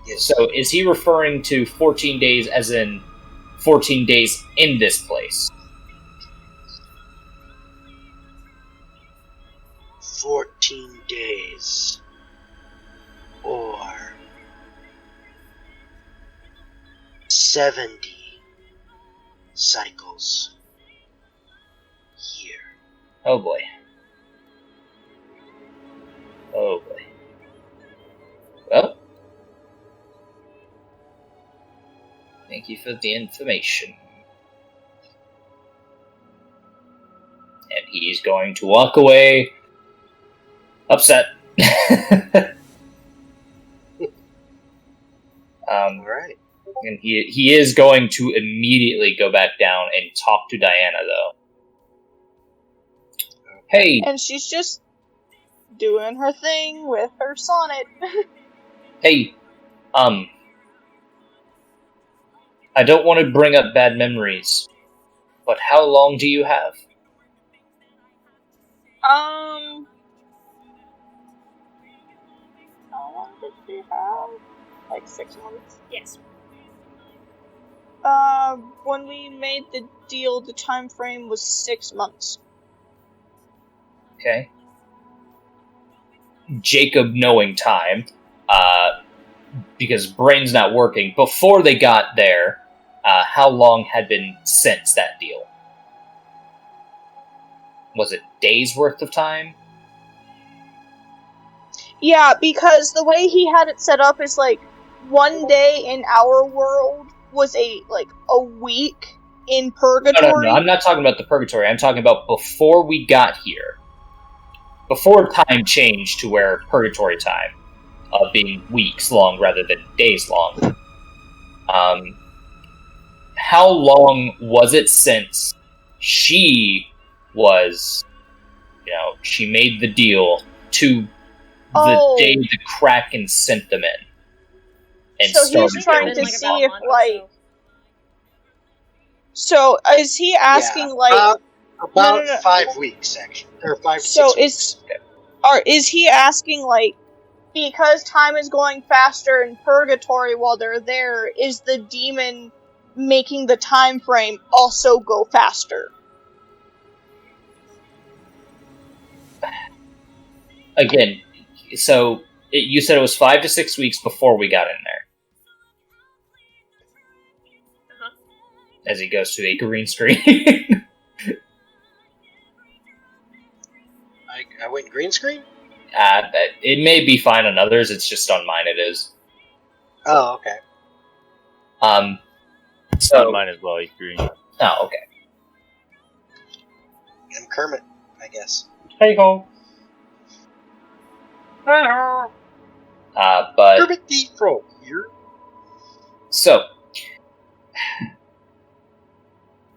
Yes. So is he referring to 14 days as in 14 days in this place? 14 days. Or 70 cycles here. Oh boy. Oh boy. Well, thank you for the information. And he's going to walk away upset. Alright. And he is going to immediately go back down and talk to Diana, though. Hey! And she's just doing her thing with her sonnet. Hey, I don't want to bring up bad memories, but how long do you have? How long did she have? Like 6 months? Yes. When we made the deal, the time frame was 6 months. Okay. Jacob knowing time, because brain's not working, before they got there, how long had been since that deal? Was it days worth of time? Yeah, because the way he had it set up is like 1 day in our world was a week in purgatory. No, I'm not talking about the purgatory. I'm talking about before we got here. Before time changed to where purgatory time, being weeks long rather than days long. How long was it since she was, she made the deal to the day the Kraken sent them in? And so he's trying to see if, So, is he asking, about 5 weeks, actually. Or 5 so 6 weeks. Is he asking, like, because time is going faster in Purgatory while they're there, is the demon making the time frame also go faster? Again, so you said it was 5 to 6 weeks before we got in there. Uh-huh. As he goes to a green screen. I went green screen? It may be fine on others, it's just on mine it is. Oh, okay. It's on mine as well, he's green. Oh, okay. I'm Kermit, I guess. Hey ho. Hello. But Kermit the Frog here. so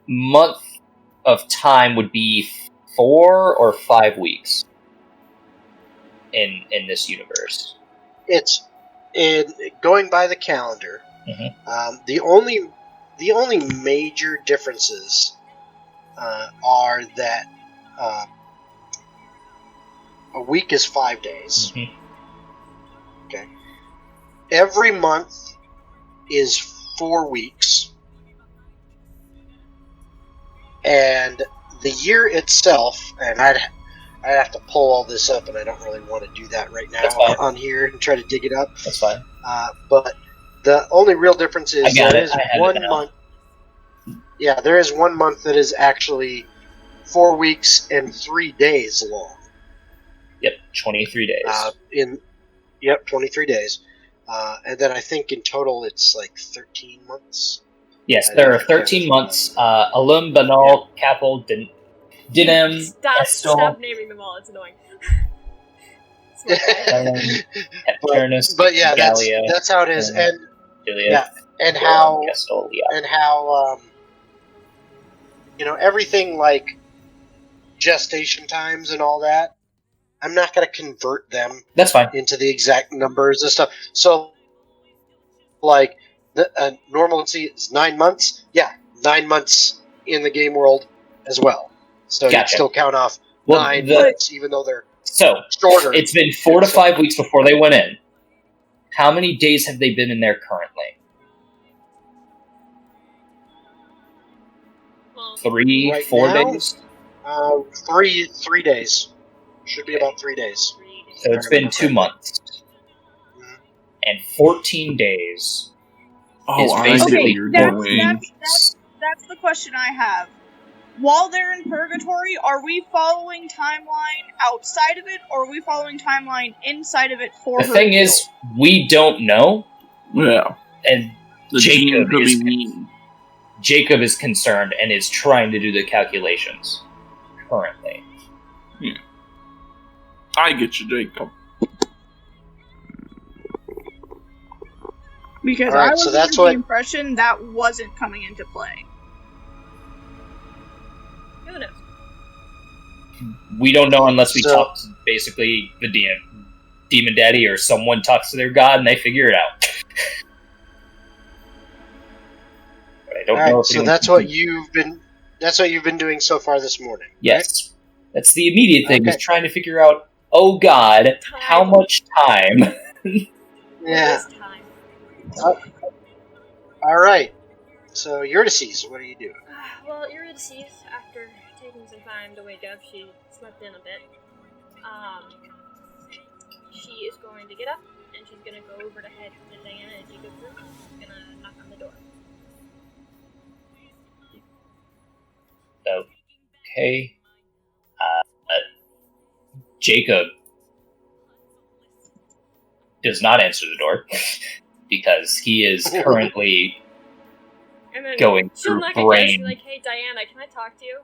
month of time would be 4 or 5 weeks in this universe. It's going by the calendar. Mm-hmm. The only major differences are that a week is 5 days. Mm-hmm. Okay. Every month is 4 weeks, and the year itself, and I'd have to pull all this up, and I don't really want to do that right now on here and try to dig it up. That's fine. But the only real difference is there is 1 month. Yeah, there is 1 month that is actually 4 weeks and 3 days long. Yep, 23 days. 23 days. And then I think in total it's like 13 months. Yes, there are 13 months. Alum, Banal, Capel, Dinem, Stop naming them all, it's annoying. But yeah, that's how it is. And Gilead, and how everything like gestation times and all that, I'm not going to convert them. That's fine. Into the exact numbers and stuff. So, like, the normalcy is 9 months. Yeah, 9 months in the game world as well. So you still count off 9 months, even though they're shorter. It's been 4 to 5 weeks before they went in. How many days have they been in there currently? 3, 4 days? 3 days. Should be about 3 days. So it's been 2 months. Mm-hmm. And 14 days is basically that's the question I have. While they're in Purgatory, are we following timeline outside of it, or are we following timeline inside of it for the her thing is, we don't know. Yeah. And Jacob is concerned and is trying to do the calculations currently. Yeah. I get you, Jacob. Because I was under the impression that wasn't coming into play. Who knows? We don't know unless we talk to basically the demon daddy or someone talks to their god and they figure it out. But I don't know. If so that's what you've been doing so far this morning. Yes, right? That's the immediate thing is trying to figure out. Oh God, how much time? Yeah. All right. So Eurydice, what are you doing? Well, Eurydice, after taking some time to wake up, she slept in a bit. She is going to get up and she's going to go over to head to Diana and Jacob's room. She's going to knock on the door. Okay. Jacob does not answer the door because he is currently going through brain. Like, hey Diana, can I talk to you?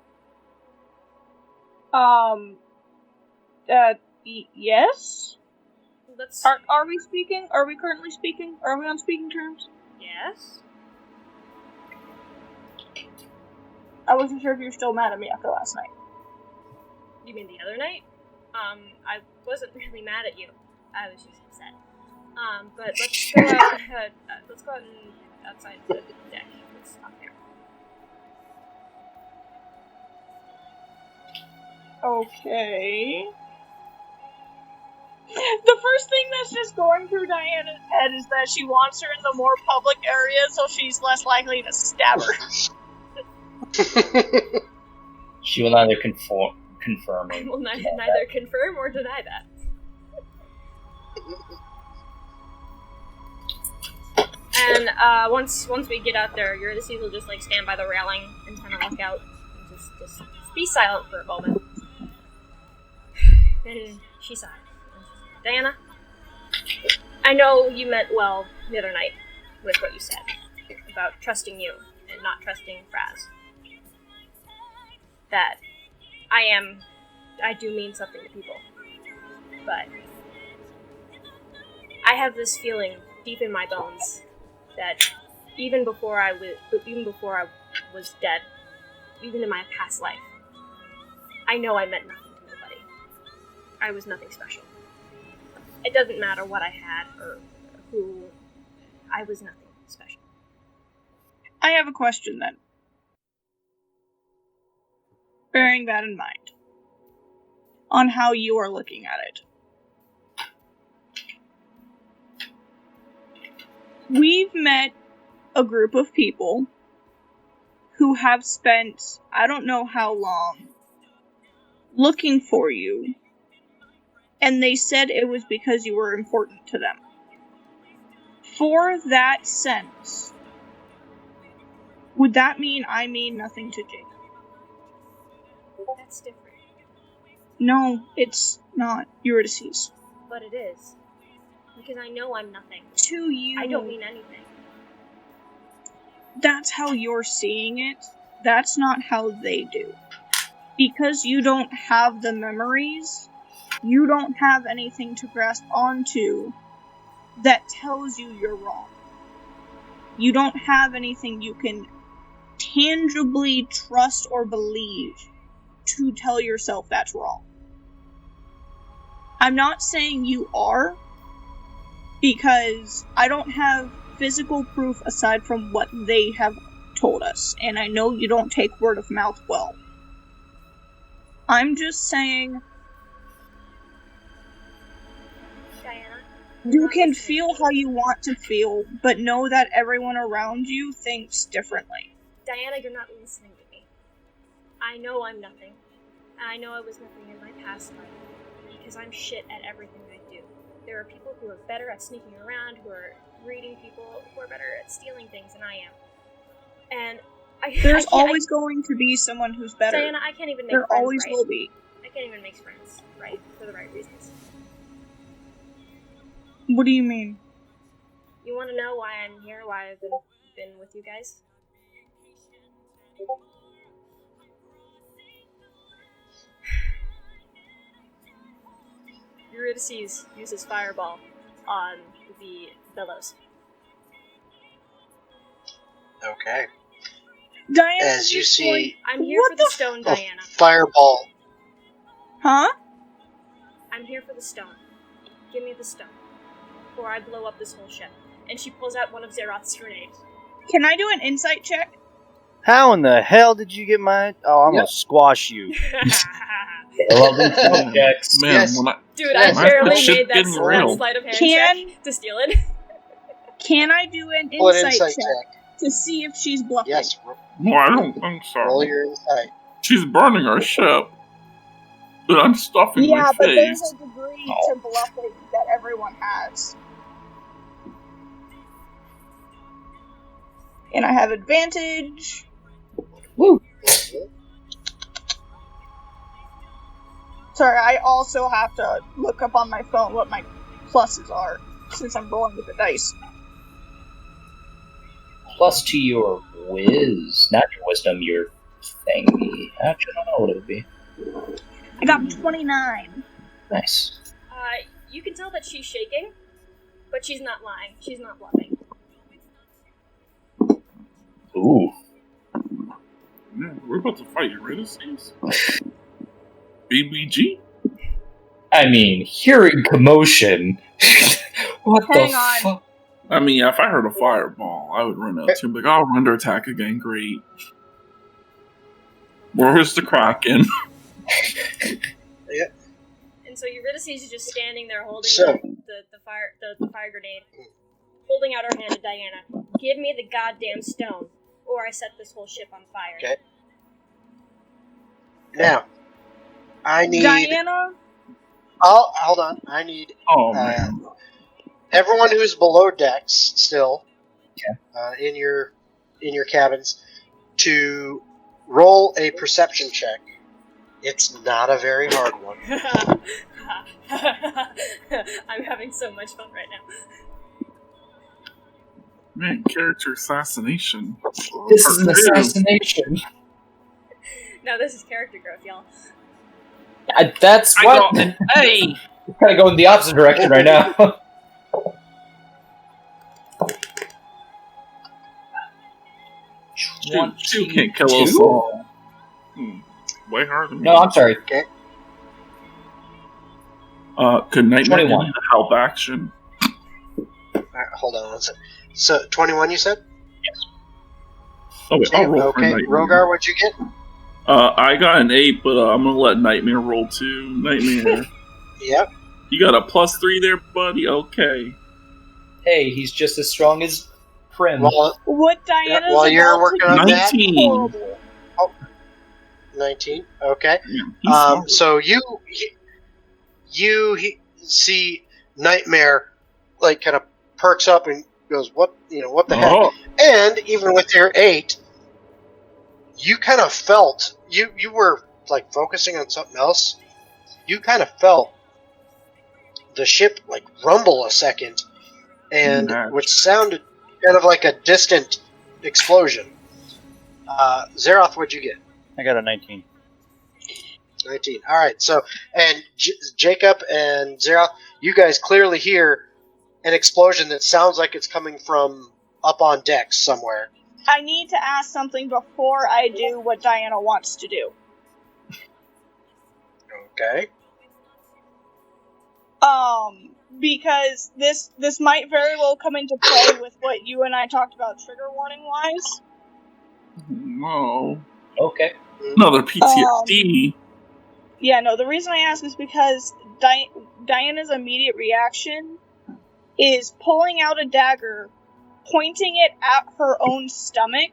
Yes? Let's... Are we speaking? Are we currently speaking? Are we on speaking terms? Yes. I wasn't sure if you were still mad at me after last night. You mean the other night? I wasn't really mad at you. I was just upset. But let's go out. Let's go out and outside the deck. Let's stop there. Okay. The first thing that's just going through Diana's head is that she wants her in the more public area so she's less likely to stab her. She will neither confirm I will neither confirm or deny that. And once we get out there, Eurydice will just like stand by the railing and kind of look out and just be silent for a moment. And she sighed. Diana, I know you meant well the other night with what you said about trusting you and not trusting Fraz. That I do mean something to people, but I have this feeling deep in my bones that even before I was dead, even in my past life, I know I meant nothing to nobody. I was nothing special. It doesn't matter what I had or who. I was nothing special. I have a question then. Bearing that in mind, on how you are looking at it. We've met a group of people who have spent, I don't know how long, looking for you, and they said it was because you were important to them. For that sense, would that mean I mean nothing to Jake? That's different. No, it's not. Eurydice. But it is. Because I know I'm nothing. To you. I don't mean anything. That's how you're seeing it. That's not how they do. Because you don't have the memories, you don't have anything to grasp onto that tells you you're wrong. You don't have anything you can tangibly trust or believe to tell yourself that's wrong. I'm not saying you are, because I don't have physical proof aside from what they have told us, and I know you don't take word of mouth well. I'm just saying, Diana, you can feel how you want to feel, but know that everyone around you thinks differently. Diana, you're not listening to me. I know I'm nothing. I know I was nothing in my past life, because I'm shit at everything I do. There are people who are better at sneaking around, who are reading people, who are better at stealing things than I am. And there's always going to be someone who's better. Diana, I can't even make friends right. There always will be. I can't even make friends right for the right reasons. What do you mean? You want to know why I'm here? Why I've been with you guys? Eurydice uses Fireball on the bellows. Okay. Diana, as you see, I'm here for the stone, Diana. Fireball. Huh? I'm here for the stone. Give me the stone, or I blow up this whole ship. And she pulls out one of Zeroth's grenades. Can I do an insight check? How in the hell did you get mine? Oh, I'm gonna squash you. I love them subjects. Man, Yes. Dude, I barely made that real. sleight of hand check to steal it. Can I do an Roll an insight insight check to see if she's bluffing? Yes. No, I don't think so. Roll your insight. She's burning our ship. But I'm stuffing my but there's face. a degree to bluffing that everyone has. And I have advantage. Woo! Sorry, I also have to look up on my phone what my pluses are, since I'm rolling with the dice. Plus to your whiz, not your wisdom, your thingy. Actually, I don't know what it would be. I got 29. Nice. You can tell that she's shaking, but she's not lying. She's not bluffing. Ooh. Yeah, we're about to fight Eurydice. BBG? I mean, hearing commotion. What Hang the on. fuck? I mean, if I heard a fireball, I would run out to him like, I'll run to attack again, great. Where's the Kraken? Yeah. And so Eurydice is just standing there holding So- the fire grenade, holding out her hand to Diana. Give me the goddamn stone, or I set this whole ship on fire. Okay. Now, I need. Diana? Oh, hold on. I need Oh man. everyone who's below decks still, Okay. in your cabins, to roll a perception check. It's not a very hard one. I'm having so much fun right now. Man, character assassination. This is an Part two. assassination. No, this is character growth, y'all. That's I what. got an A. We're kind of going the opposite direction right now. Two can't kill us 22? all. Way harder than me. No, I'm sorry. Could Nightmare 21. get into help action? Alright, hold on one second. So, 21 you said? Oh wait, I'll roll for Okay, Nightmare. Rogar, what'd you get? I got an 8, but I'm gonna let Nightmare roll too. Nightmare, Yep. you got a +3 there, buddy. Okay. Hey, he's just as strong as Prim. Well, What Diana's while you're about working to on do that- is horrible. 19. Okay. Yeah, he's smart. So you see Nightmare, like, kind of perks up and goes, "What? What the heck?" Oh, And even with your 8, you kind of felt you were like focusing on something else. You kind of felt the ship like rumble a second, and Nice. which sounded kind of like a distant explosion. Zeroth, what'd you get? I got a 19. 19. All right. So, and Jacob and Zeroth, you guys clearly hear an explosion that sounds like it's coming from up on deck somewhere. I need to ask something before I do what Diana wants to do. Okay. Because this might very well come into play with what you and I talked about trigger warning wise. no. Okay. Another PTSD. Yeah, no, the reason I ask is because Diana's immediate reaction is pulling out a dagger, pointing it at her own stomach,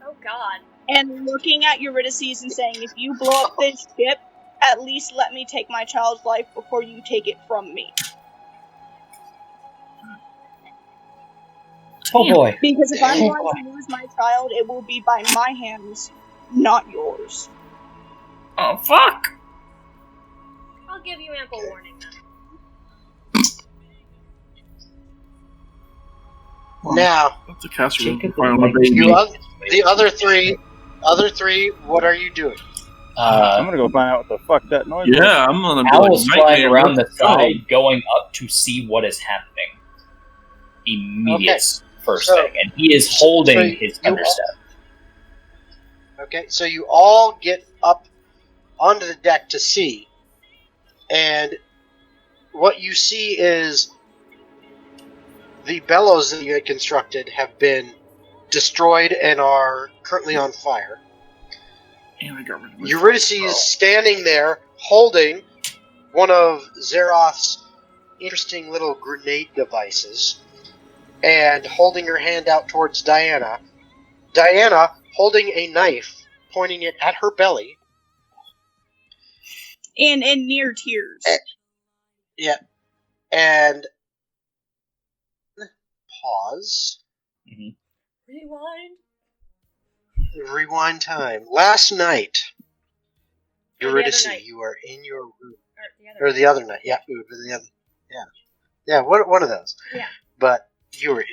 Oh god. and looking at Eurydice and saying, if you blow up this ship, at least let me take my child's life before you take it from me. Oh boy. Because if I'm going to lose my child, it will be by my hands, not yours. Oh fuck! I'll give you ample warning then. Now, That's a cast Jacob fire on my baby. the other three, what are you doing? I'm gonna go find out what the fuck that noise was. Yeah, I'm gonna be Owl's like, flying Nightmare, around the let's go. side, going up to see what is happening. Immediate first So- thing, and he is holding so his you understep. Okay, so you all get up onto the deck to see, and what you see is the bellows that you had constructed have been destroyed and are currently on fire. And I got rid of my Eurydice is standing there holding one of Zeroth's interesting little grenade devices and holding her hand out towards Diana. Diana holding a knife, pointing it at her belly. And near tears. Yeah. And pause. Rewind. Rewind time. Last night, Or the other Eurydice, night. you are in your room. Or The other night. Yeah, it would be the other. Yeah, one of those. Yeah. But you were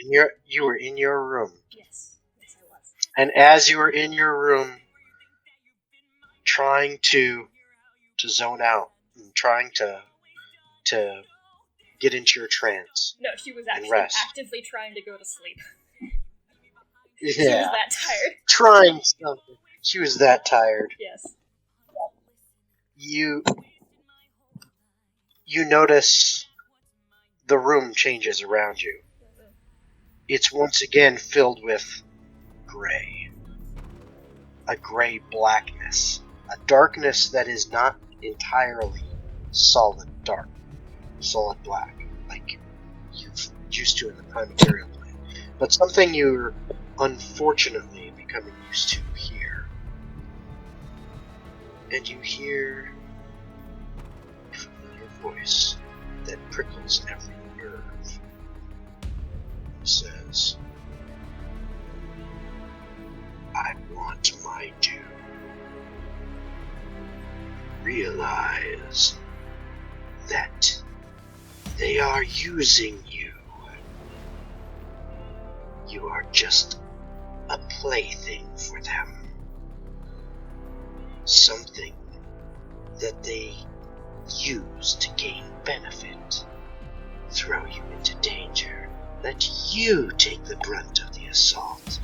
in your room, Yes. Yes, I was. and as you were in your room, trying to zone out, and trying to get into your trance. No, she was And actually rest. actively trying to go to sleep. She was Yeah, that tired. trying something. She was that tired. Yes. You notice the room changes around you. It's once again filled with gray. A gray blackness. A darkness that is not entirely solid dark, solid black, like you've used to in the prime material plane, but something you're unfortunately becoming used to here. And you hear a familiar voice that prickles every nerve. It says, I want my due. Realize that they are using you. You are just a plaything for them. Something that they use to gain benefit. Throw you into danger. Let you take the brunt of the assault.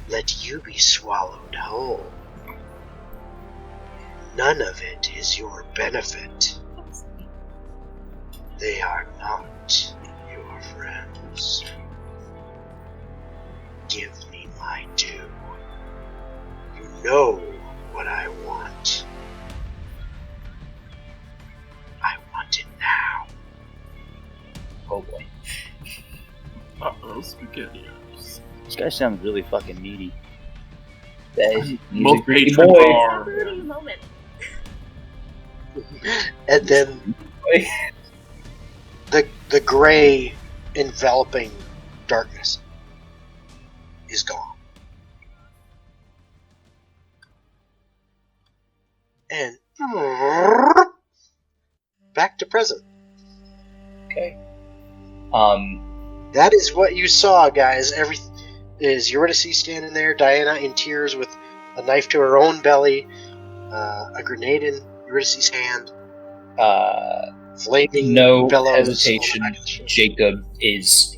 Let you be swallowed whole. None of it is your benefit. They are not your friends. Give me my due. You know what I want. I want it now. Oh boy. Uh-oh, spaghetti. This guy sounds really fucking needy. He's a Most greedy patrons boy. Stop are. ruining the moment. And then the gray enveloping darkness is gone. And back to present. Okay. That is what you saw, guys. Is Eurydice standing there, Diana in tears with a knife to her own belly, a grenade in Eurydice's hand, flaming No bellows hesitation. on the back of the ship. Jacob is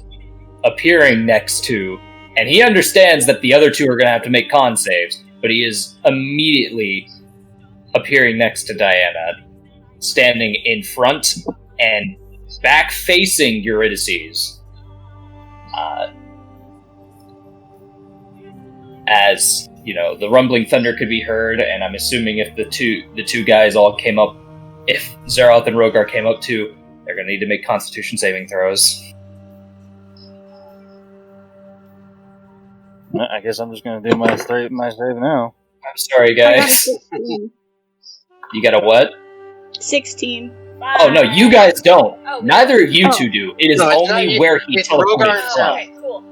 appearing next to, and he understands that the other two are going to have to make con saves, but he is immediately appearing next to Diana, standing in front and back facing Eurydice. As you know, the rumbling thunder could be heard, and I'm assuming if the two guys all came up, if Zeroth and Rogar came up too, they're going to need to make Constitution saving throws. I guess I'm just gonna do my save now. I'm sorry, I got a guys. 16. You got a what? 16. Oh no, you guys don't. Oh, Neither of you Oh. two do. It is No, it's only not- where he it's Rogar teleported and from. Okay, cool.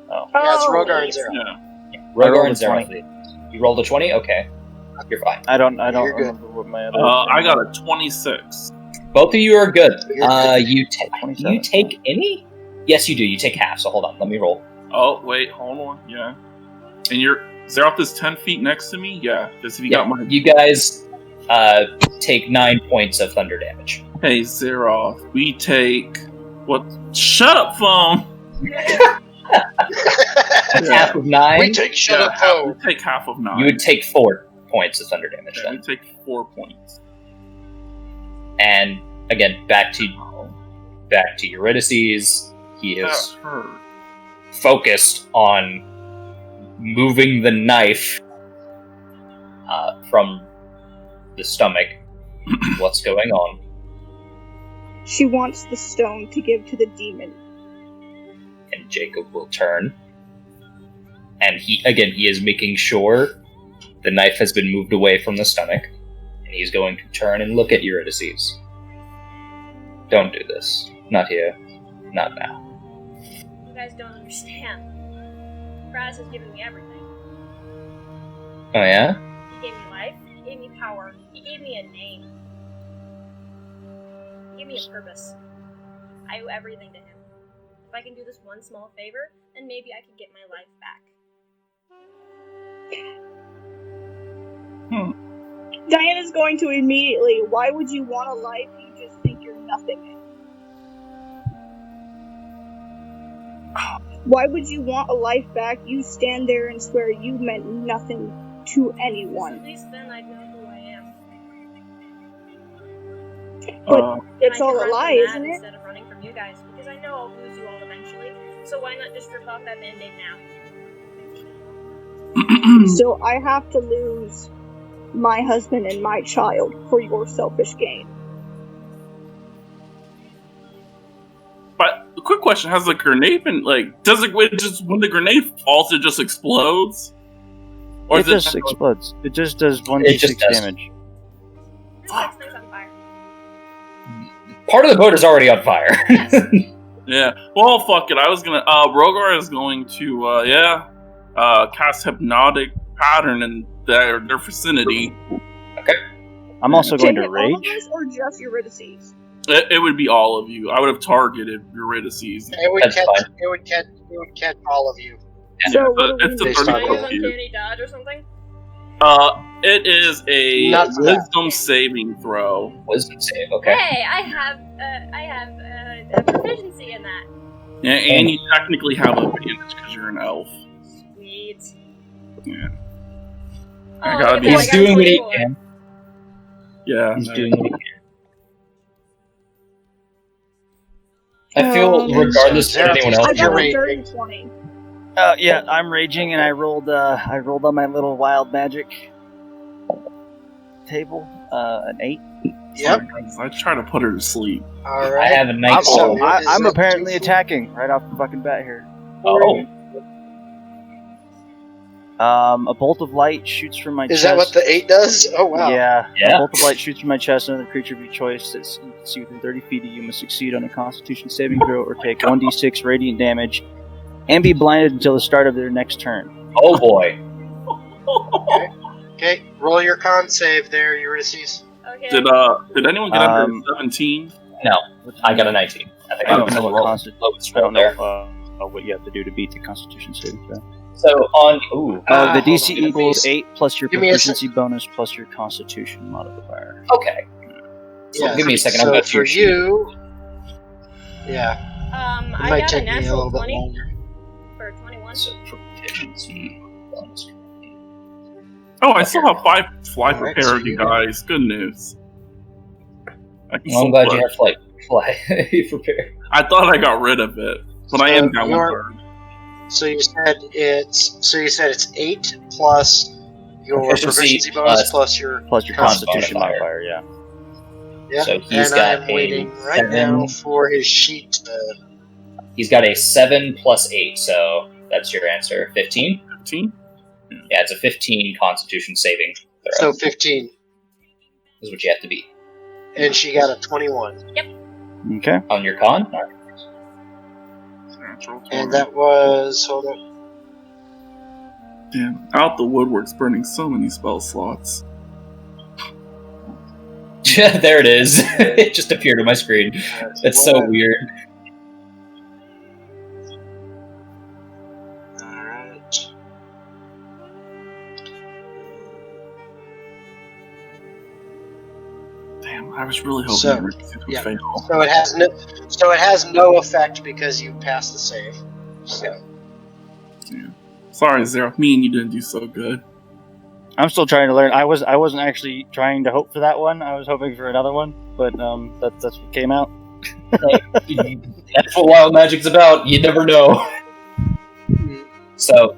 Yeah, it's Rogar and Oh, Zero. Yeah. I Rogar rolled and a 20. Zeroth. You rolled a 20? Okay. You're fine. I don't You're good. remember what my other. I got a 26. Both of you are good. You're good. You 27. take any? Yes, you do. You take half, so hold on. Let me roll. Oh, wait, hold on. Yeah. And Zeroth is 10 feet next to me? Yeah, because if you got my. You guys take 9 points of thunder damage. Hey, Zeroth, we take. What? Shut up, phone! Half of 9? We take shut up, We phone. take half of 9. You would take 4 points of thunder damage Yeah, we then. take 4 points. And again, back to Eurydice. He is That hurt. focused on moving the knife from the stomach. What's going on? she wants the stone to give to the demon. And Jacob will turn. And he is making sure the knife has been moved away from the stomach. And he's going to turn and look at Eurydice. Don't do this. Not here. Not now. You guys don't understand. Kraz has given me everything. Oh yeah? He gave me life, he gave me power, he gave me a name. He gave me a purpose. I owe everything to him. If I can do this one small favor, then maybe I can get my life back. Diana's going to immediately, why would you want a life you just think you're nothing in? Why would you want a life back? You stand there and swear you meant nothing to At anyone. least then I'd know who I am. But it's And I all can a run lie, from that isn't it? Instead of running from you guys, because I know I'll lose you all eventually. So why not just rip off that band-aid now? So I have to lose my husband and my child for your selfish gain. quick question: has the grenade been Does it just when the grenade falls, it just explodes? Or It just explodes. It just does 1d6 damage. Just things on fire. Part of the boat is already on fire. Yeah. Well, fuck it. I was gonna. Rogar is going to. Cast hypnotic pattern in their vicinity. Okay. I'm also going to All of rage. us or just Eurydice? It would be all of you. I would have targeted Eurydice. It would That's catch. fine. It would catch all of you. So what do It's we a do? Can I 30 use foot view. uncanny dodge or something? It is a Not for that. wisdom saving throw. Wisdom save. Okay. Hey, I have a proficiency in that. Yeah, and you technically have advantage because you're an elf. Sweet. Yeah. Oh, I look gotta at be- that, I He's got a doing what he 24. can. Yeah. He's doing what he can. I feel, regardless of what anyone else, I got a Raging. dirty 20. Yeah, I'm raging, and I rolled on my little wild magic table, an 8. Yep. I try to put her to sleep. All I right. have a 19. So what is I'm that apparently do for? attacking right off the fucking bat here. Oh, A bolt of light shoots from my chest. Is that what the 8 does? Oh wow. Yeah. Yeah. A bolt of light shoots from my chest, and another creature of your choice that you can see within 30 feet of you must succeed on a Constitution saving throw or take 1d6 radiant damage and be blinded until the start of their next turn. oh boy. Okay. Roll your con save there, Eurydice. Okay. Did anyone get under Um, 17? No, I got a 19. I think I I don't was know the what lowest I don't there. know what you have to do to beat the Constitution saving throw. So on. Ooh. The hold DC on, give me equals a- 8 plus your give me a proficiency bonus plus your Constitution modifier. Okay. So give me a second. I'm So going for to you, yeah, it I might got a take me a natural little bit 20 longer. for 21. So proficiency bonus. Oh, I still have 5 fly Alright, prepared, so you you- guys. Good news. I can Well, I'm still glad play. you have fly prepared. I thought I got rid of it, but I am down you're- one third. So you said it's 8 plus your Proficiency proficiency bonus plus- plus your Plus your Constitution Constitution modifier, yeah. yeah. So he's and got I'm a waiting right 7. now for his sheet. He's got a 7 plus 8, so that's your answer. 15? 15? Yeah, it's a 15 Constitution saving throw. So 15, Is what you have to beat. and she got a 21, Okay. On your con? Natural 20. and that was hold on. Damn, out the woodwork's burning so many spell slots. Yeah, there it is. It just appeared on my screen. That's so weird. All right. Damn, I was really hoping So, Eurydice would yeah. fail. So it has no effect because you passed the save. So Yeah. Sorry, Zero. Me and you didn't do so good. I'm still trying to learn. I wasn't actually trying to hope for that one. I was hoping for another one, but that's what came out. That's what wild magic's about. You never know. So,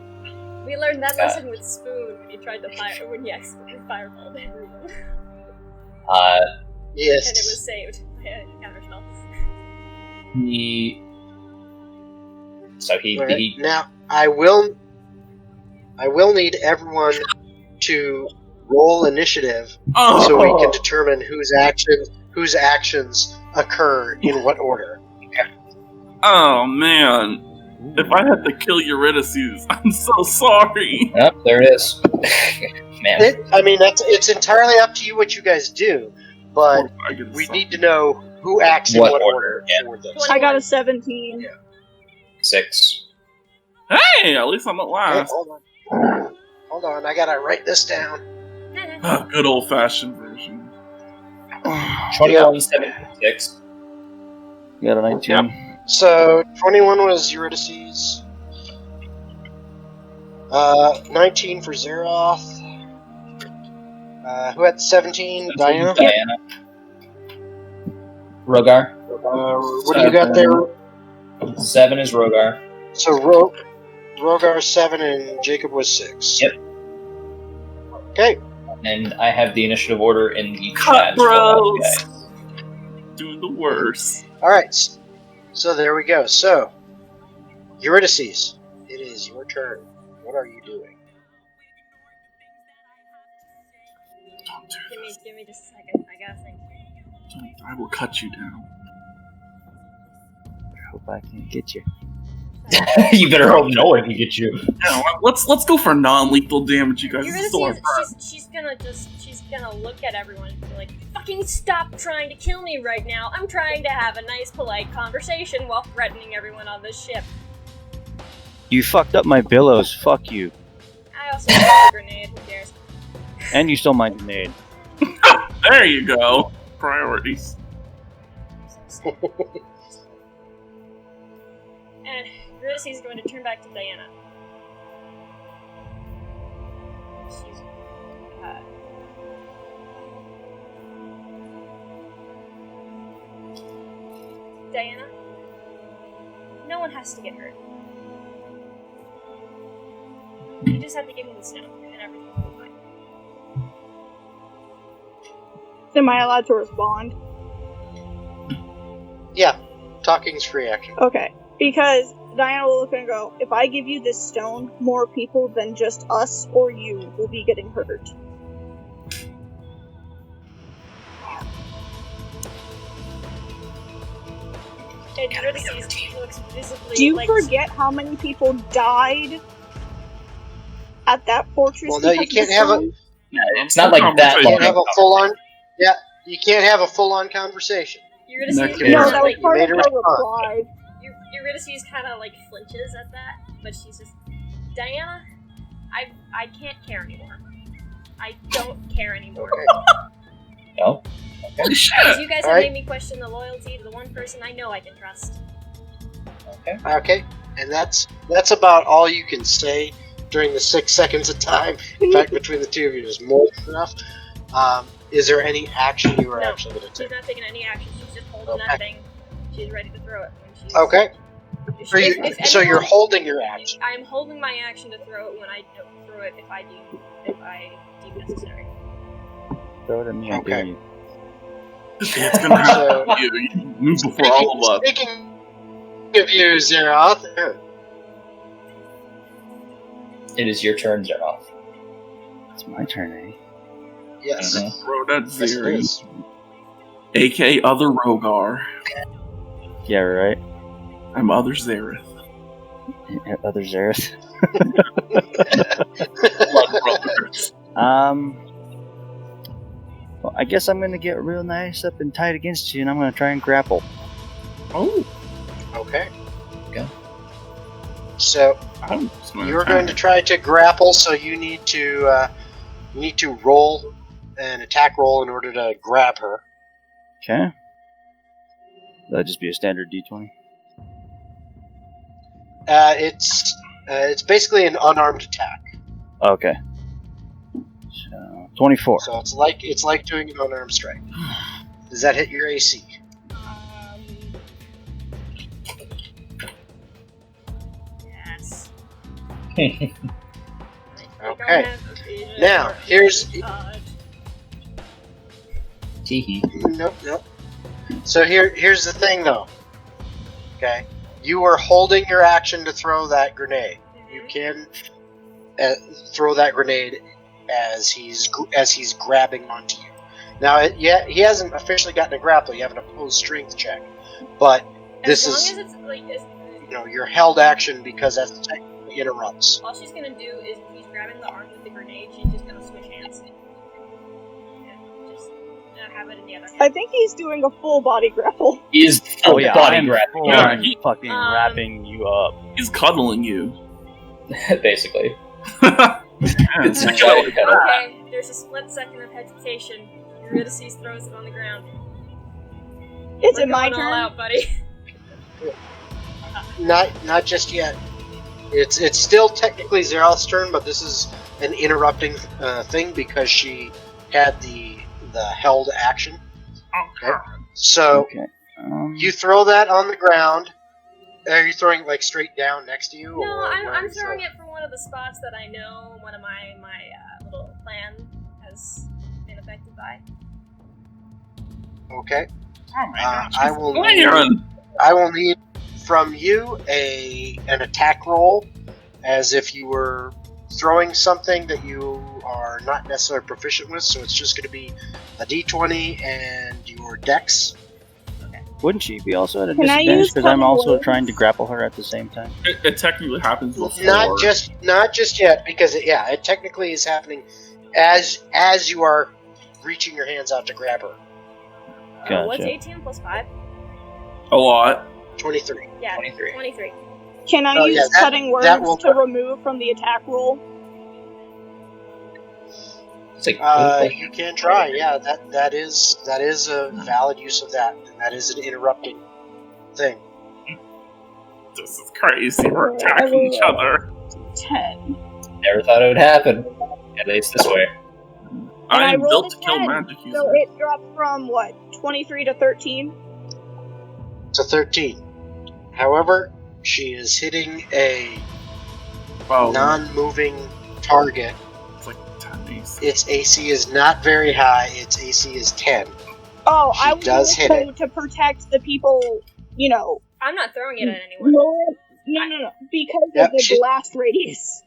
We learned that lesson with Spoon when he tried to fire when he accidentally fireballed everyone, and yes. it was saved by a counterspell. he. So he. All right. he Now I will need everyone to roll initiative Oh, so we can determine whose actions occur in what order. oh man. If I had to kill Eurydice, I'm so sorry. Yep, there it is. Man. It's entirely up to you what you guys do, but I get we some- need to know who acts in What what order, order yeah. for this. I got a 17. 6. Hey, at least I'm at Hey, last. hold on, I gotta write this down. Good old fashioned version. 21, 76. You got a 19. So 21 was Eurydice's. 19 for Zeroth. Who had 17? Diana. Rogar. What do you got there? 7 is Rogar. So Rogar 7 and Jacob was 6. Yep. Okay. And I have the initiative order in the Cut chat. for that bros. guy. Doing the worst. All right. So there we go. So, Eurydice, it is your turn. What are you doing? Give me just a second. I gotta think. I will cut you down. I hope I can get you. You better hope no one can get you. Yeah, let's go for non-lethal damage, you guys. She's gonna look at everyone and be like, fucking stop trying to kill me right now. I'm trying to have a nice, polite conversation while threatening everyone on this ship. You fucked up my billows. Fuck you. I also have a grenade. Who cares? And you stole my grenade. There you go. Priorities. And Eurydice is going to turn back to Diana. She's Diana, no one has to get hurt. You just have to give me the stone, and everything will be fine. Am I allowed to respond? Yeah, talking's free action. Okay. Because Diana will look and go, if I give you this stone, more people than just us or you will be getting hurt. And Eurydice looks visibly Do you like... forget how many people died at that fortress? Well, no, you can't have a... It's not like that You long. can't have a full-on... Yeah, you can't have a full-on conversation. Eurydice No, that was part of made a her reply. Eurydice kind of like flinches at that, but she's just, Diana, I can't care anymore. I don't care anymore. Okay. No? Because you guys have Alright. made me question the loyalty to the one person I know I can trust. Okay. Okay, and that's about all you can say during the 6 seconds of time. In fact, between the two of you is more than enough. Is there any action you are No, actually going to she's take? not taking any action. She's just holding that thing. She's ready to throw it when she's... Okay, If so you're anyone- holding your action. I'm holding my action to throw it when I throw it if I deem necessary. Throw it at me, I Okay. dare you. It's gonna happen to you. You move before all of us. Speaking of you, Zeroth, It is your turn, Zeroth. It's my turn, eh? yes, Throw that yes it Zeri. is. A.K. Other Rogar. Yeah, right. I'm Other Zereth. Other Zereth. Blood brothers. Well, I guess I'm gonna get real nice up and tight against you, and I'm gonna try and grapple. Oh, Okay. Okay. So I'm just gonna you're attack. going to try to grapple. So you need to roll an attack roll in order to grab her. Okay. That'd just be a standard D20. It's basically an unarmed attack. Okay. So 24. So it's like doing an unarmed strike. Does that hit your AC? Yes. Okay. Okay. Now, here's- Teehee. Nope. So here's the thing, though. Okay, you are holding your action to throw that grenade. You can throw that grenade as he's grabbing onto you. Now, he hasn't officially gotten a grapple. You have an opposed strength check, but this as is long as it's like, your held action because that technically interrupts. all she's gonna do is if he's grabbing the arm with the grenade, she's just gonna switch hands. And just have it in the other hand. I think he's doing a full body grapple. He is full body I'm grab, full Yeah, on he- fucking wrapping you up. He's cuddling you. basically. It's a like, giant cuddle. Okay, there's a split second of hesitation. Eurydice throws it on the ground. It's We're in my going all turn. out, buddy. Not just yet. It's still technically Zeroth's turn, but this is an interrupting thing because she had the held action. Okay. So Okay. you throw that on the ground. Are you throwing it, like straight down next to you? No, or where are I'm you throwing it from one of the spots that I know one of my little plan has been affected by. Okay. oh my gosh, I he's will firing. I will need from you an attack roll, as if you were throwing something that you are not necessarily proficient with. So it's just going to be a d20 and your dex. Wouldn't she be also at a Can I disadvantage use because I'm cunning also words? trying to grapple her at the same time? It technically happens before. Not just yet, because it technically is happening as you are reaching your hands out to grab her. What's Gotcha. 18 plus 5? A lot. 23. Yeah, 23. 23. Can I Oh, use yeah, that- cutting words that will- to remove from the attack roll? It's like You can try. Yeah, that is a valid use of that, and that is an interrupting thing. This is crazy. We're attacking each other. 10. never thought it would happen. At least this way. And I I am rolled built a to kill 10, magic users. So it dropped from, 23 to 13? It's a 13. However, she is hitting a Wow. non-moving target. It's like 10 AC. Its AC is not very high. Its AC is 10. Oh, She I was does hit also to protect the people, I'm not throwing it at anyone. No. Because Yep, of the she's- blast radius.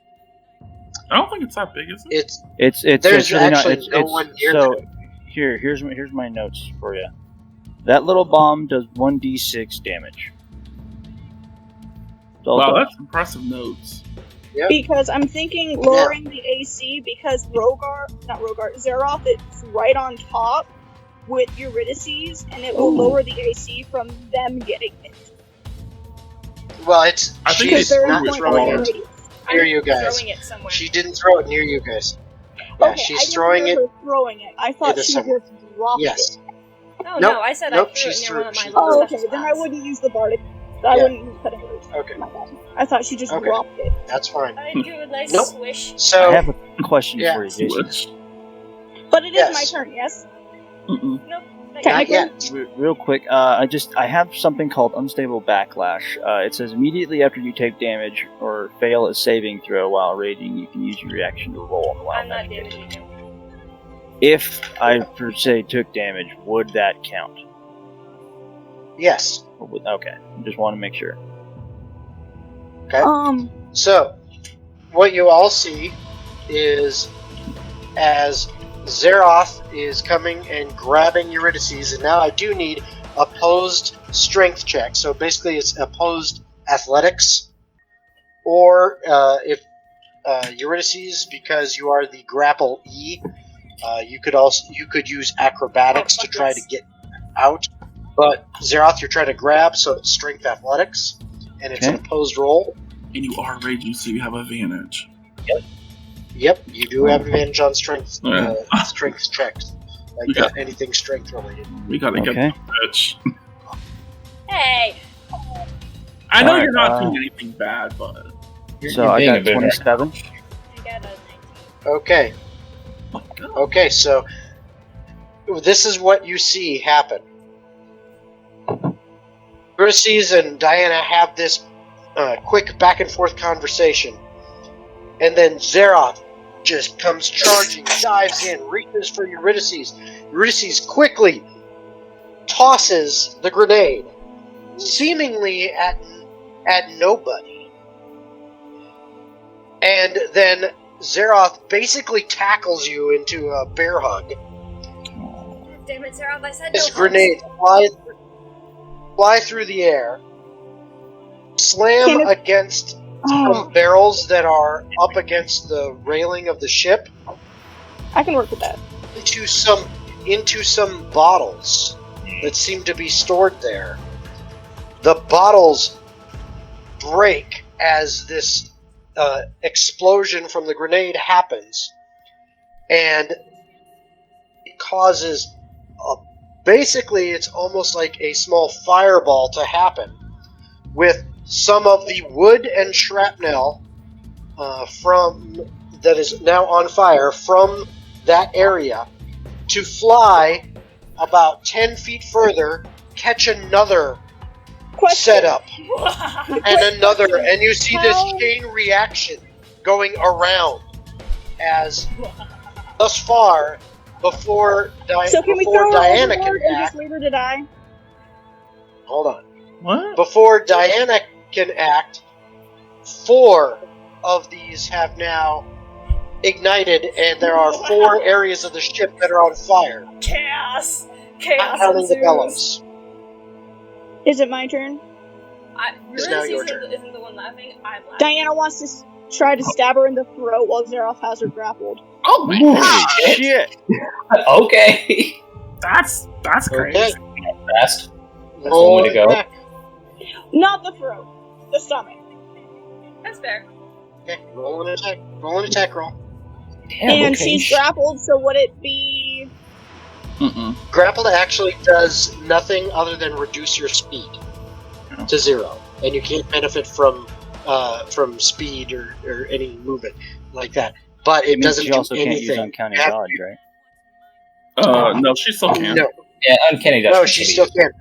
I don't think it's that big, is it? It's It's There's really not. actually no one near so here's my notes for you. That little bomb does 1d6 damage. Wow, that's impressive notes. Because I'm thinking lowering the AC because Zeroth is right on top with Eurydices, and it will lower the AC from them getting it. well, it's I think she's it's Because they're not point throwing blank it radius. near I'm you guys. throwing it somewhere. She didn't throw it near you guys. Yeah, Okay, I she's didn't throwing hear it. her throwing it. I thought into she someone. just dropped Yes. it. Oh, Nope, no, I said nope, I threw it she's near one of my through- little Oh, okay. special Then I spots. wouldn't use the bardic. I Yeah. wouldn't use cutting words. Okay, My bad. I thought she just Okay. dropped it. that's fine. I do a nice Nope. swish. I So have a question yeah. for you, Jason. Switch. But it is Yes. my turn, yes? Mm-mm. Nope. not Technically. yet. Real quick, I have something called Unstable Backlash. It says immediately after you take damage or fail a saving throw while raging, you can use your reaction to roll on the wild I'm not magic. damaging you. If I, per se, took damage, would that count? Yes. Okay, I just want to make sure. Okay. Um, So what you all see is as Zeroth is coming and grabbing Eurydices, and now I do need opposed strength check. So basically, it's opposed athletics, or if Eurydices, because you are the grapple E, you could use acrobatics to try to get out. But Zeroth, you're trying to grab, so it's strength athletics, and it's an Okay. opposed roll. And you are raging, so you have advantage. Yep, you do have advantage on strength Yeah. strength checks, like Okay. anything strength related. We gotta get Okay. the bitch. Hey! I know Alright, you're not doing anything bad, but So I being a got bit 27. I got a 19. Okay, oh my god. okay, so this is what you see happen. Ulysses and Diana have this quick back and forth conversation, and then Zeroth just comes charging, dives in, reaches for Eurydices. Eurydices quickly tosses the grenade, seemingly at nobody. And then Zeroth basically tackles you into a bear hug. Damn it, Sarah, I said This no grenade fly through the air, slam Can it- against oh, some barrels that are up against the railing of the ship, I can work with that. into some bottles that seem to be stored there. The bottles break as this explosion from the grenade happens, and it causes basically it's almost like a small fireball to happen, with some of the wood and shrapnel from that is now on fire from that area to fly about 10 feet further, catch another Question. setup, and another, and you see this How- chain reaction going around as thus far before So can we before throw her Diana overboard can and act. just leave her to die? Hold on. What? Before Diana can act, 4 of these have now ignited, and there are 4 areas of the ship that are on fire. Chaos! Not Chaos counting the ensues! bellows. Is it my turn? It's now your turn. Isn't the one laughing? I'm laughing. Diana wants to try to stab her in the throat while Zeroth has her grappled. Oh my Holy god! shit. Okay. That's crazy. Okay. Fast. That's Roll one way to go. attack. Not the throat, the stomach. That's fair. Okay, roll an attack. Roll an attack roll. Damn, And okay. she's grappled, so would it be... Grappled actually does nothing other than reduce your speed to 0, and you can't benefit from speed or any movement like that. But it doesn't She do also can't use anything. uncanny dodge, right? No, she still can. No, Yeah, uncanny dodge. no, she still can't.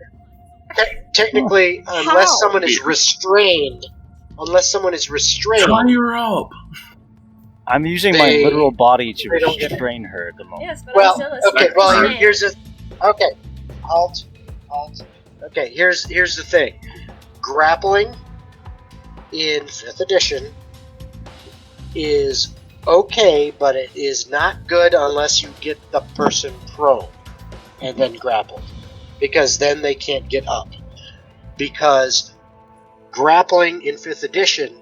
Technically, unless How? someone is restrained, Try her up. I'm using my They- literal body to they don't get it. restrain her at the moment. Yes, but Well, I'm still a okay, super well, fan. here's the... Okay, halt. Okay, here's the thing. Grappling in 5th edition is okay, but it is not good unless you get the person prone and then grappled, because then they can't get up. Because grappling in 5th edition,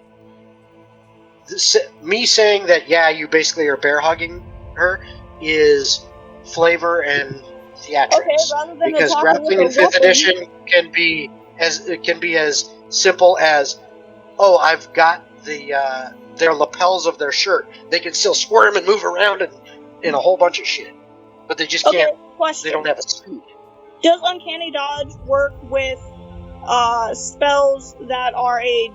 me saying that, yeah, you basically are bear hugging her is flavor and theatrics. Okay, rather than Because attacking grappling in with a 5th weapon, edition can be as simple as, oh, I've got their lapels of their shirt. They can still squirm and move around and a whole bunch of shit, but they just Okay, can't. question. They don't have a speed. Does uncanny dodge work with spells that are a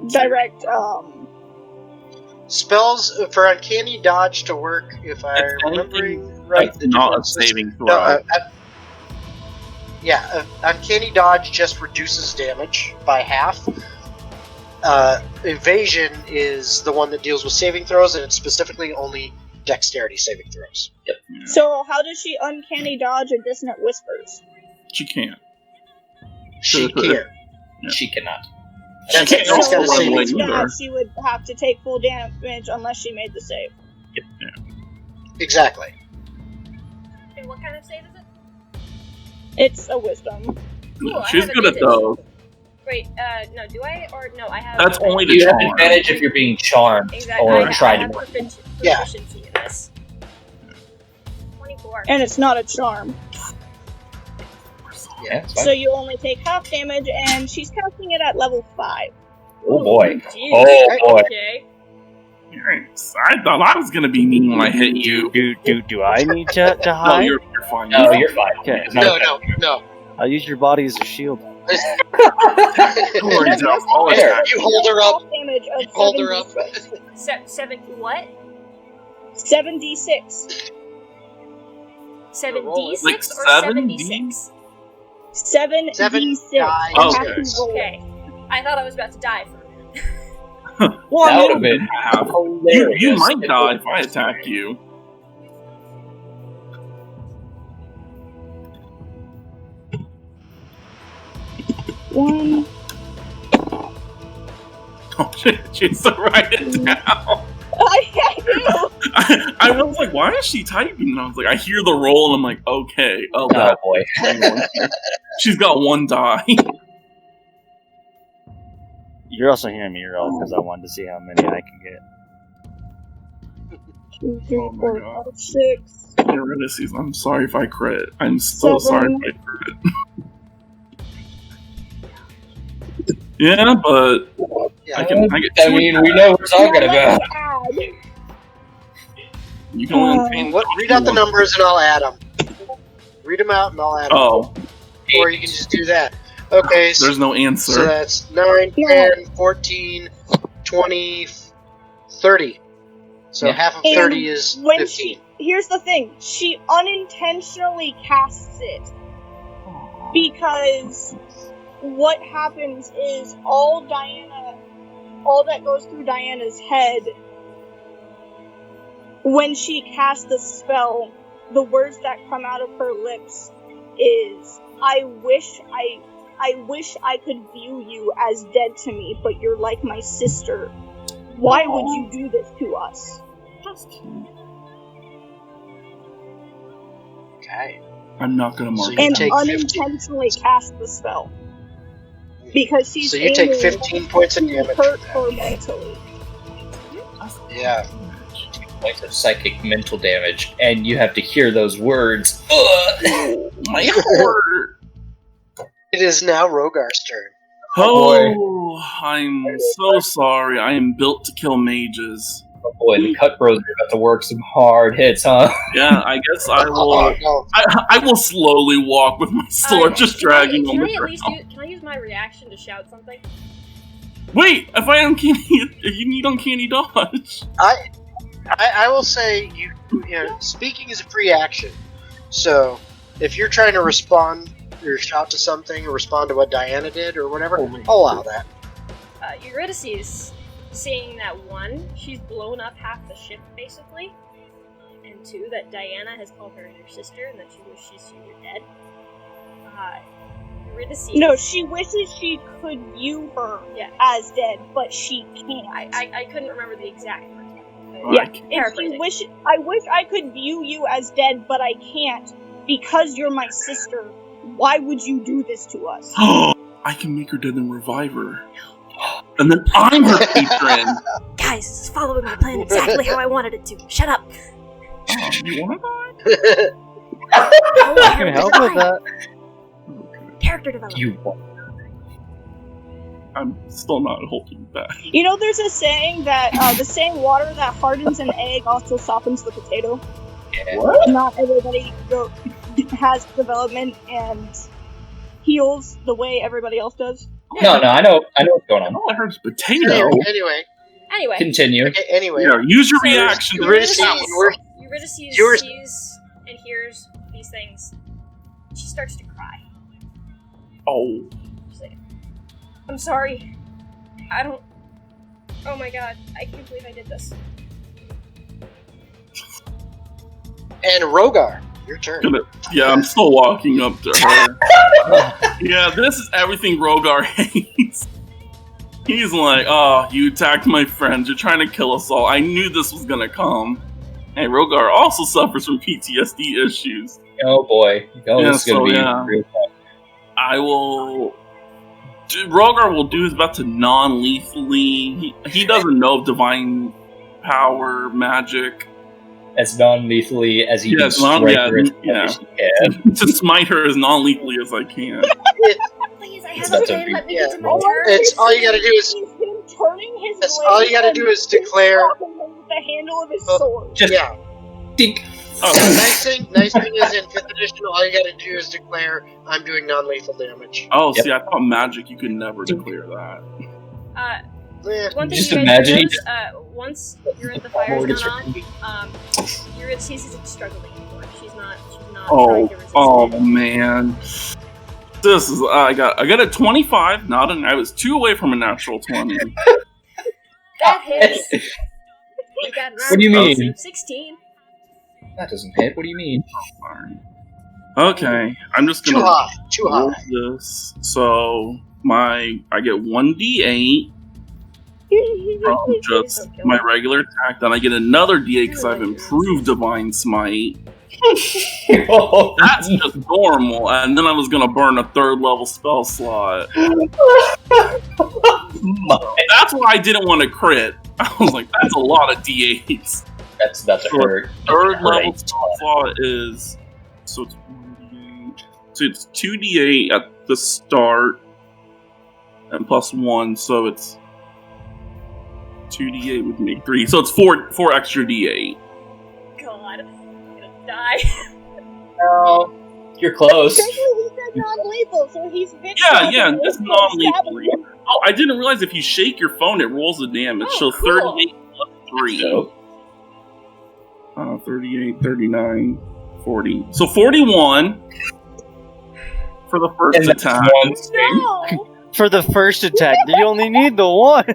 direct Spells for uncanny dodge to work, if I'm It's remembering right, That's the not a differences- saving throw. No, uncanny dodge just reduces damage by half. Evasion is the one that deals with saving throws, and it's specifically only dexterity saving throws. Yep. Yeah. So how does she uncanny dodge a dissonant whispers? She can't. She can't. She cannot. She That's can't it. That's also got a run saving away throw. either. She would have to take full damage unless she made the save. Exactly. And what kind of save is it? It's a wisdom. Cool, I She's have good at advantage. those. Wait, no, do I? Or no, I have... That's only the You have charm. advantage if you're being charmed Exactly. or I tried have to. proficiency in this. 24. And it's not a charm. Yeah, it's fine. So you only take half damage, and she's casting it at level 5. Oh boy. Jeez. Oh boy. Okay. Yikes. I thought I was gonna be mean when I hit you. Do I need to No, hide? you're fine. No, you're fine. Okay. No. I'll use your body as a shield. Don't worry, Jeff. I'll There. attack. You hold her up. Half damage of You hold her up. 7 what? 7d6. 7d6 Like or 7D? 76? 7d6. Seven You dice. have Okay. to roll. Okay. I thought I was about to die for a minute. Well, That I would mean, have been You hilarious. might die if I attack you. one. Oh shit, she's to write it down. I do. I was like, why is she typing? And I was like, I hear the roll, and I'm like, okay. Oh, Oh that. boy. She's got 1 die. You're also hearing me roll because I wanted to see how many I can get. 2, 3, Oh my 4, God. 5, 6. Eurydice, I'm sorry if I crit. I'm so sorry if I crit. Yeah, but Yeah. I get I 2 mean, we know what we're talking Now about. let's add. You can only obtain Read out the numbers and I'll add them. Read them out and I'll add them. Oh, Or you can just do that. Okay, so, there's no answer. so that's 9, 10, 14, 20, 30. So Yeah. half of And 30 is when 15. Here's the thing. She unintentionally casts it. Because what happens is all that goes through Diana's head when she casts the spell, the words that come out of her lips is, I wish I I wish I could view you as dead to me, but you're like my sister. Why would you do this to us? Okay. I'm not gonna mark So it you And take down. 15. unintentionally cast the spell. Because she's So you take aiming 15 points of to damage hurt for her that. mentally. Yeah. Points of psychic mental damage, and you have to hear those words. Ugh. My heart. It is now Rogar's turn. Oh, I'm so sorry. I am built to kill mages. Oh boy, the cut bros are about to work some hard hits, huh? Yeah, I guess I will. Oh, no. I will slowly walk with my sword, just dragging on the ground. Can I use my reaction to shout something? Wait, if I uncanny, if you need uncanny dodge. I will say you know speaking is a free action. So if you're trying to respond or shout to something or respond to what Diana did or whatever, I'll allow that. Eurydice, seeing that one, she's blown up half the ship basically, and two, that Diana has called her your sister and that she wishes she were dead. Eurydice. No, she wishes she could view her as dead, but she can't. I couldn't remember the exact words. Yeah, Paraphrasing. I wish I could view you as dead, but I can't because you're my sister. Why would you do this to us? I can make her dead and revive her. And then I'm her patron. Guys, this is following my plan exactly how I wanted it to. Shut up. You wanna die? I can help with that. Character development. You want I'm still not holding back. You know, there's a saying that the same water that hardens an egg also softens the potato. What? Not everybody has development and heals the way everybody else does. No, I know what's going on. I heard potato. Anyway. Continue. Okay, anyway. Yeah, use your reaction. Eurydice sees and hears these things. She starts to cry. Oh. She's like, I'm sorry. I don't... Oh my god, I can't believe I did this. And Rogar, your turn. Yeah, I'm still walking up to her. Yeah, this is everything Rogar hates. He's like, oh, you attacked my friends. You're trying to kill us all. I knew this was gonna come. And Rogar also suffers from PTSD issues. Oh boy. This is gonna be real tough. I will... Rogar will do his best to non-lethally... He doesn't know divine power, magic. As non-lethally as he can strike her as much as he can. To smite her as non-lethally as I can. Please, I have a plan. Let me get to my turn. It's all you gotta do is... all you gotta do is declare... the handle of his sword. Just dink. Oh, the nice thing is in 5th edition, all you gotta do is declare, I'm doing non-lethal damage. Oh, see, I thought magic, you could never declare that. One thing Just you guys imagine notice, once you're at the fire's gone on, Eurydice isn't struggling anymore. She's not trying to resist it. Man. This is, I got a 25, I was 2 away from a natural 20. That hits. You got What do you mean? 16. That doesn't hit. What do you mean? Okay, I'm just gonna too high. this. So I get 1d8 from just my regular attack. Then I get another d8 because I've improved Divine Smite. That's just normal. And then I was gonna burn a 3rd level spell slot. That's why I didn't want to crit. I was like, that's a lot of d8s. That's about to hurt. 3rd level spell slot is so it's 1d8. So it's 2d8 at the start and plus 1, so it's 2d8 would make 3. So it's 4 extra d8. God, I'm gonna die. No, you're close. He said non-lethal, so he's Yeah, it's non-lethal. Oh, I didn't realize if you shake your phone, it rolls the damage. Oh, so cool. 38 plus 3. 38, 39, 40. So 41 for the first attack. No! For the first attack, you only need the one.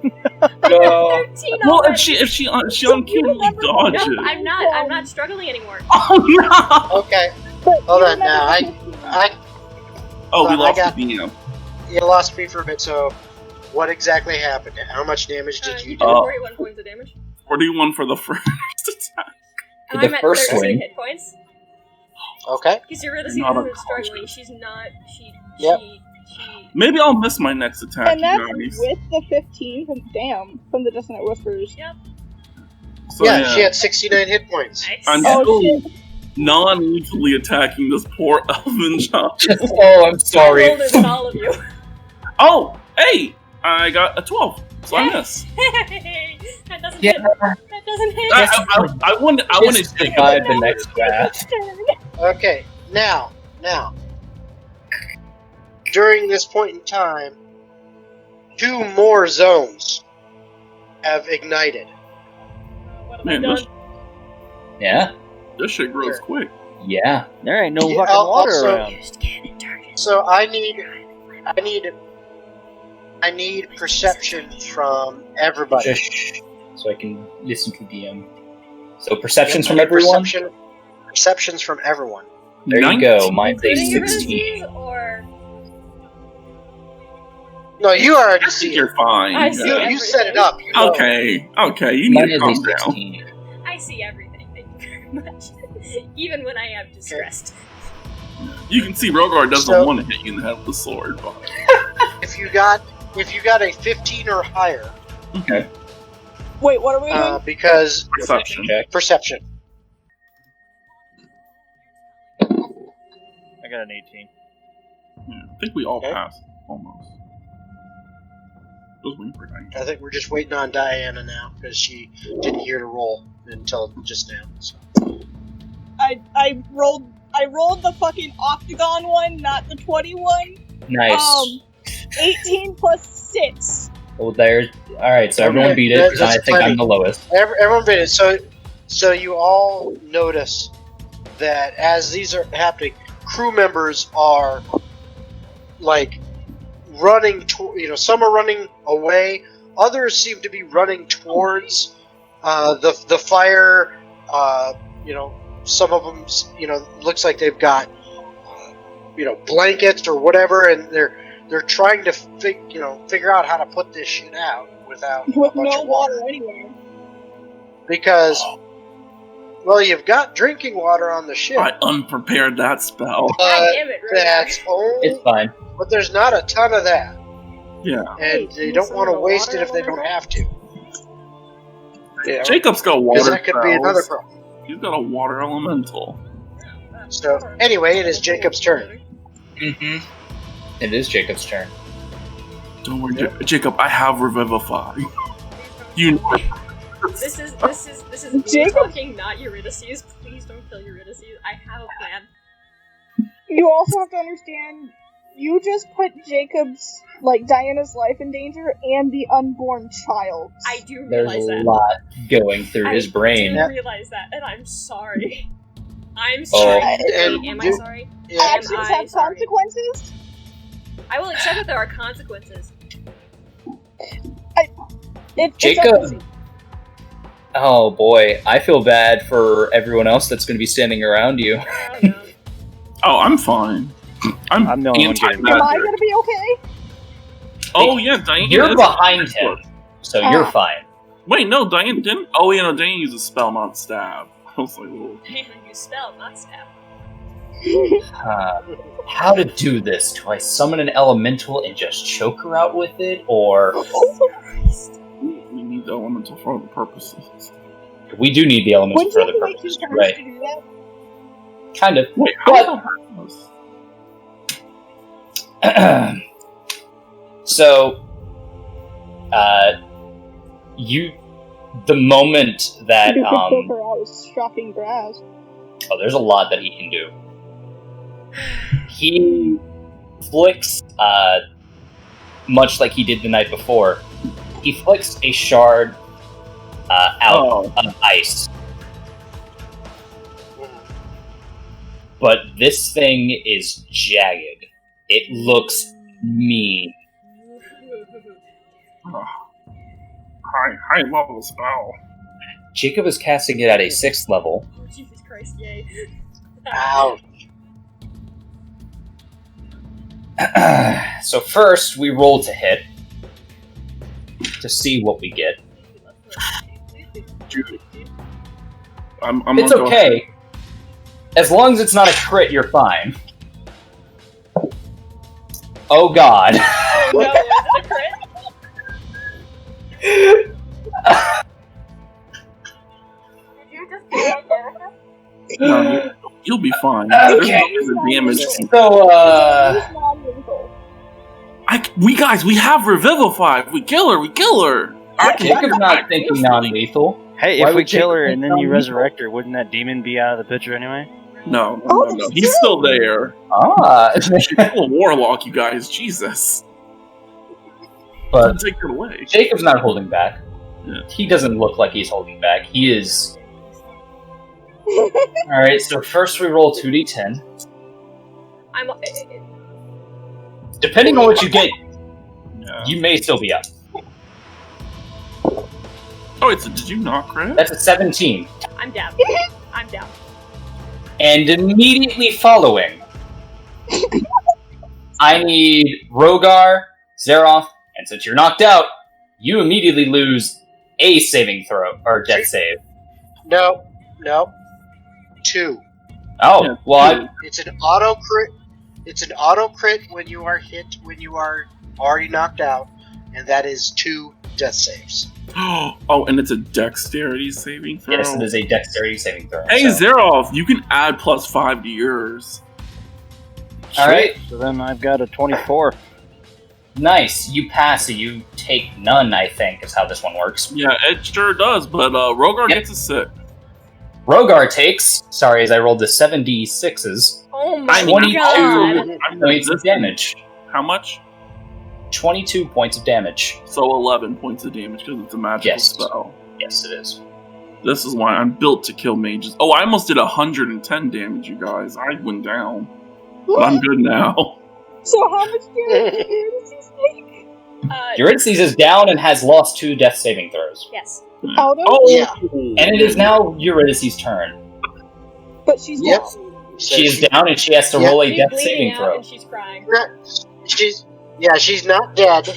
No. Well, if she uncannily dodges. No, I'm not struggling anymore. Oh no! Okay. Hold on now. We lost the DM. you lost me for a bit. So, what exactly happened? How much damage did you You do? did 41 points of damage. 41 for the first attack. For I'm the at first 13 swing. hit points. Okay. Because Eurydice Not isn't unconscious. struggling. She's not. Yep. She. Maybe I'll miss my next attack, And that's you guys. with the 15 from the Dissonant Whispers. Yep. So, Yeah, she had 69 hit points. Nice. I'm Oh, still shit. non-lethally attacking this poor elven child. Oh, I'm I sorry. rolled it with all of you. Oh, hey! I got a 12, so I miss. That doesn't Yeah. hit. That doesn't hit. I want to Just survive the next draft. Okay, now, during this point in time, 2 more zones have ignited. What have I Man, done? Yeah, this shit grows quick. yeah. There ain't no Yeah, fucking water also- around. So I need perception from everybody. Just shh, so I can listen to DM. So perceptions I from need everyone. Perceptions from everyone. There you go. Mine's a Including 16. Eurydice, or No, you already I see think it. you're fine. I see You set it up. You know. Okay, you Mine need to is calm a down. 16. I see everything. Thank you very much. Even when I am distressed. You can see Rogar doesn't So- want to hit you in the head with the sword, but If you got a 15 or higher, Okay. Wait, what are we doing? because perception. Check. perception. I got an 18. Yeah, I think we all Okay. passed, almost. Just waiting for Diane. I think we're just waiting on Diana now because she didn't hear to roll until just now. So. I rolled the fucking octagon one, not the 21. Nice. 18 plus 6. Well, there. All right. So everyone Okay, beat it. 'Cause I that's think plenty. I'm the lowest. Everyone did it. So you all notice that as these are happening, crew members are like running. Some are running away. Others seem to be running towards the fire. Some of them, looks like they've got blankets or whatever, and they're trying to figure out how to put this shit out without a With bunch no of water. water anywhere. Because, well, you've got drinking water on the ship. I unprepared that spell. God but damn it, Rogar. that's only, It's fine. but there's not a ton of that, Yeah. and Hey, they can don't some want of to the waste water it if they over don't there? have to. Yeah, Jacob's got because water that could be another spells. problem. He's got a water elemental. So, anyway, it is Jacob's turn. Mm-hmm. It is Jacob's turn. Don't worry, Jacob. I have Revivify. You know. This is me Jacob? talking, not Eurydice. Please don't kill Eurydice. I have a plan. You also have to understand, you just put Jacob's, Diana's life in danger and the unborn child. I do There's realize a that. lot going through his I brain. do Yeah. realize that, and I'm sorry. I'm Oh. sorry. And Am I you- sorry? Yeah, Actions I have sorry? consequences? I will accept that there are consequences. It's Jacob. up to you. Oh boy, I feel bad for everyone else that's going to be standing around you. Oh no. Oh, I'm fine. I'm the only one getting Am I anti-magic. gonna be okay? Oh yeah, Diane. You're is- behind him, so you're fine. Wait, no, Diane didn't. Oh yeah, no, Diane used a spell, not stab. I was like, whoa. You spell, not stab. How to do this? Do I summon an elemental and just choke her out with it, or We need the elemental for other purposes. we do need the elemental Wouldn't for you other have to wait 2 purposes? turns Right? to do that? Kind of. Wait, how But so, the moment that You could poke her out with shocking grass. there's a lot that he can do. He flicks, much like he did the night before. He flicks a shard out of ice. But this thing is jagged. It looks mean. high level spell. Jacob is casting it at a 6th level. Oh, Jesus Christ, yay. Ouch. So first, we roll to hit to see what we get. I'm It's gonna go ahead. okay. As long as it's not a crit, you're fine. Oh god. Oh no, is it a crit? Did you just do that, Erica? No, you'll be fine. Okay. There's no damage. So, We have Revivify. If we kill her. Jacob's not thinking non-lethal. Hey, Why if we would kill Jacob her think and then you non-lethal? resurrect her, wouldn't that demon be out of the picture anyway? No. Oh, He's still there. She's still a warlock, you guys. Jesus. But Take her away. Jacob's not holding back. Yeah. He doesn't look like he's holding back. He is. Alright, so first we roll 2d10. I'm. Depending on what you get, Yeah. you may still be up. Oh, did you not crit? That's a 17. I'm down. I'm down. And immediately following, I need Rogar, Zeroth, and since you're knocked out, you immediately lose a saving throw, or death save. No. 2. Oh, Yeah, well, It's an auto crit. It's an auto crit when you are hit when you are already knocked out, and that is 2 death saves. Oh, and it's a dexterity saving throw? yes, it is a dexterity saving throw. Hey, so. Zeroth, you can add +5 to yours. Alright. So then I've got a 24. Nice. You pass, so you take none, I think, is how this one works. Yeah, it sure does, but Rogar Yep. gets a 6. Rogar takes, sorry, as I rolled the 7d6s, Oh my 22 god. points of damage. How much? 22 points of damage. So 11 points of damage because it's a magical Yes. spell. Yes, it is. This is why I'm built to kill mages. Oh, I almost did 110 damage, you guys. I went down. But I'm good now. So how much damage did Eurydice take? Eurydice is down and has lost 2 death saving throws. Yes. Out of? Oh! Yeah. And it is now Eurydice's turn. But she's Yep. down. She is down and she has to roll a She's death bleeding saving out throw. and she's crying. She's not dead,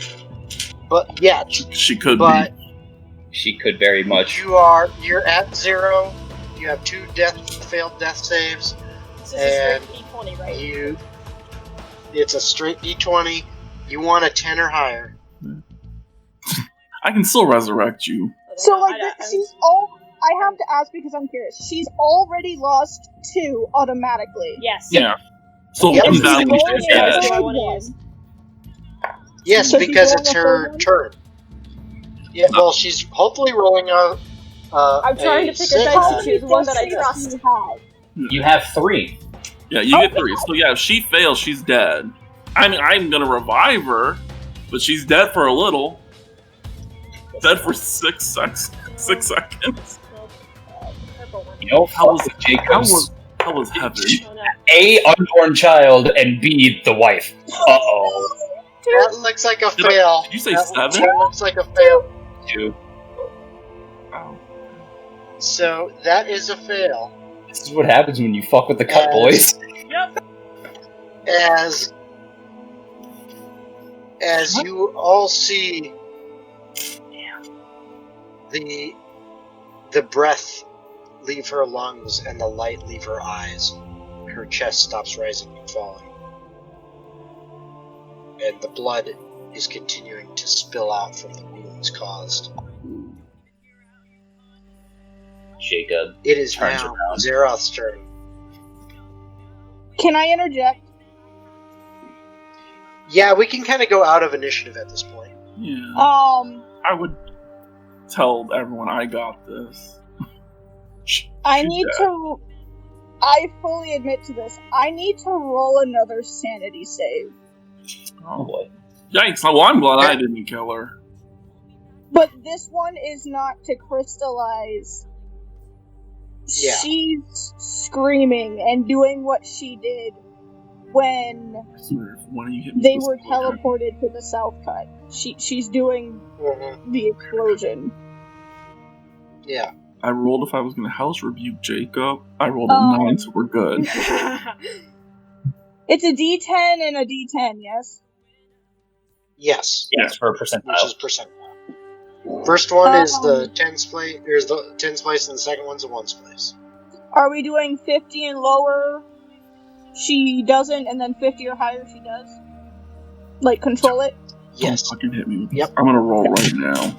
but yet. She could But be. She could very much. you're at 0. You have 2 failed death saves. This is a straight D20, right? It's a straight D20. You want a 10 or higher. I can still resurrect you. So I have to ask because I'm curious. She's already lost 2 automatically. Yes. Yeah. So Yep. one She's value rolling is it dead. out. I want to use. Yes, So she's because rolling it's a her third one? turn. Yeah, well, she's hopefully rolling a. I'm trying to pick a 6. dice to choose one that I trust. You have? You have 3. Yeah, you get 3. So yeah, if she fails, she's dead. I mean, I'm gonna revive her, but she's dead for a little. Dead for 6 seconds. 6 seconds. Purple one. You know, How was Jacob's That was heaven. Oh no. A, unborn child, and B, the wife. Uh-oh. That looks like a fail. Did you say That 7? looks like a fail. 2. Oh. So that is a fail. This is what happens when you fuck with the cut, boys. Yep. As you all see the breath leave her lungs and the light leave her eyes, her chest stops rising and falling. And the blood is continuing to spill out from the wounds caused. Jacob. It is Turns now around. Zeroth's turn. Can I interject? Yeah, we can kind of go out of initiative at this point. Yeah. I would tell everyone I got this. I need to. I fully admit to this. I need to roll another sanity save. Oh boy. Yikes. Well, I'm glad I didn't kill her. But this one is not to crystallize. Yeah. She's screaming and doing what she did when Why don't you hit me they with were this teleported to the South Cut. She's doing the explosion. Yeah. I rolled if I was going to House Rebuke Jacob. I rolled a Oh. 9, so we're good. It's a D10 and a D10, yes? Yes, Yes, for a which percentile. is percentile. First one is the tens place. There's the tens place, and the second one's the ones place. Are we doing 50 and lower? She doesn't, and then 50 or higher she does? Like, control it? Yes. Don't fucking hit me with this. Yep. I'm gonna roll right now.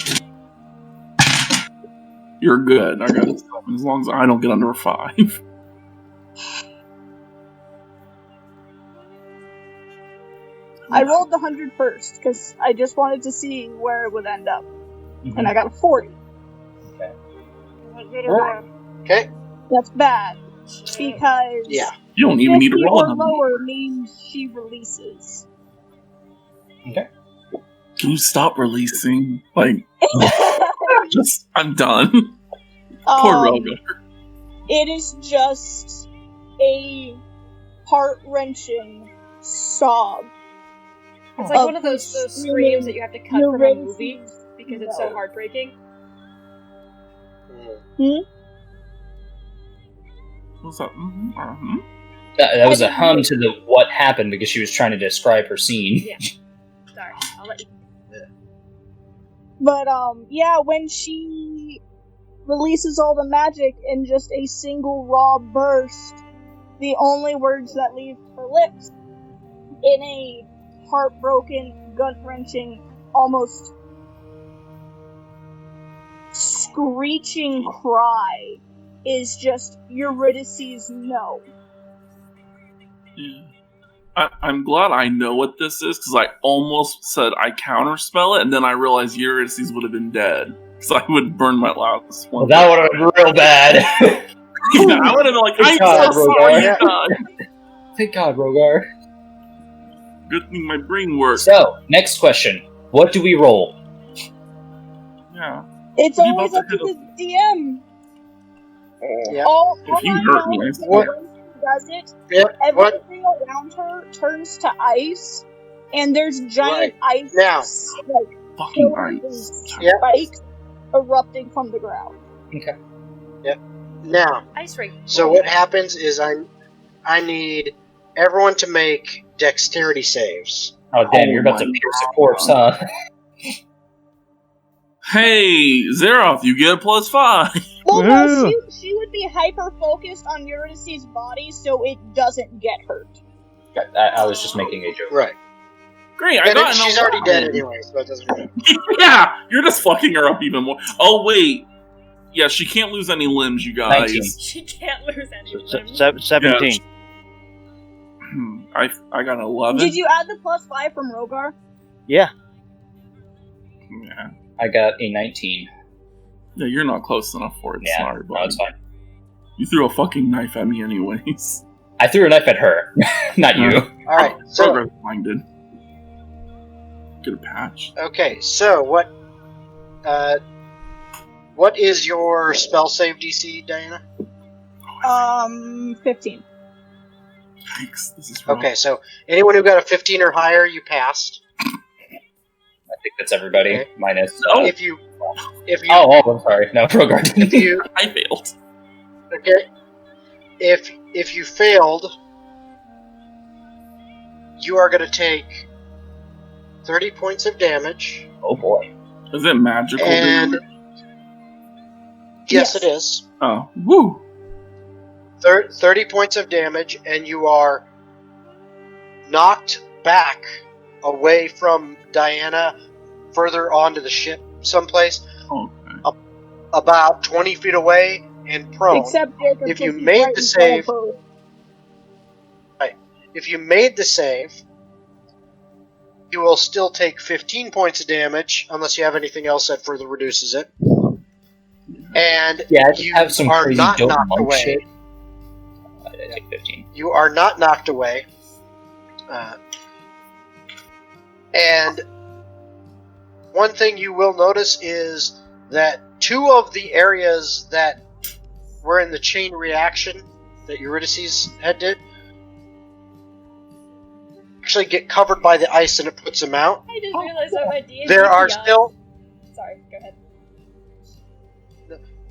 You're good. I got it. As long as I don't get under a 5. I rolled the 100 first, because I just wanted to see where it would end up. Mm-hmm. And I got a 40. Okay. Okay. That's bad. Because Yeah. You don't even need to 50 roll or on lower means she releases. Okay. Can you stop releasing? Like, just, I'm done. Poor Rogo. It is just a heart-wrenching sob. It's like one of those screams that you have to cut from a movie because it's so heartbreaking. What's up? That was a hum to the what happened because she was trying to describe her scene. Yeah. Sorry, I'll let you. But, yeah, when she releases all the magic in just a single raw burst, the only words that leave her lips in a heartbroken, gut-wrenching, almost screeching cry is just Eurydice's no. Yeah. I'm glad I know what this is, because I almost said I counterspell it, and then I realized Eurydice would have been dead. So I would burn my last one. Well, that would have been real bad. Yeah, I would have been like, I'm God, so sorry you Rogar. died. Thank God, Rogar. Good thing my brain works. So, next question. What do we roll? Yeah. It's What are you always about up to to hit the DM. Yeah. All If you I hurt know me, I is that What? when she does it, Yep. What? everything around her turns to ice, and there's giant ice Now. like Fucking pillars ice. and Yep. spikes erupting from the ground. Okay. Now. Ice rink. So what happens is I need everyone to make dexterity saves. Oh, damn, Oh you're about to my pierce a corpse, huh? Hey, Zeroth, you get a +5. Well, no, Woo! she would be hyper focused on Eurydice's body, so it doesn't get hurt. I was just making a joke. Right. Great, I And got she's an already dead 11. anyway, so it doesn't matter. Yeah, you're just fucking her up even more. Oh, wait. Yeah, she can't lose any limbs, you guys. 19. She can't lose any limbs. 17. I got an 11. Did you add the +5 from Rogar? Yeah. Yeah. I got a 19. Yeah, you're not close enough for it. Yeah, Sorry, no, buddy. it's fine. You threw a fucking knife at me anyways. I threw a knife at her, not you. All right. So Progress blinded. Get a patch. okay. So what is your spell save DC, Diana? 15. Thanks. This is rough. Okay. So anyone who got a 15 or higher, you passed. I think that's everybody, Okay. minus... Oh. If you Oh, I'm sorry. No, Rogar. if you I failed. okay, if you failed, you are going to take 30 points of damage. Oh, boy. Is it magical And damage? yes, it is. Oh, woo! 30 points of damage, and you are knocked back away from Diana, further onto the ship someplace, Okay. about 20 feet away and prone. Except Jacob, If you because he's made right the in front of save- her. If you made the save, you will still take 15 points of damage, unless you have anything else that further reduces it. And Yeah, I just you have some are crazy not dope knocked monk away. shit. I take 15. You are not knocked away. And one thing you will notice is that two of the areas that were in the chain reaction that Eurydice's head did actually get covered by the ice, and it puts them out. I just realized that my D&D There are beyond- still Sorry, go ahead.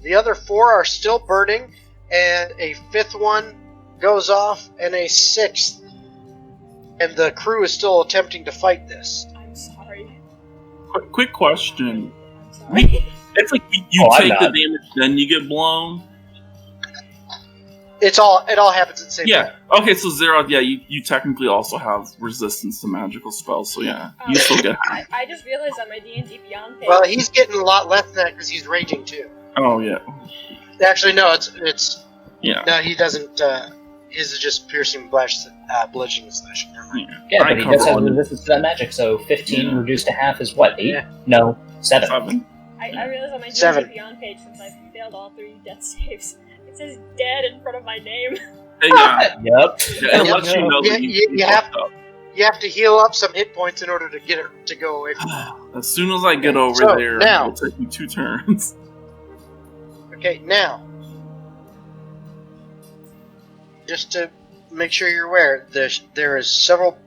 the other four are still burning, and a fifth one goes off, and a sixth and the crew is still attempting to fight this. I'm sorry. Quick question. I'm sorry. It's like you I'm take not. the damage, then you get blown. It all happens at the same Yeah. time. Okay, so Zero, yeah, you technically also have resistance to magical spells, so yeah, you still get. I just realized on my D&D Beyond page. Well, he's getting a lot less than that because he's raging too. Oh yeah. Actually, no, it's Yeah. no, he doesn't. His is just piercing bludgeoning slash. Never mind. Yeah, I but he does cover have on- resistance to that magic, so 15 Yeah. reduced to half is what, 8? Yeah. No, 7. 7. I realized on my Seven. D&D Beyond page, since I failed all 3 death saves, it says dead in front of my name. Yeah. Yep. Yeah, it lets you know that You have- You have to heal up some hit points in order to get it to go away from you. As soon as I get over So, there, now- it'll take me 2 turns. Okay, now, just to make sure you're aware, there is several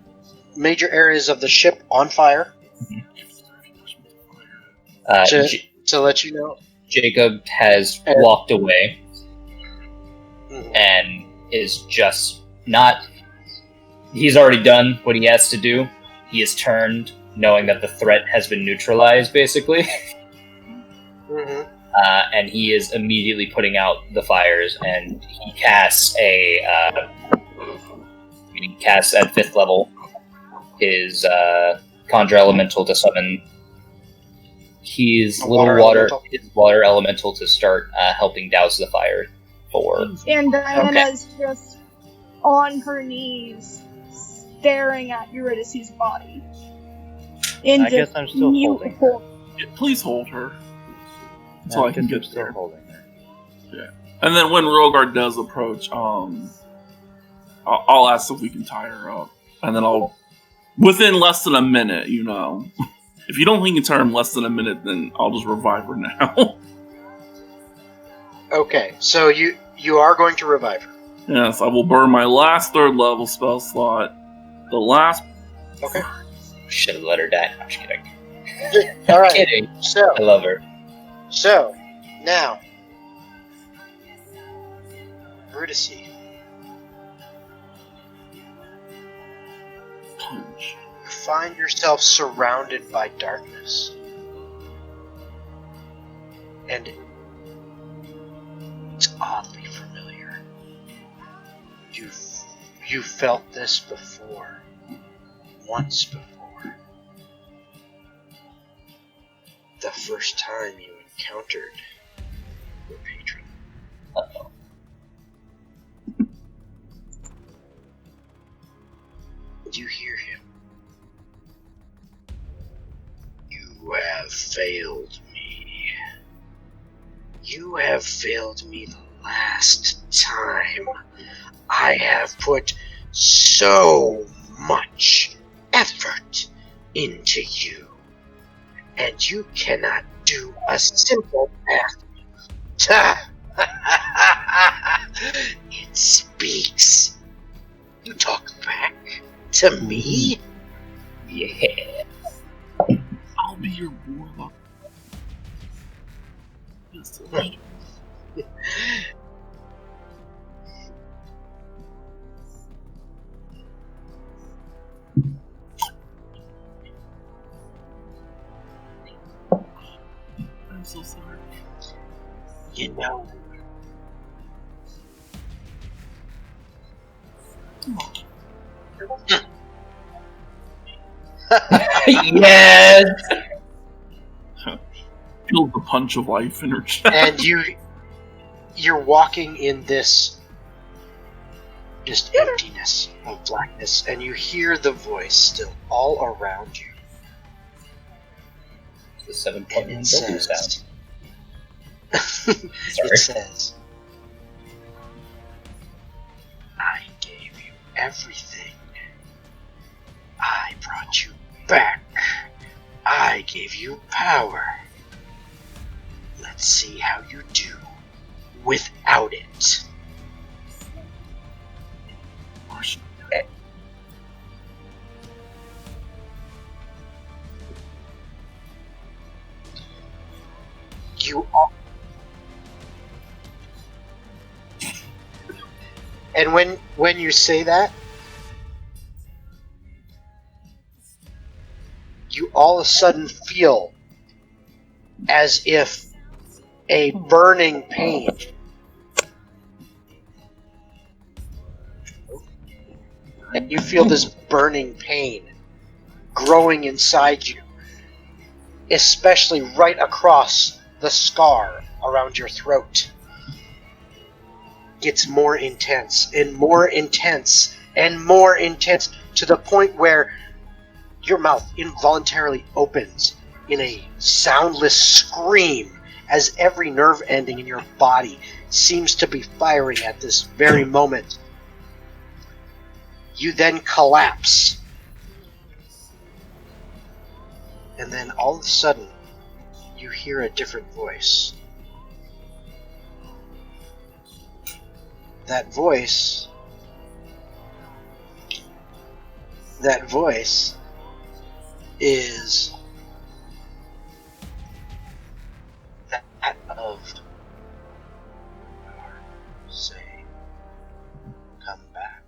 major areas of the ship on fire. To- To let you know, Jacob has And- walked away Mhm. and is just not. He's already done what he has to do. He has turned, knowing that the threat has been neutralized, basically. Mhm. And he is immediately putting out the fires, and he casts he casts at 5th level his conjure elemental to summon his A little water water elemental to start helping douse the fire for. And Diana's just on her knees, staring at Eurydice's body. In I guess I'm still holding her. Yeah, please hold her until I can guess I'm get still there. holding her. And then when Rogard does approach, I'll ask if we can tie her up, and then I'll, within less than a minute, you know. If you don't think it's her in less than a minute, then I'll just revive her now. Okay, so you are going to revive her. Yes, I will burn my last 3rd level spell slot. The last. Okay. Should have let her die. I'm just kidding. All right. Kidding. So I love her. Now, Eurydice, Punch. you find yourself surrounded by darkness, and it's oddly familiar. You felt this before, once before. The first time you encountered your patron. Uh-oh. You hear him. You have failed me. You have failed me the last time. I have put so much effort into you, and you cannot do a simple math. It speaks. You talk back to me? Yeah. I'll be your warlock. Yes, I'm so sorry. You know, Yes. Feel the punch of life in her chest. and you're walking in this just emptiness of blackness, and you hear the voice still all around you. The 7.1 And W it sound. says, Sorry. it says, I gave you everything. I brought you back. I gave you power. Let's see how you do without it. You are. And when you say that, you all of a sudden feel as if a burning pain and you feel this burning pain growing inside you, especially right across the scar around your throat. Gets more intense and more intense and more intense to the point where your mouth involuntarily opens in a soundless scream as every nerve ending in your body seems to be firing at this very moment. You then collapse. And then all of a sudden, you hear a different voice. That voice is that of say, come back.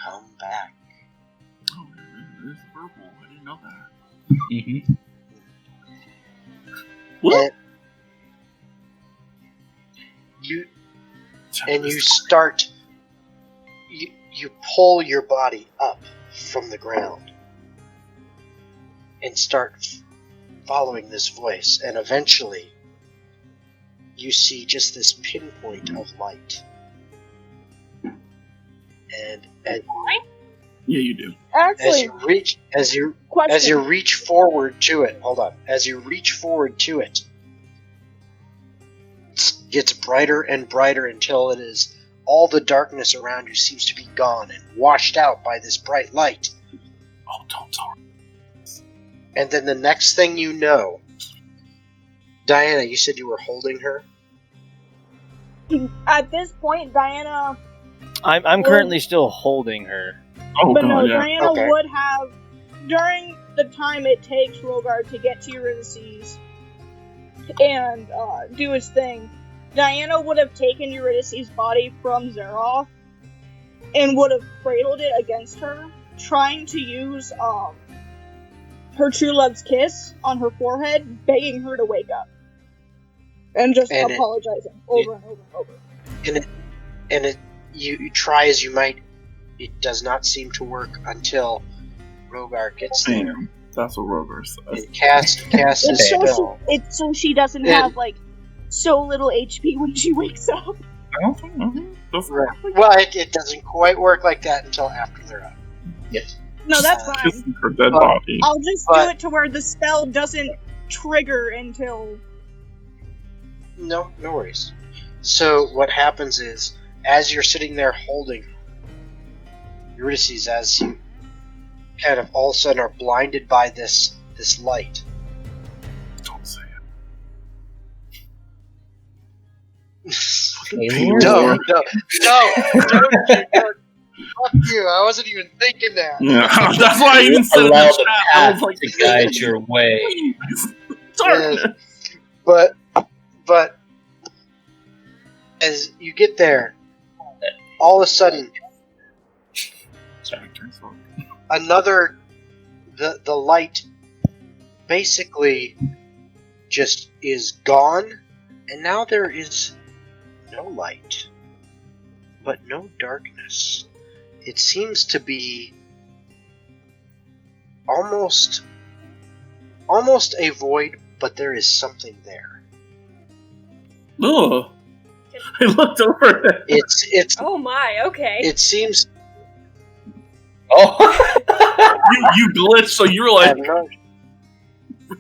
Come back. Oh, it's verbal. I didn't know that. Mm-hmm. What? You start. You pull your body up from the ground and start following this voice, and eventually you see just this pinpoint of light. And Yeah, you do. Actually, as you question. reach forward to it, hold on. As you reach forward to it, it gets brighter and brighter until it is all the darkness around you seems to be gone and washed out by this bright light. Oh, don't talk. And then the next thing you know, Diana, you said you were holding her? At this point, Diana. I'm currently still holding her. Oh, But God, no, yeah. Diana Okay. would have, during the time it takes Rogard to get to Eurydice and do his thing, Diana would have taken Eurydice's body from Zeroth and would have cradled it against her, trying to use her true love's kiss on her forehead, begging her to wake up. And just And apologizing over and over and over. And you try as you might, it does not seem to work until Rogard gets there Damn. That's what Rover says. and casts his It's spell. so she doesn't And- have, like, so little HP when she wakes up. I don't think. That's Right. Well, it doesn't quite work like that until after they're up. Yes. No, that's Uh, fine. kissing her dead But- body. I'll just But- do it to where the spell doesn't trigger until. No worries. So what happens is, as you're sitting there holding Eurydice, as you kind of all of a sudden are blinded by this light, Don't say it. Aliens? don't. Fuck you! I wasn't even thinking that. Yeah, that's why I even said it in Allow the the chat. I path was like, to guide your way. please. Darkness. But as you get there, all of a sudden, Sorry, turn this off. another the light basically just is gone, and now there is no light, but no darkness. It seems to be almost a void, but there is something there. Ugh. I looked over it. It's Oh my, okay. it seems Oh, You glitched, so you were I like, have no-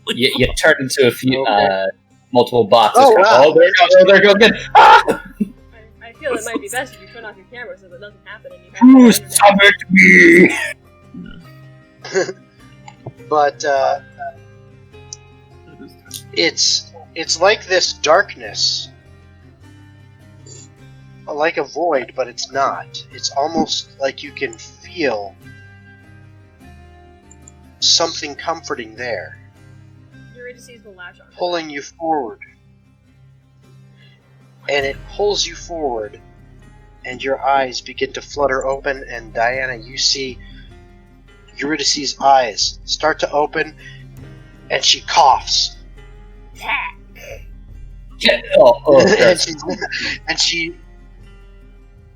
you turned into a few Okay. multiple boxes. Oh, wow. Oh, there you go. Oh, there you go. Good. Ah! I feel it might be best if you turn off your camera so that doesn't happen and you have Who to summoned me? but it's like this darkness, like a void, but it's not. It's almost like you can feel something comforting there, Eurydice will latch on. pulling you forward. And it pulls you forward, and your eyes begin to flutter open, and Diana, you see Eurydice's eyes start to open, and she coughs. and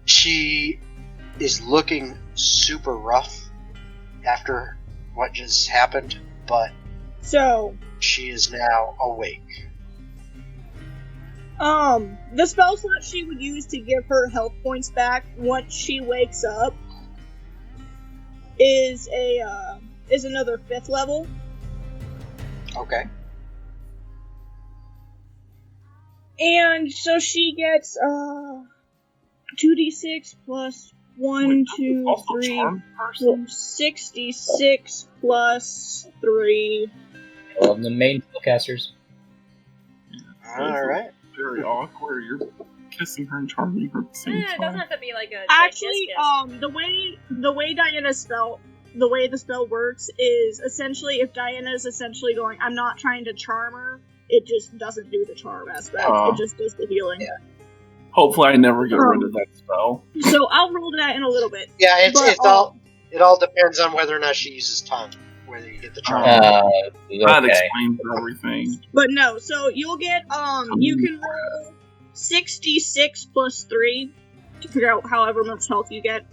she is looking super rough after what just happened, but So, she is now awake. the spell slot she would use to give her health points back once she wakes up is another 5th level. Okay. And so she gets 2d6 plus 1, 2, 3, 4, 66 plus 3. Well, the main spellcasters. Alright. Very awkward. You're kissing her and charming her at the same It time. doesn't have to be like a Actually, kiss. the way Diana's spell, the way the spell works is essentially if Diana's essentially going, I'm not trying to charm her, it just doesn't do the charm aspect. It just does the healing. Yeah. Hopefully, I never get rid of that spell. So I'll roll that in a little bit. Yeah, it all depends on whether or not she uses tongue, whether you get the charm. That Okay. explains everything. But no, so you'll get you can roll 66 plus 3 to figure out however much health you get.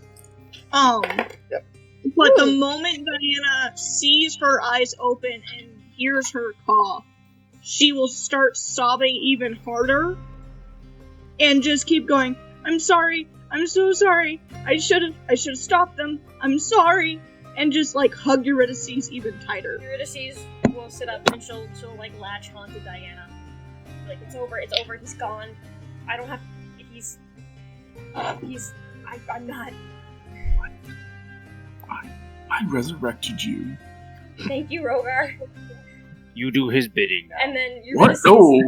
Yep. But the moment Diana sees her eyes open and hears her cough, she will start sobbing even harder and just keep going, I'm sorry, I'm so sorry, I should have stopped them, I'm sorry, and just like hug Eurydice even tighter. Eurydice will sit up and she'll like latch onto Diana. Like, it's over, he's gone. I don't have, I'm not. I resurrected you. Thank you, Rogar. You do his bidding now. And then What? Eurydice. No.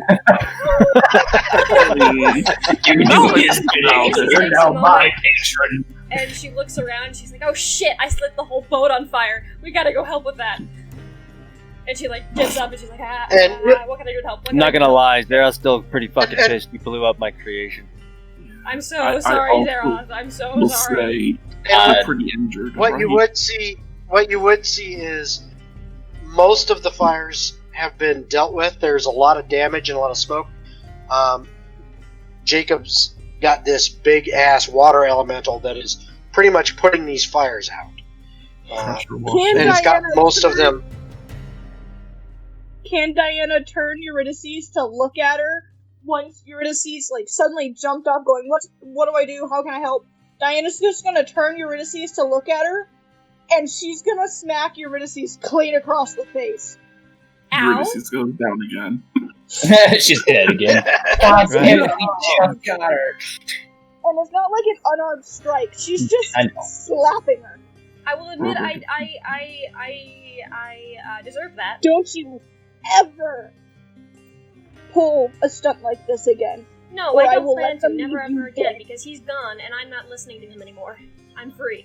You do his bidding. You're now my patron. And she looks around and she's like, oh shit, I lit the whole boat on fire. We gotta go help with that. And she like gets up and she's like, what can I do to help? I'm not gonna lie, they're still pretty fucking pissed. You blew up my creation. I'm so sorry, Zeros. I'm so sorry. You're pretty injured. What you would see is most of the fires have been dealt with. There's a lot of damage and a lot of smoke. Jacob's got this big ass water elemental that is pretty much putting these fires out, and it's got most of them. Can Diana turn Eurydice to look at her once Eurydice like suddenly jumped up going, what do I do? How can I help? Diana's just gonna turn Eurydice to look at her, and she's gonna smack Eurydice clean across the face. Eurydice goes down again. She's dead again. God damn it, we just got her. And it's not like an unarmed strike, she's just slapping her. I will admit, I deserve that. Don't you ever pull a stunt like this again. No, or I I don't will plan let to, them never leave you ever again, dead. because he's gone, and I'm not listening to him anymore. I'm free.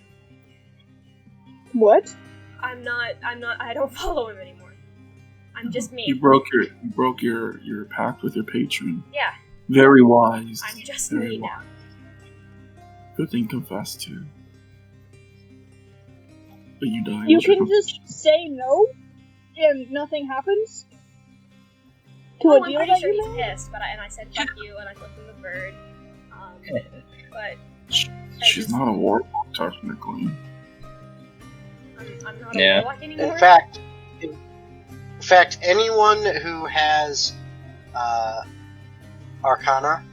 What? I don't follow him anymore. I'm just me. You broke your pact with your patron. Yeah. Very wise. I'm just Very me wise. now. Good thing confess to. But you die. You can just say no, and nothing happens? To a I'm deal pretty that sure you he's made? pissed, and I said fuck you, and I flipped him the bird. But She's not a warlock, technically. I'm not a warlock anymore. In fact, anyone who has Arcana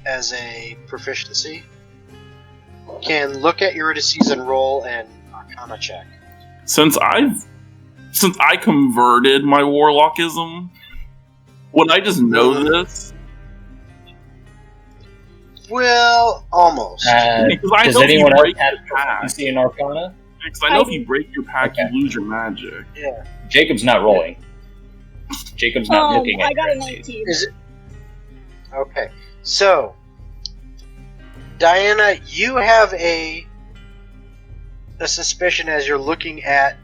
as a proficiency can look at Eurydice and roll an Arcana check. Since I converted my warlockism, would I just know this? Well, almost. Because I Does know anyone if you else break have your pact, proficiency in Arcana? because I know if you break your pact, you lose your magic. Yeah. Jacob's not rolling. Jacob's not looking at I got a Eurydice. 19. Is it? Okay. So, Diana, you have a suspicion as you're looking at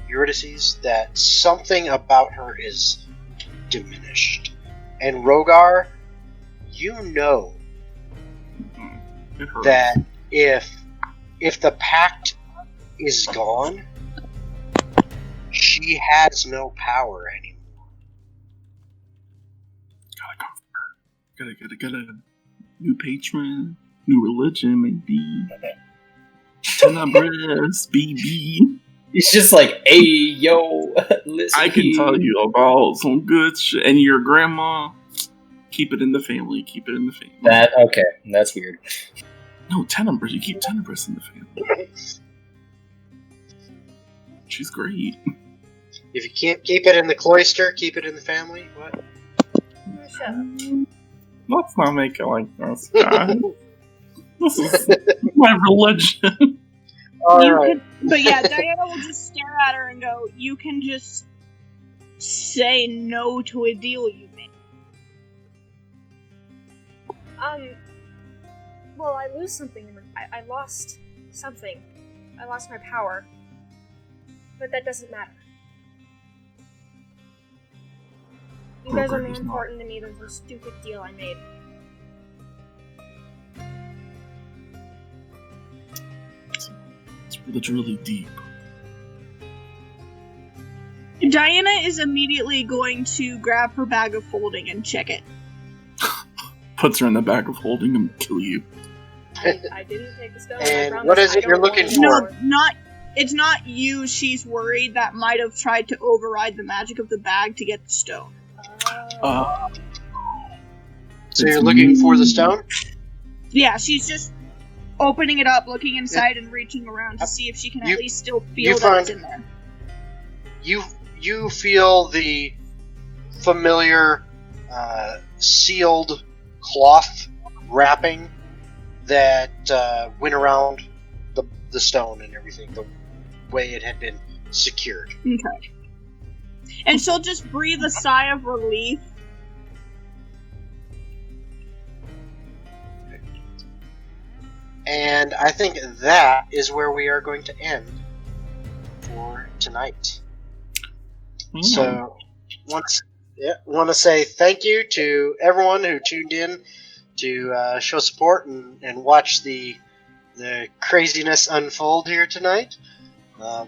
Eurydice that something about her is diminished. And Rogar, you know It hurts. that if the pact is gone, she has no power anymore. Gotta new patron, new religion, maybe. Tenebris, BB. He's just like, hey, yo, listen. I can tell you about some good shit. And your grandma, keep it in the family. Keep it in the family. Okay, that's weird. No, Tenebris. You keep Tenebris in the family. She's great. If you can't keep it in the cloister, keep it in the family. What? Shut up. Let's not make it like this, guys. This is my religion. Alright. But yeah, Diana will just stare at her and go, you can just say no to a deal you made. Well, I lose something. I lost something. I lost my power. But that doesn't matter. You guys are more important to me than some stupid deal I made. It's really deep. Diana is immediately going to grab her bag of holding and check it. Puts her in the bag of holding and kill you. I didn't take the stone. And what is it you're looking for? No, it's not you. She's worried that might have tried to override the magic of the bag to get the stone. So you're looking for the stone? Yeah, she's just opening it up, looking inside, and reaching around to see if she can at least still feel that it's in there. You feel the familiar sealed cloth wrapping that went around the stone and everything, the way it had been secured. Okay. And she'll just breathe a sigh of relief. And I think that is where we are going to end for tonight. So, want to say thank you to everyone who tuned in to show support and watch the craziness unfold here tonight. I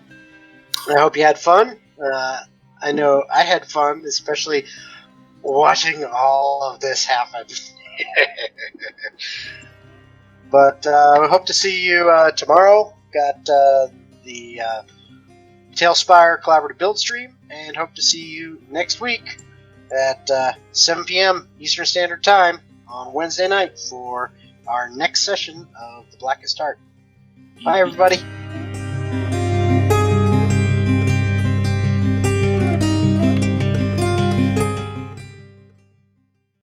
hope you had fun. I know I had fun, especially watching all of this happen. But I hope to see you tomorrow. Got the Tailspire Collaborative Build stream, and hope to see you next week at 7 p.m. Eastern Standard Time on Wednesday night for our next session of The Blackest Art. Bye, everybody.